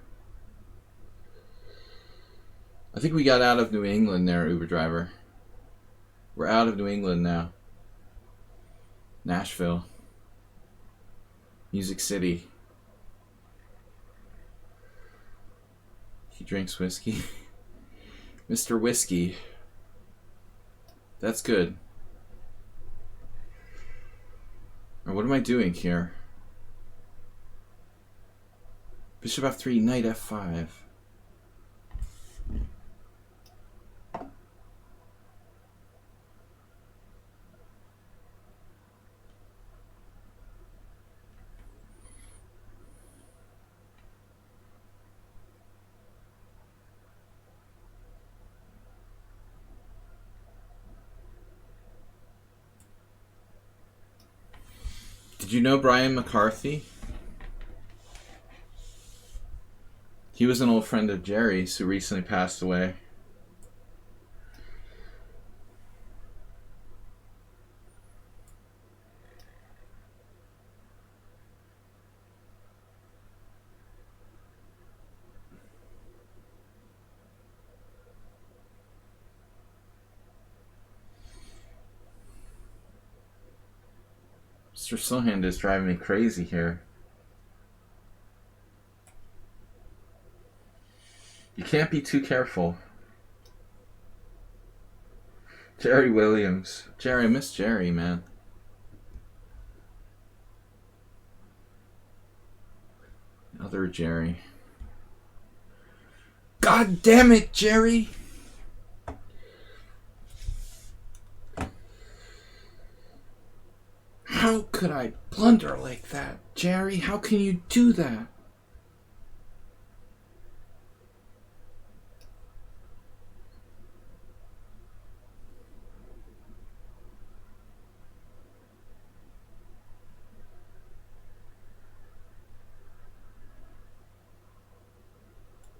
I think we got out of New England there, Uber driver. We're out of New England now. Nashville. Music City. He drinks whiskey. Mr. Whiskey. That's good. Or what am I doing here? Bishop f3, knight f5. Did you know Brian McCarthy? He was an old friend of Jerry's who recently passed away. Mr. Slowhand is driving me crazy here. You can't be too careful. Jerry Williams. Jerry, I miss Jerry, man. Other Jerry. God damn it, Jerry! How could I blunder like that, Jerry? How can you do that?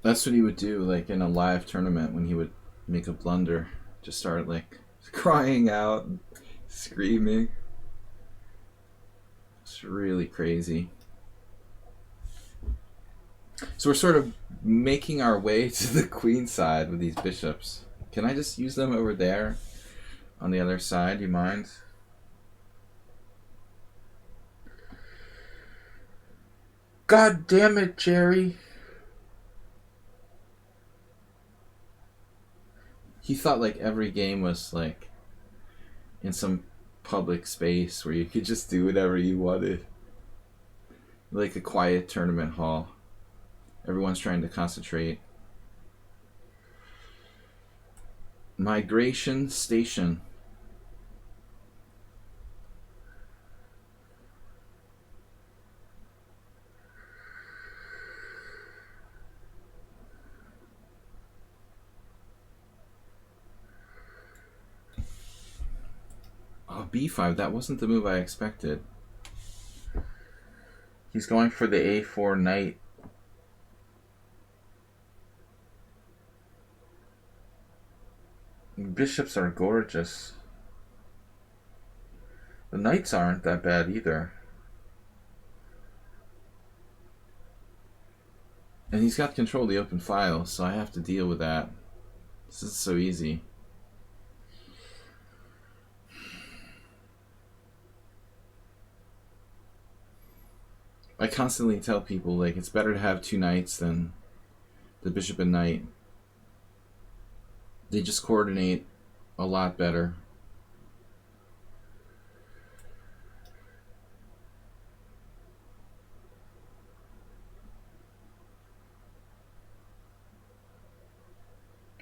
That's what he would do, like in a live tournament when he would make a blunder. Just start like crying out, screaming. It's really crazy. So we're sort of making our way to the queen side with these bishops. Can I just use them over there on the other side? Do you mind? God damn it, Jerry. He thought like every game was like in some public space where you could just do whatever you wanted. Like a quiet tournament hall. Everyone's trying to concentrate. Migration station. Oh, b5. That wasn't the move I expected. He's going for the a4 knight. Bishops are gorgeous. The knights aren't that bad either. And he's got control of the open file, so I have to deal with that. This is so easy. I constantly tell people, like, it's better to have two knights than the bishop and knight. They just coordinate a lot better.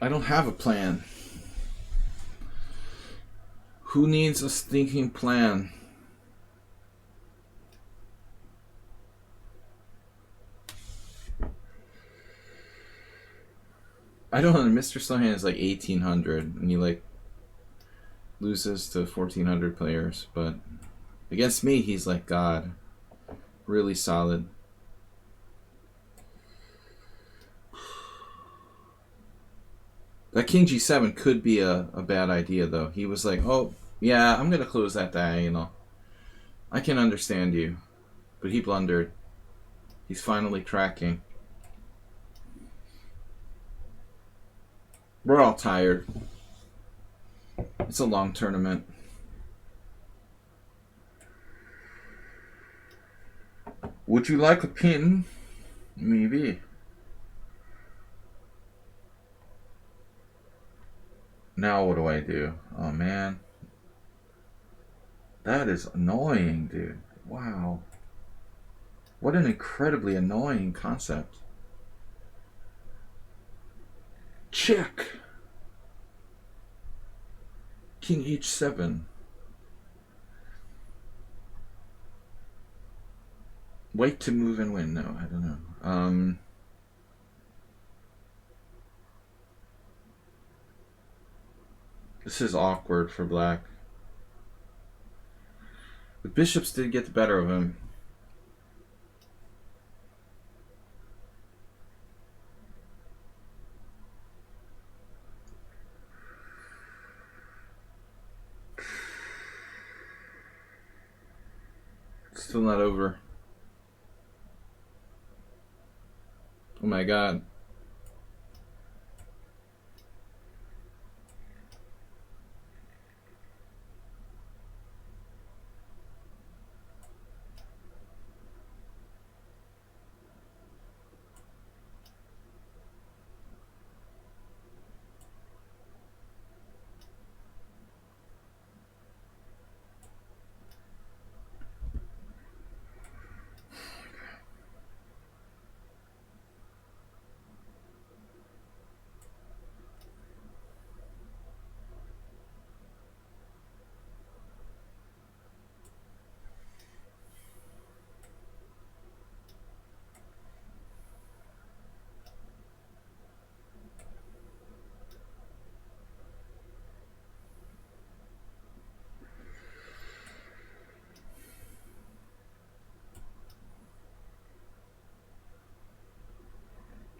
I don't have a plan. Who needs a stinking plan? I don't know. Mr. Slohan is like 1800 and he like loses to 1400 players, but against me he's like God. Really solid. That king g7 could be a bad idea though. He was like, oh yeah, I'm gonna close that diagonal. I can understand you. But he blundered. He's finally cracking. We're all tired. It's a long tournament. Would you like a pin? Maybe. Now what do I do? Oh man. That is annoying, dude. Wow. What an incredibly annoying concept. Check. King h7. Wait to move and win. No, I don't know. This is awkward for black. The bishops did get the better of him. Still not over. Oh my god.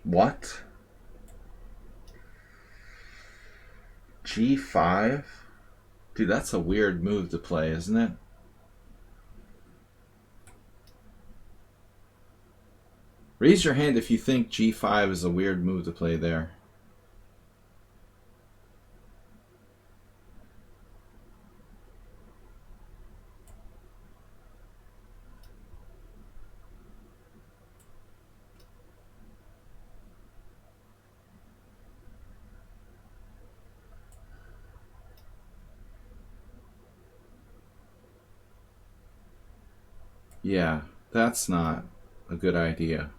What? G5? Dude, that's a weird move to play, isn't it? Raise your hand if you think G5 is a weird move to play there. Yeah, that's not a good idea.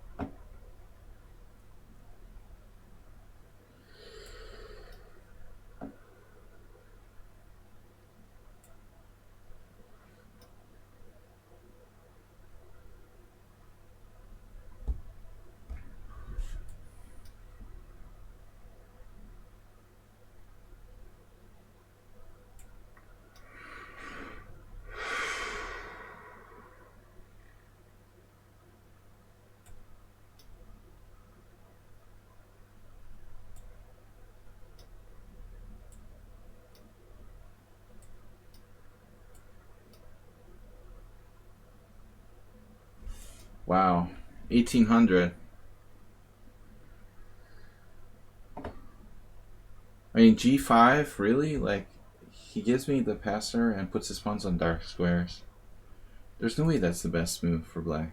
Wow, 1800. I mean, G5, really? Like, he gives me the passer and puts his pawns on dark squares. There's no way that's the best move for black.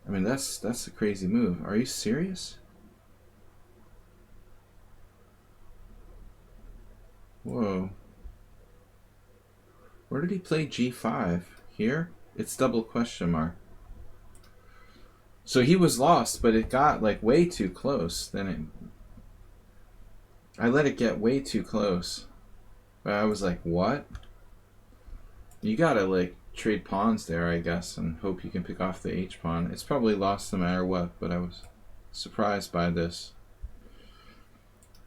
I mean, that's a crazy move. Are you serious? Whoa. Where did he play G5? Here? It's double question mark. So he was lost, but it got like way too close. I let it get way too close. But I was like, what? You gotta like trade pawns there, I guess, and hope you can pick off the H pawn. It's probably lost no matter what, but I was surprised by this.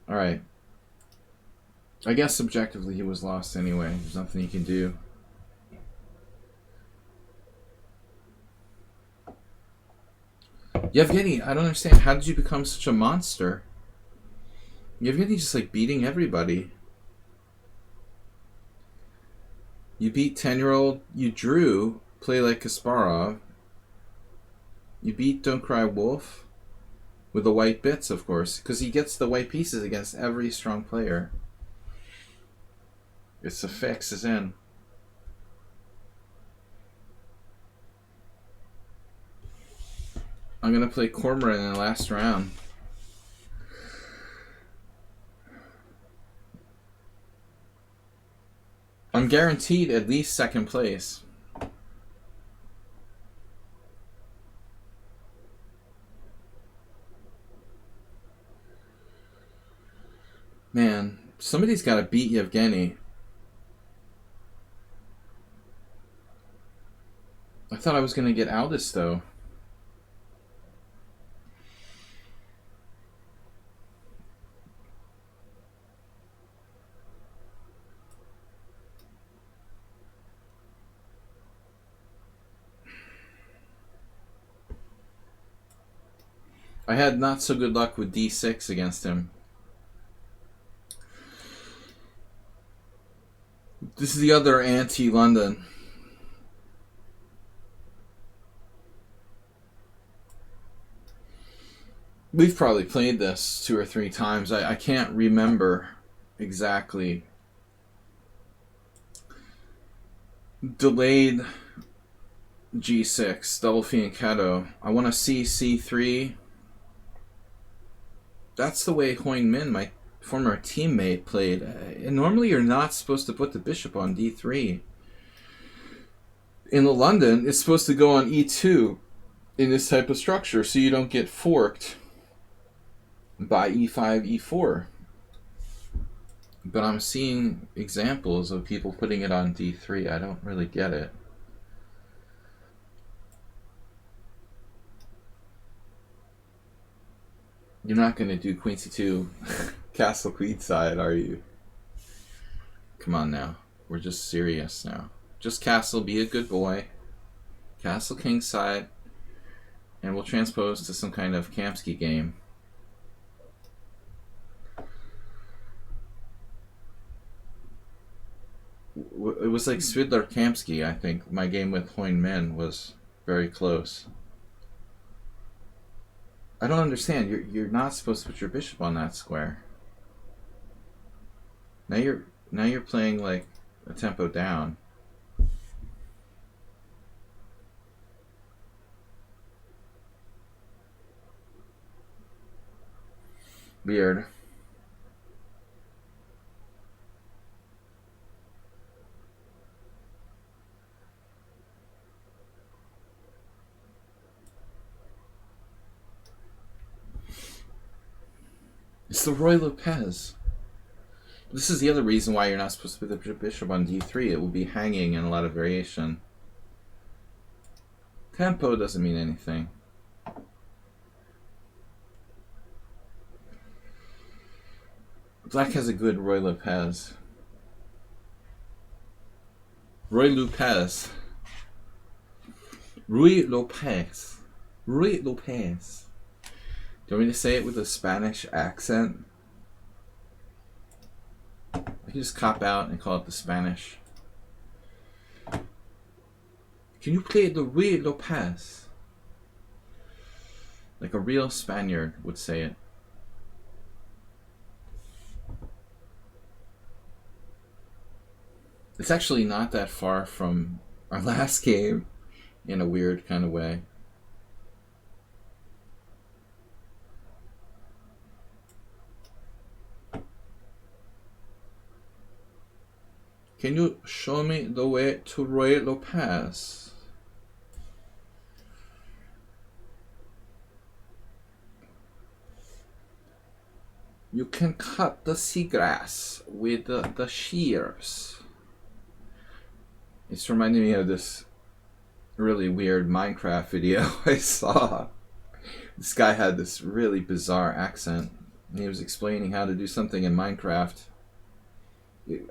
Alright. I guess subjectively he was lost anyway. There's nothing he can do. Yevgeny, I don't understand. How did you become such a monster? Yevgeny just like beating everybody. You beat 10-year-old. You drew Play Like Kasparov. You beat Don't Cry Wolf. With the white bits, of course. Because he gets the white pieces against every strong player. It's a fix is in. I'm going to play Cormorant in the last round. I'm guaranteed at least second place. Man, somebody's got to beat Yevgeny. I thought I was going to get Aldis, though. I had not so good luck with D6 against him. This is the other anti-London. We've probably played this 2 or 3 times. I can't remember exactly. Delayed G6, double fianchetto. I want to see C3. That's the way Hoyne Min, my former teammate, played. And normally you're not supposed to put the bishop on D3. In the London, it's supposed to go on E2 in this type of structure so you don't get forked by E5, E4. But I'm seeing examples of people putting it on D3. I don't really get it. You're not going to do Queen C2 Castle Queenside, are you? Come on now. We're just serious now. Just Castle, be a good boy. Castle Kingside. And we'll transpose to some kind of Kamsky game. It was like Svidler-Kamsky, I think. My game with Hoyn Min was very close. I don't understand. You're not supposed to put your bishop on that square. Now you're playing like a tempo down. Weird. It's the Roy Lopez. This is the other reason why you're not supposed to put the bishop on d3. It will be hanging in a lot of variation. Tempo doesn't mean anything. Black has a good Roy Lopez. Roy Lopez. Ruy Lopez. Ruy Lopez. Do you want me to say it with a Spanish accent? I can just cop out and call it the Spanish. Can you play the Ruy Lopez? Like a real Spaniard would say it. It's actually not that far from our last game in a weird kind of way. Can you show me the way to Roy Lopez? You can cut the seagrass with the shears. It's reminding me of this really weird Minecraft video I saw. This guy had this really bizarre accent. He was explaining how to do something in Minecraft.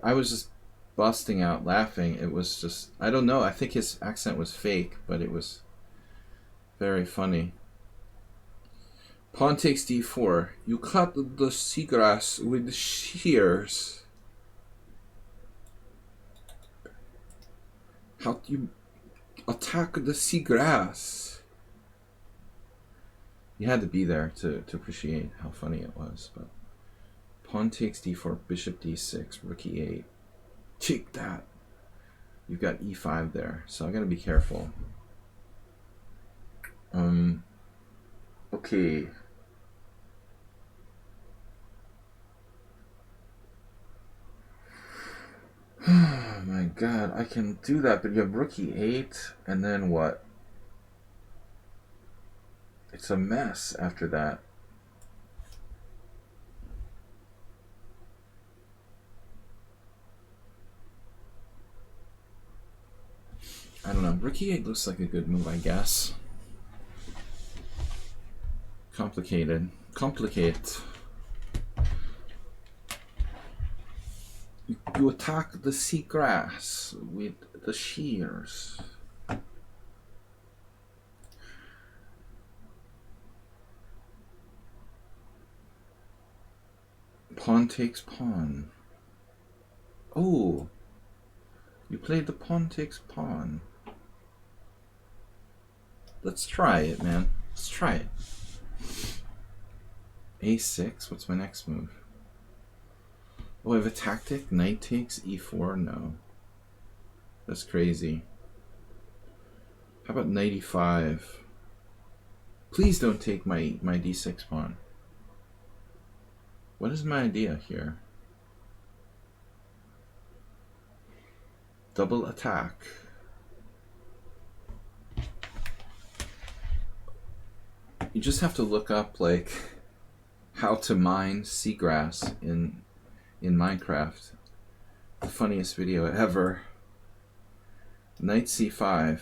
I was just busting out laughing. It was just, I don't know, I think his accent was fake, but it was very funny. Pawn takes d4. You cut the seagrass with the shears. How do you attack the seagrass? You had to be there to appreciate how funny it was. But pawn takes d4, bishop d6, rook e8. Take that. You've got e5 there, so I gotta be careful. Okay. Oh my god, I can do that, but you have rook e8, and then what? It's a mess after that. I don't know, rook e8 looks like a good move, I guess. Complicated. Complicate. You attack the seagrass with the shears. Pawn takes pawn. Oh, you played the pawn takes pawn. Let's try it, man. Let's try it. a6, what's my next move? Oh, I have a tactic? Knight takes e4? No. That's crazy. How about knight e5? Please don't take my d6 pawn. What is my idea here? Double attack. You just have to look up, like, how to mine seagrass in Minecraft. The funniest video ever. Knight c5.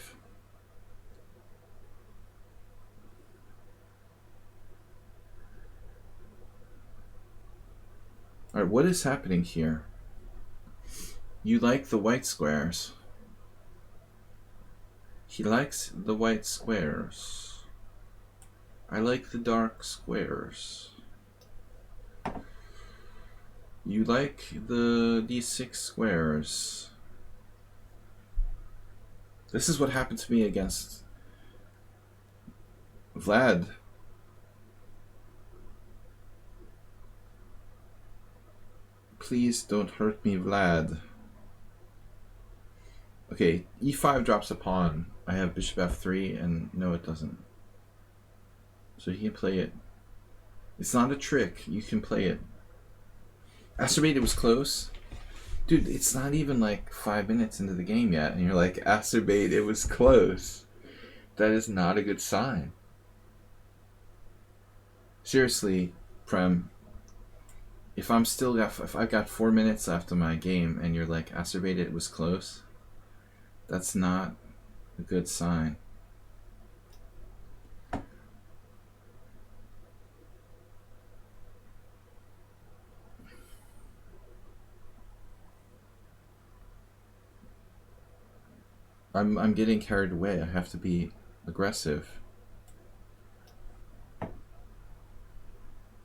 Alright, what is happening here? You like the white squares. He likes the white squares. I like the dark squares. You like the d6 squares. This is what happened to me against Vlad. Please don't hurt me, Vlad. Okay, e5 drops a pawn. I have bishop f3, and no, it doesn't. So he can play it. It's not a trick. You can play it. Acerbate, it was close. Dude, it's not even like 5 minutes into the game yet, and you're like, acerbate, it was close. That is not a good sign. Seriously, Prem, if I've got 4 minutes left of my game, and you're like, acerbate, it was close, that's not a good sign. I'm getting carried away. I have to be aggressive.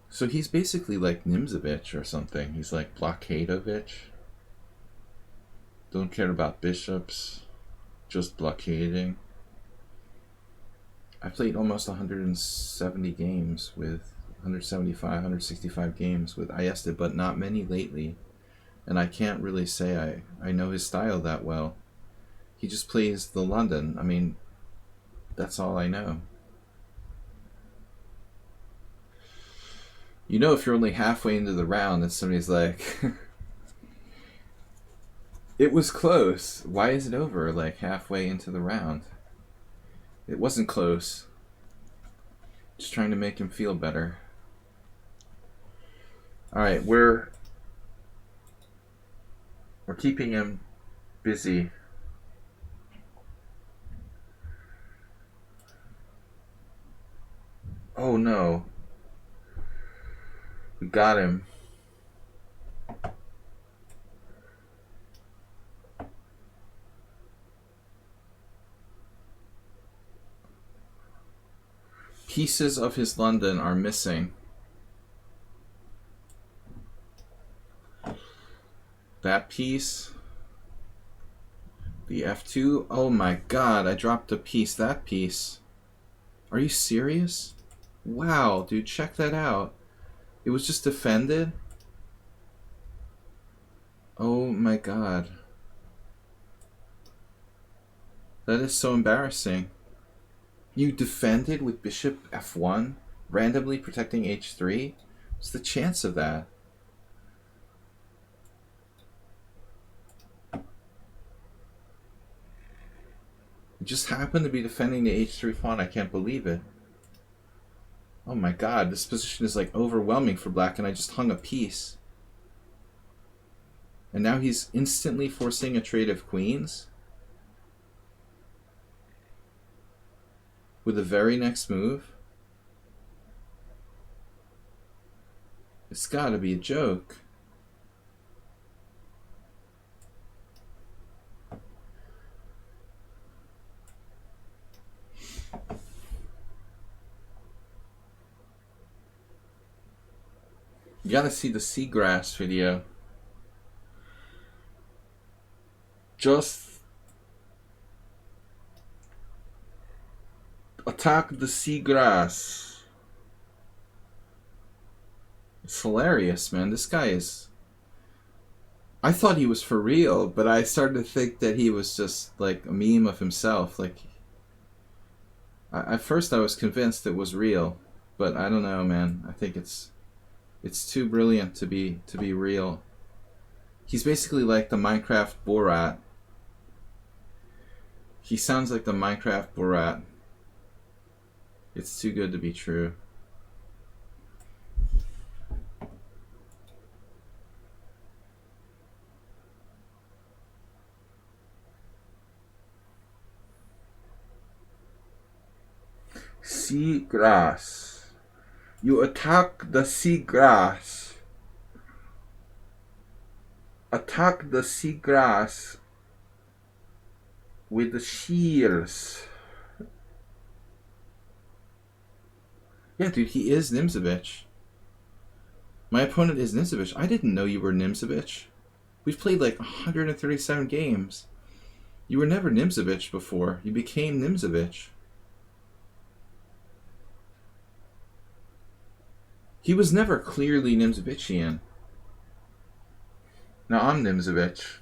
So he's basically like Nimzovich or something. He's like Blockadovich. Don't care about bishops. Just blockading. I played almost 170 games with 175, 165 games with Ayeste, but not many lately. And I can't really say I know his style that well. He just plays the London. I mean, that's all I know. You know, if you're only halfway into the round and somebody's like, it was close. Why is it over like halfway into the round? It wasn't close. Just trying to make him feel better. Alright, we're keeping him busy. Oh no. We got him. Pieces of his London are missing. That piece. The F2. Oh my god, I dropped a piece. That piece. Are you serious? Wow, dude, check that out. It was just defended? Oh my god. That is so embarrassing. You defended with bishop f1, randomly protecting h3? What's the chance of that? You just happened to be defending the h3 pawn. I can't believe it. Oh my god, this position is like overwhelming for black, and I just hung a piece. And now he's instantly forcing a trade of queens with the very next move. It's gotta be a joke. You gotta see the seagrass video. Just attack the seagrass. It's hilarious, man. This guy is... I thought he was for real, but I started to think that he was just like a meme of himself. Like, at first I was convinced it was real, but I don't know, man. I think it's too brilliant to be real. He's basically like the Minecraft Borat. He sounds like the Minecraft Borat. It's too good to be true. Seagrass. You attack the seagrass. Attack the seagrass with the shears. Yeah, dude, he is Nimzovich. My opponent is Nimzovich. I didn't know you were Nimzovich. We've played like 137 games. You were never Nimzovich before. You became Nimzovich. He was never clearly Nimzovichian. Now I'm Nimzovich.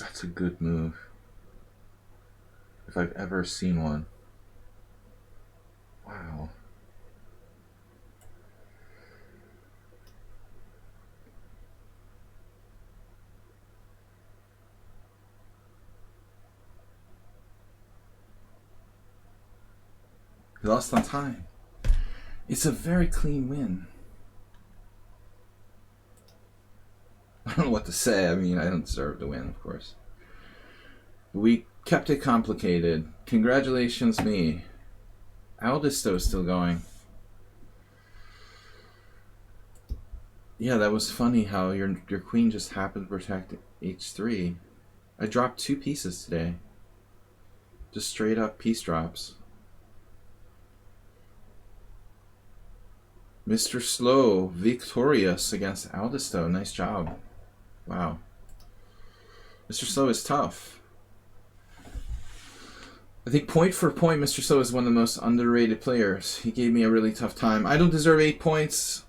That's a good move. If I've ever seen one. Wow. He lost on time. It's a very clean win. I don't know what to say. I mean, I don't deserve the win, of course. We kept it complicated. Congratulations, me. Aldisto is still going. Yeah, that was funny how your queen just happened to protect h3. I dropped 2 pieces today. Just straight up piece drops. Mr. Slow, victorious against Aldisto. Nice job. Wow. Mr. Slow is tough. I think point for point, Mr. Slow is one of the most underrated players. He gave me a really tough time. I don't deserve 8 points.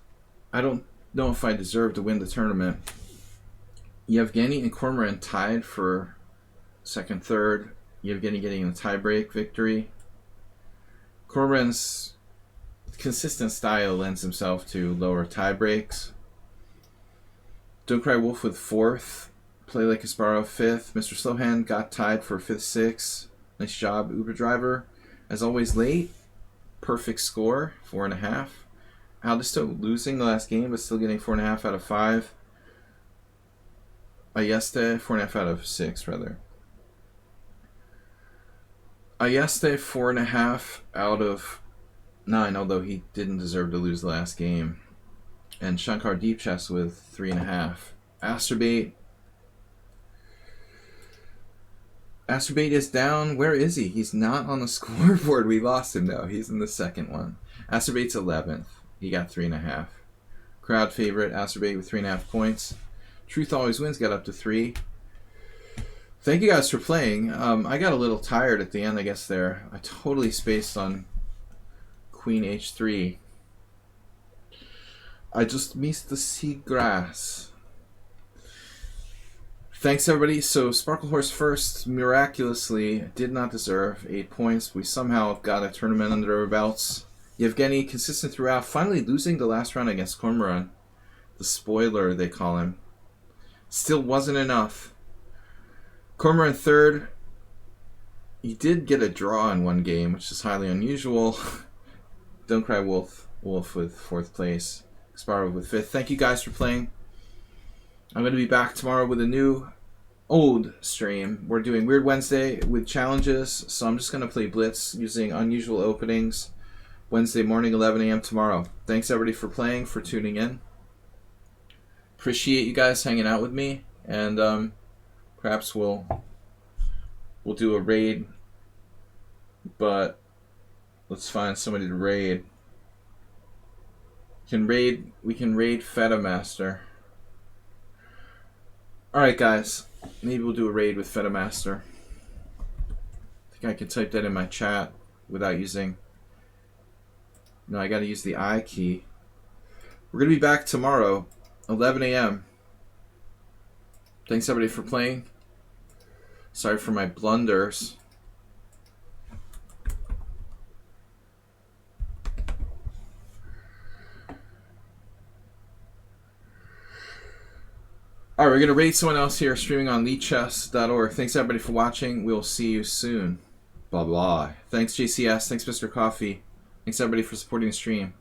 I don't know if I deserve to win the tournament. Yevgeny and Cormoran tied for second, third. Yevgeny getting a tiebreak victory. Cormoran's consistent style lends himself to lower tiebreaks. Don't Cry Wolf with 4th. Play Like Kasparov 5th. Mr. Slowhand got tied for 5th, 6th. Nice job, Uber Driver. As always, late. Perfect score, 4.5. Aldisto losing the last game, but still getting 4.5 out of 5. Ayeste, 4.5 out of 6, rather. Ayeste, 4.5 out of 9, although he didn't deserve to lose the last game. And Shankar Deep Chess with 3.5. Asterbait. Asterbait is down. Where is he? He's not on the scoreboard. We lost him, though. He's in the second one. Asterbait's 11th. He got 3.5. Crowd favorite, Asterbait with 3.5 points. Truth Always Wins got up to 3. Thank you guys for playing. I got a little tired at the end, I guess, there. I totally spaced on Queen H3. I just missed the seagrass. Thanks, everybody. So, Sparkle Horse first, miraculously, did not deserve 8 points. We somehow got a tournament under our belts. Yevgeny, consistent throughout, finally losing the last round against Cormoran. The spoiler, they call him. Still wasn't enough. Cormoran third. He did get a draw in one game, which is highly unusual. Don't Cry Wolf with 4th place. Kasparov with 5th. Thank you guys for playing. I'm going to be back tomorrow with a new old stream. We're doing Weird Wednesday with challenges, so I'm just going to play Blitz using unusual openings. Wednesday morning, 11 a.m. tomorrow. Thanks, everybody, for playing, for tuning in. Appreciate you guys hanging out with me, and perhaps we'll do a raid, but let's find somebody to raid. We can raid Feta Master. Alright, guys. Maybe we'll do a raid with Feta Master. I think I can type that in my chat without using... No, I gotta use the I key. We're gonna be back tomorrow, 11 a.m. Thanks, everybody, for playing. Sorry for my blunders. Alright, we're going to raid someone else here, streaming on lichess.org. Thanks, everybody, for watching. We'll see you soon. Blah, blah. Thanks, JCS. Thanks, Mr. Coffee. Thanks, everybody, for supporting the stream.